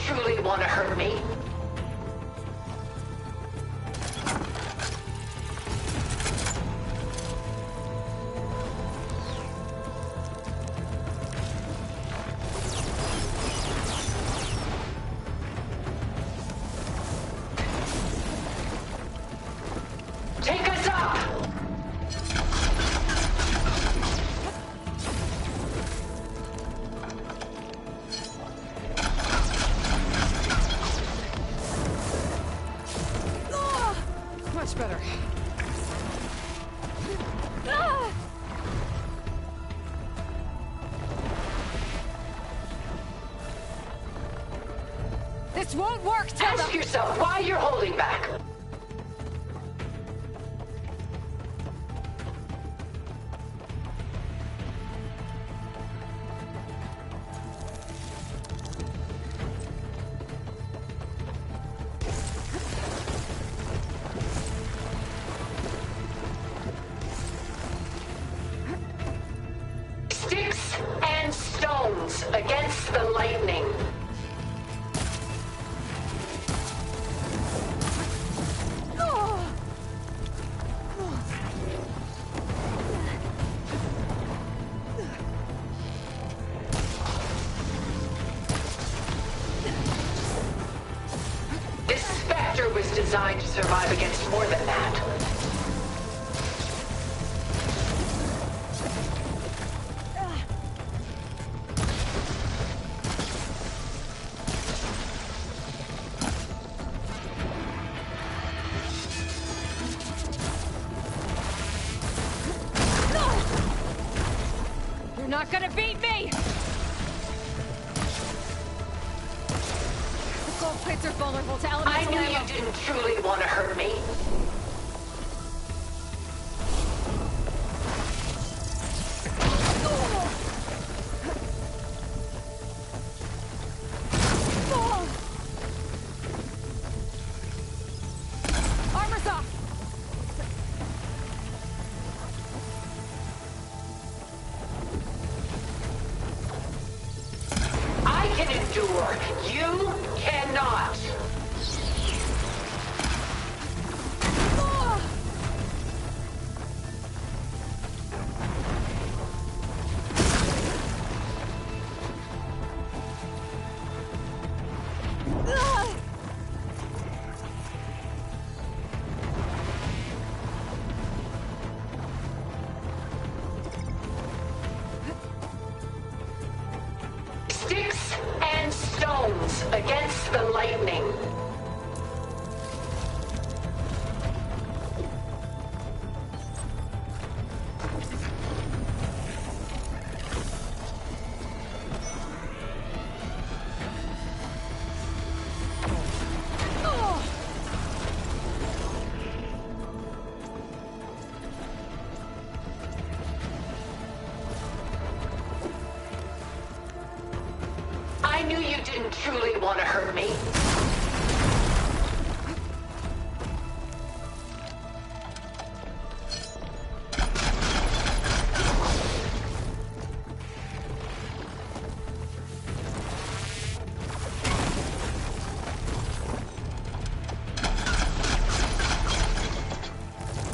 truly want to hurt me? Take us up! Much better. This won't work, Tilda! Ask yourself why you're holding back. Sticks and stones against the lightning. This Spectre was designed to survive against more than that. You're not gonna beat me! The gold plates are vulnerable to elemental I knew ammo. you didn't truly want to hurt me. Armor's off! I can endure. You cannot. Sticks and stones against the lightning. I knew you didn't truly want to hurt me.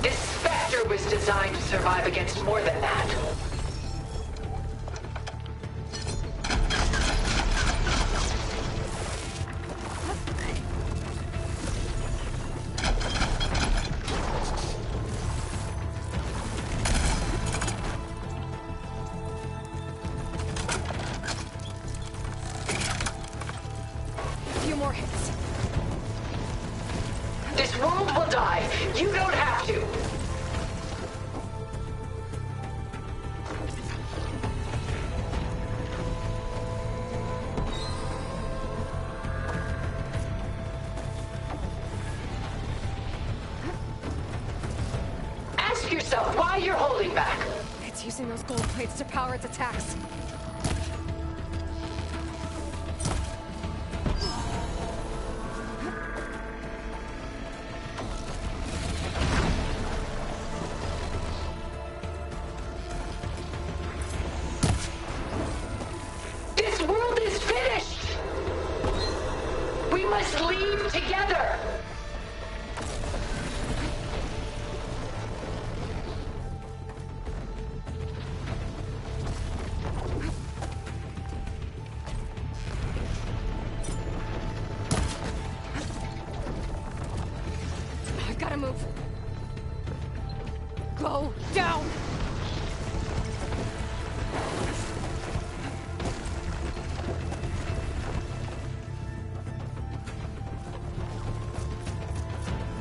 This Spectre was designed to survive against more than that. A few more hits. This world will die. You don't have to. Ask yourself why you're holding back. It's using those gold plates to power its attacks. This world is finished! Go down!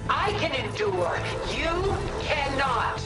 I can endure. You cannot.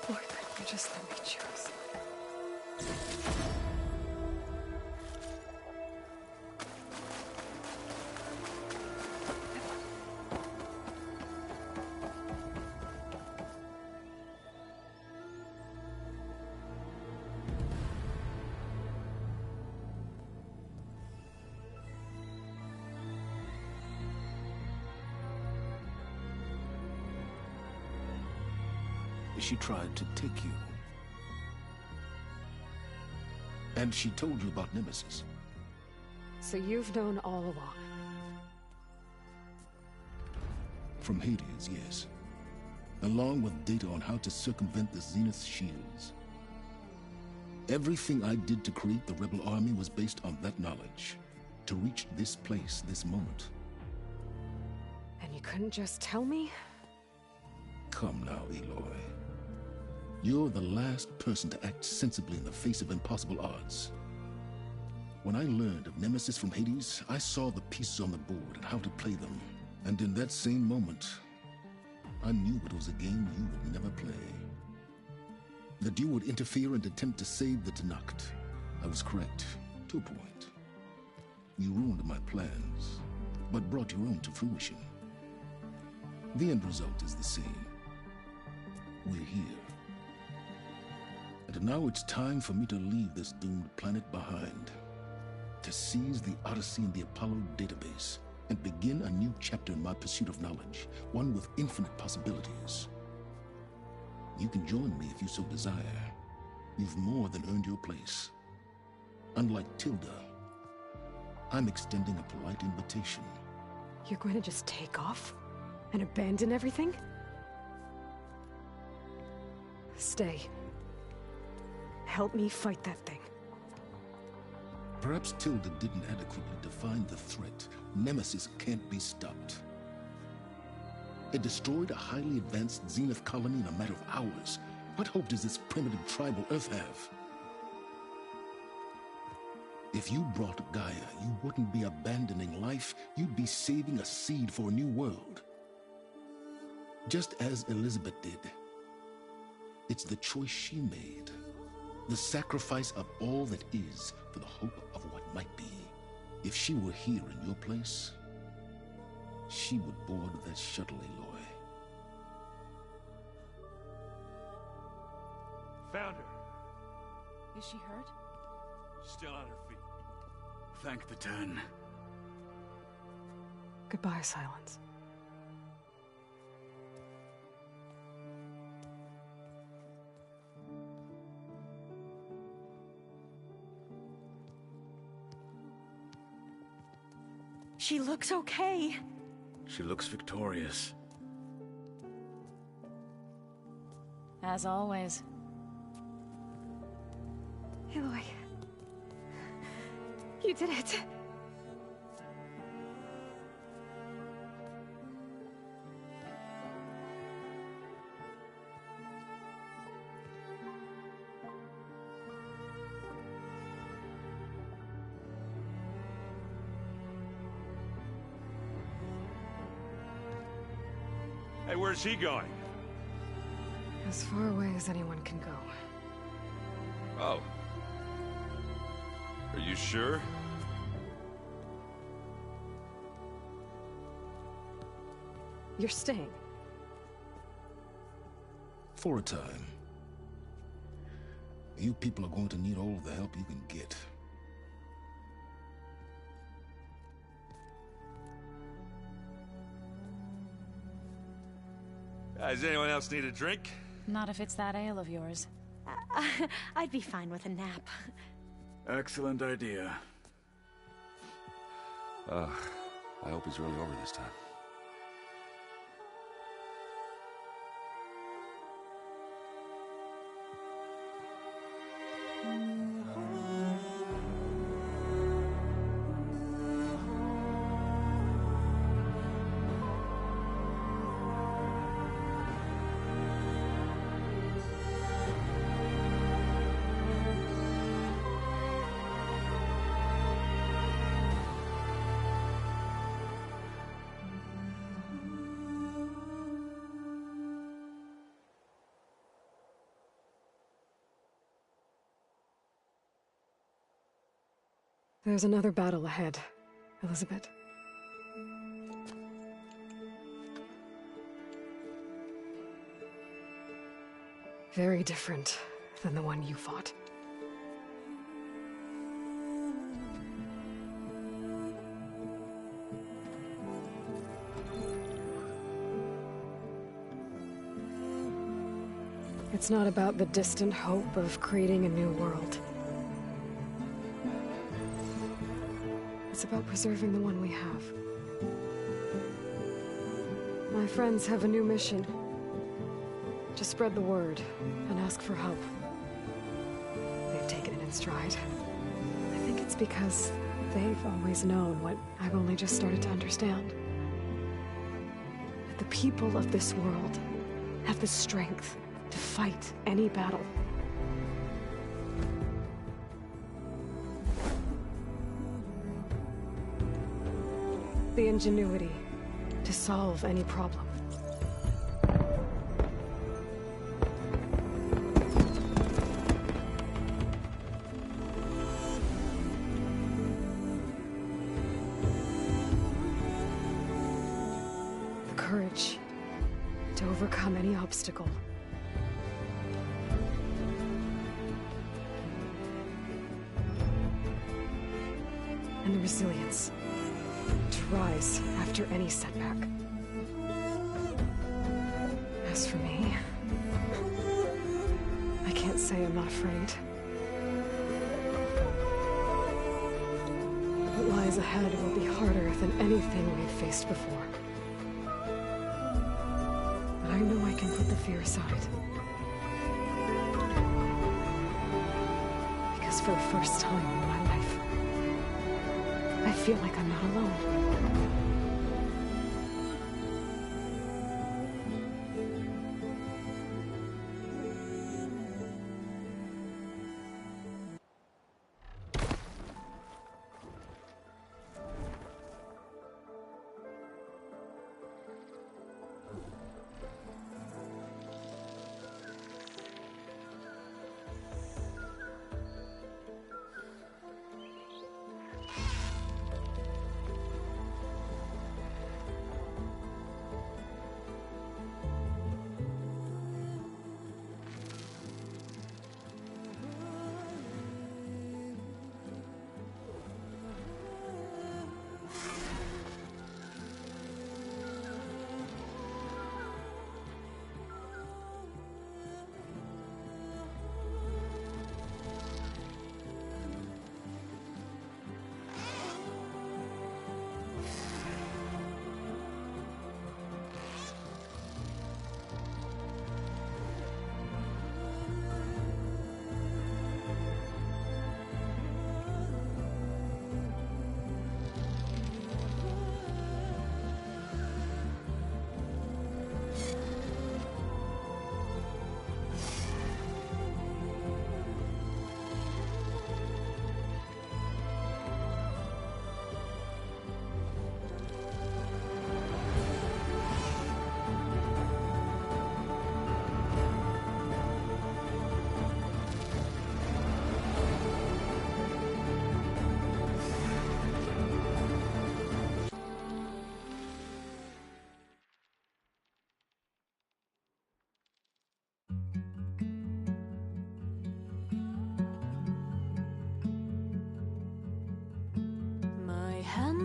Lord, you just let me choose. She tried to take you. And she told you about Nemesis. So you've known all along? From Hades, yes. Along with data on how to circumvent the Zenith shields. Everything I did to create the rebel army was based on that knowledge. To reach this place, this moment. And you couldn't just tell me? Come now, Aloy. You're the last person to act sensibly in the face of impossible odds. When I learned of Nemesis from Hades, I saw the pieces on the board and how to play them. And in that same moment, I knew it was a game you would never play. That you would interfere and attempt to save the Tenakth. I was correct, to a point. You ruined my plans, but brought your own to fruition. The end result is the same. We're here. And now it's time for me to leave this doomed planet behind. To seize the Odyssey and the Apollo database, and begin a new chapter in my pursuit of knowledge, one with infinite possibilities. You can join me if you so desire. You've more than earned your place. Unlike Tilda, I'm extending a polite invitation. You're going to just take off? And abandon everything? Stay. Help me fight that thing. Perhaps Tilda didn't adequately define the threat. Nemesis can't be stopped. It destroyed a highly advanced Zenith colony in a matter of hours. What hope does this primitive tribal Earth have? If you brought Gaia, you wouldn't be abandoning life, you'd be saving a seed for a new world. Just as Elizabeth did. It's the choice she made. The sacrifice of all that is for the hope of what might be. If she were here in your place, she would board that shuttle, Aloy. Found her. Is she hurt? Still on her feet. Thank the Ten. Goodbye, Silence. She looks okay. She looks victorious. As always. Aloy. You did it. Hey, where's he going? As far away as anyone can go. Oh. Are you sure? You're staying. For a time. You people are going to need all the help you can get. Does anyone else need a drink? Not if it's that ale of yours. I'd be fine with a nap. Excellent idea. I hope he's really over this time. There's another battle ahead, Elizabeth. Very different than the one you fought. It's not about the distant hope of creating a new world. It's about preserving the one we have. My friends have a new mission. To spread the word and ask for help. They've taken it in stride. I think it's because they've always known what I've only just started to understand. That the people of this world have the strength to fight any battle. The ingenuity to solve any problem. The courage to overcome any obstacle. And the resilience to rise after any setback. As for me, I can't say I'm not afraid. What lies ahead will be harder than anything we've faced before. But I know I can put the fear aside. Because for the first time in my life, I feel like I'm not alone.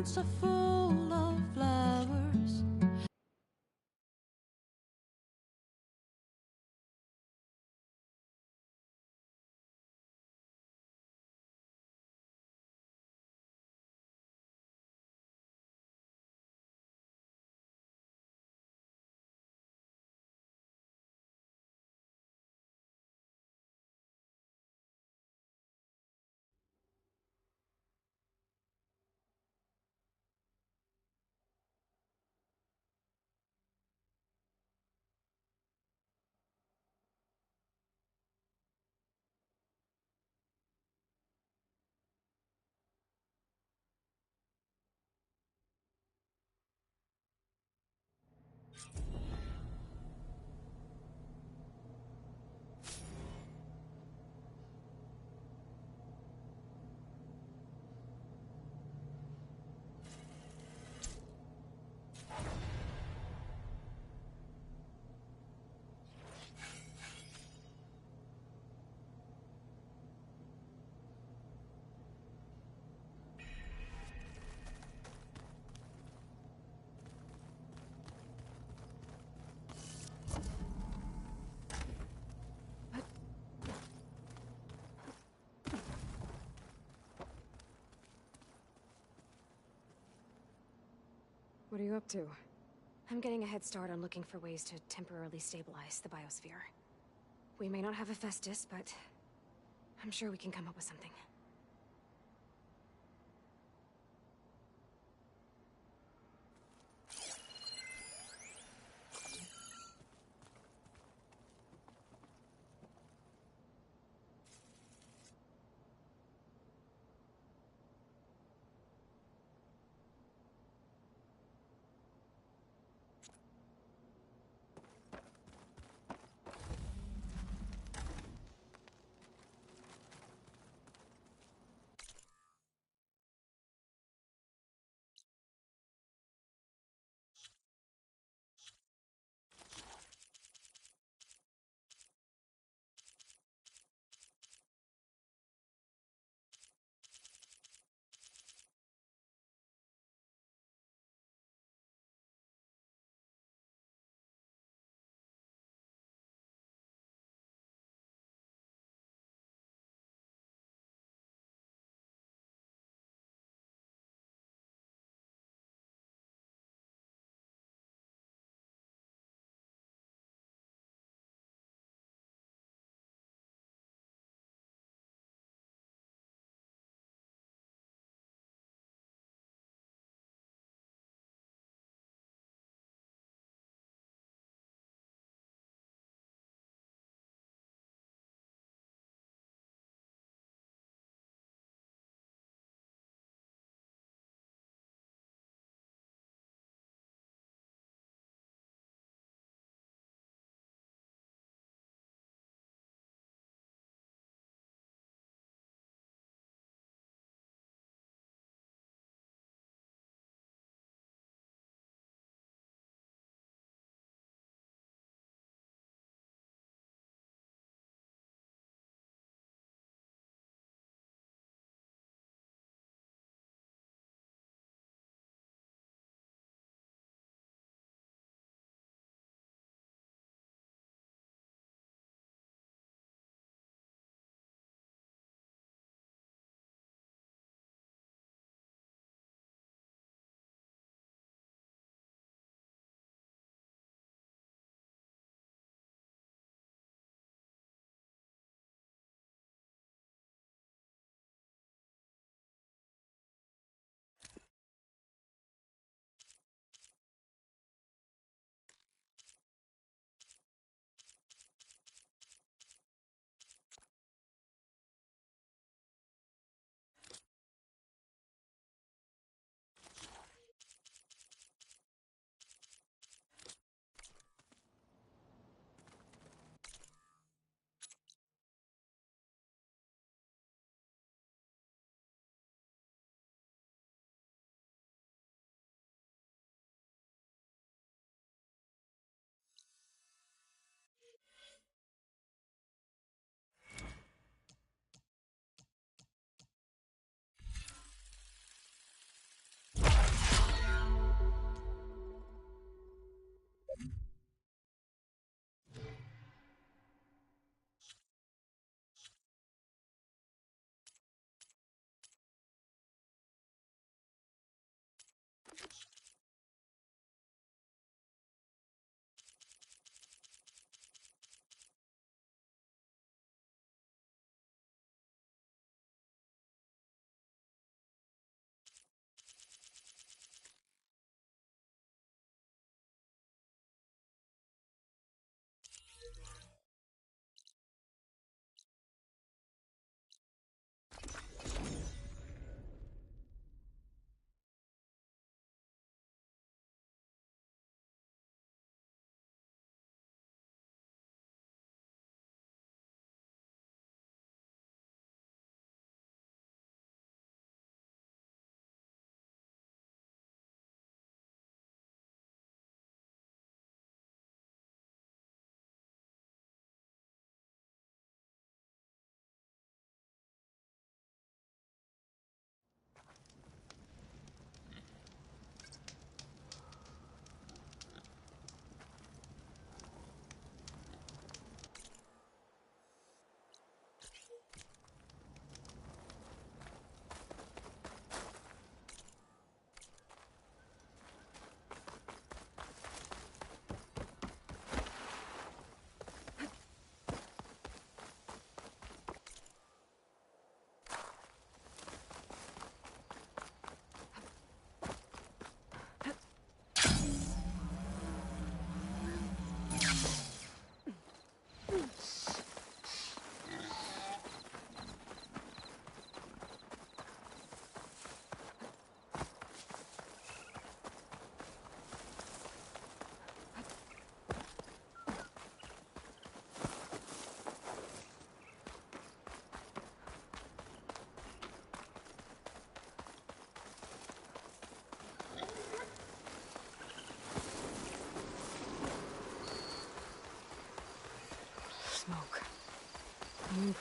hands are full of flowers. What are you up to? I'm getting a head start on looking for ways to temporarily stabilize the biosphere. We may not have a Festus, but I'm sure we can come up with something.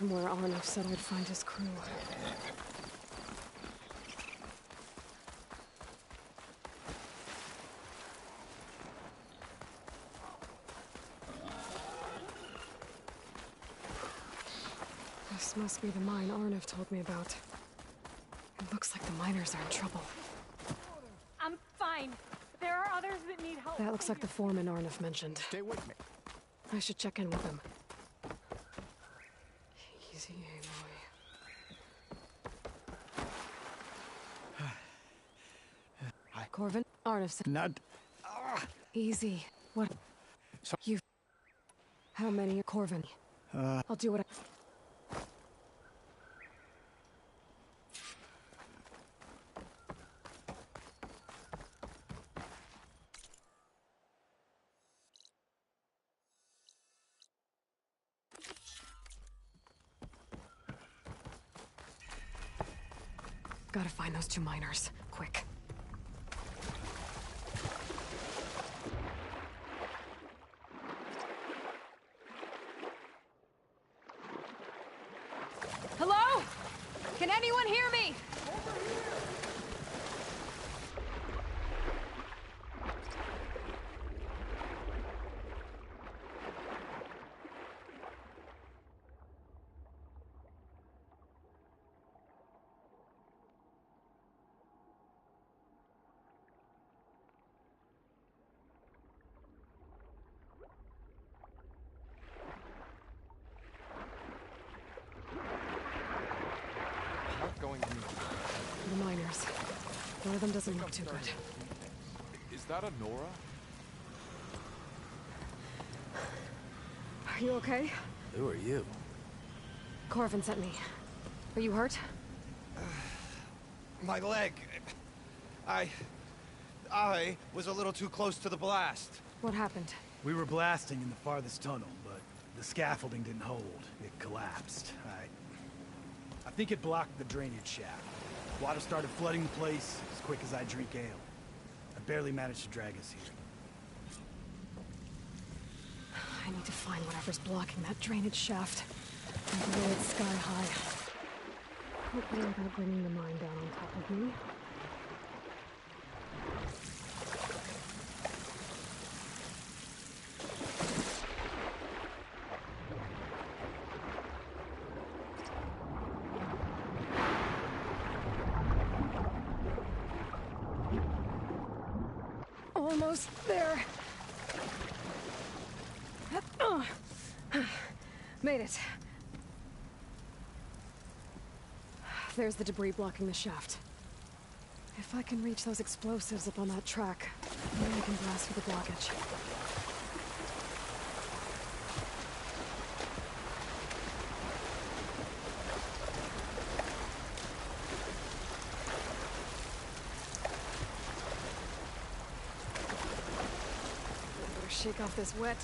from where Arnav said I'd find his crew. This must be the mine Arnav told me about. It looks like the miners are in trouble. I'm fine. There are others that need help. That looks like the foreman Arnav mentioned. Stay with me. I should check in with him. Easy, Aloy. Corvin? Arnav said... Not... Easy. What? So you... How many? Corvin. I'll do what I... Gotta find those two miners. Quick. Hello? Can anyone hear me? going to need The miners. One of them doesn't look too good. Is that a Nora? Are you okay? Who are you? Corvin sent me. Are you hurt? My leg. I was a little too close to the blast. What happened? We were blasting in the farthest tunnel, but the scaffolding didn't hold. It collapsed. I think it blocked the drainage shaft. Water started flooding the place as quick as I drink ale. I barely managed to drag us here. I need to find whatever's blocking that drainage shaft and blow it sky high. Hopefully without bringing the mine down on top of me. Almost there. Made it. There's the debris blocking the shaft. If I can reach those explosives up on that track, maybe I can blast through the blockage. Better shake off this wet.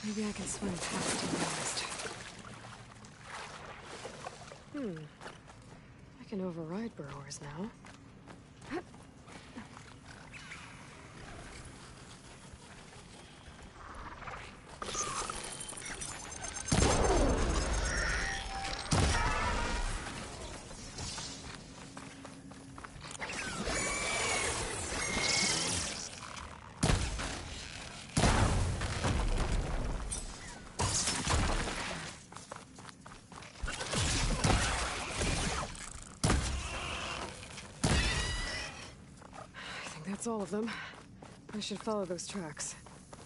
Maybe I can swim past to the nest. I can override burrowers now. That's all of them. I should follow those tracks.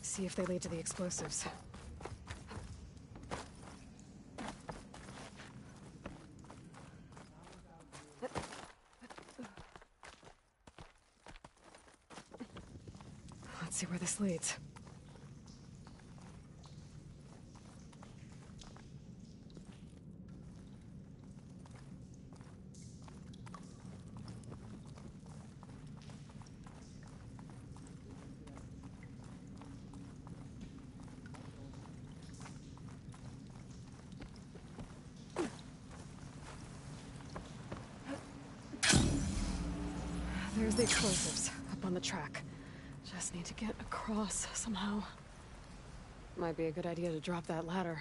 See if they lead to the explosives. Let's see where this leads. There's the explosives, up on the track. Just need to get across somehow. Might be a good idea to drop that ladder.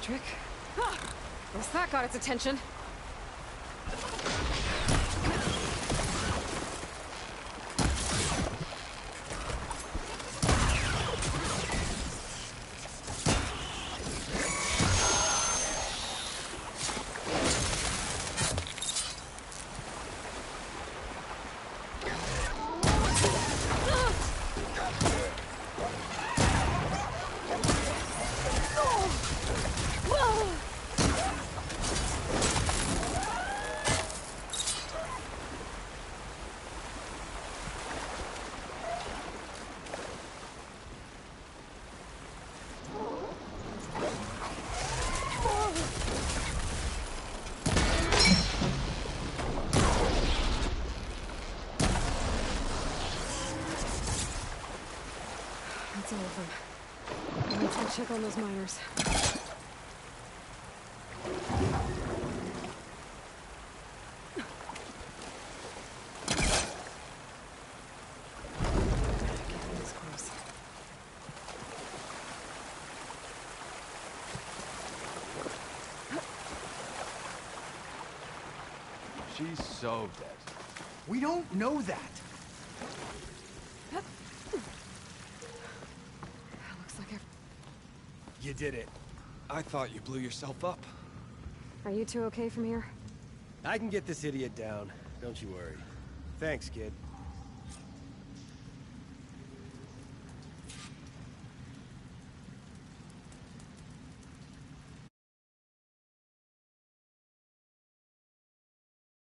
Trick. Guess that got its attention. That's all of them. Let's go check on those miners. She's so dead. We don't know that. Looks like You did it. I thought you blew yourself up. Are you two okay from here? I can get this idiot down. Don't you worry. Thanks, kid.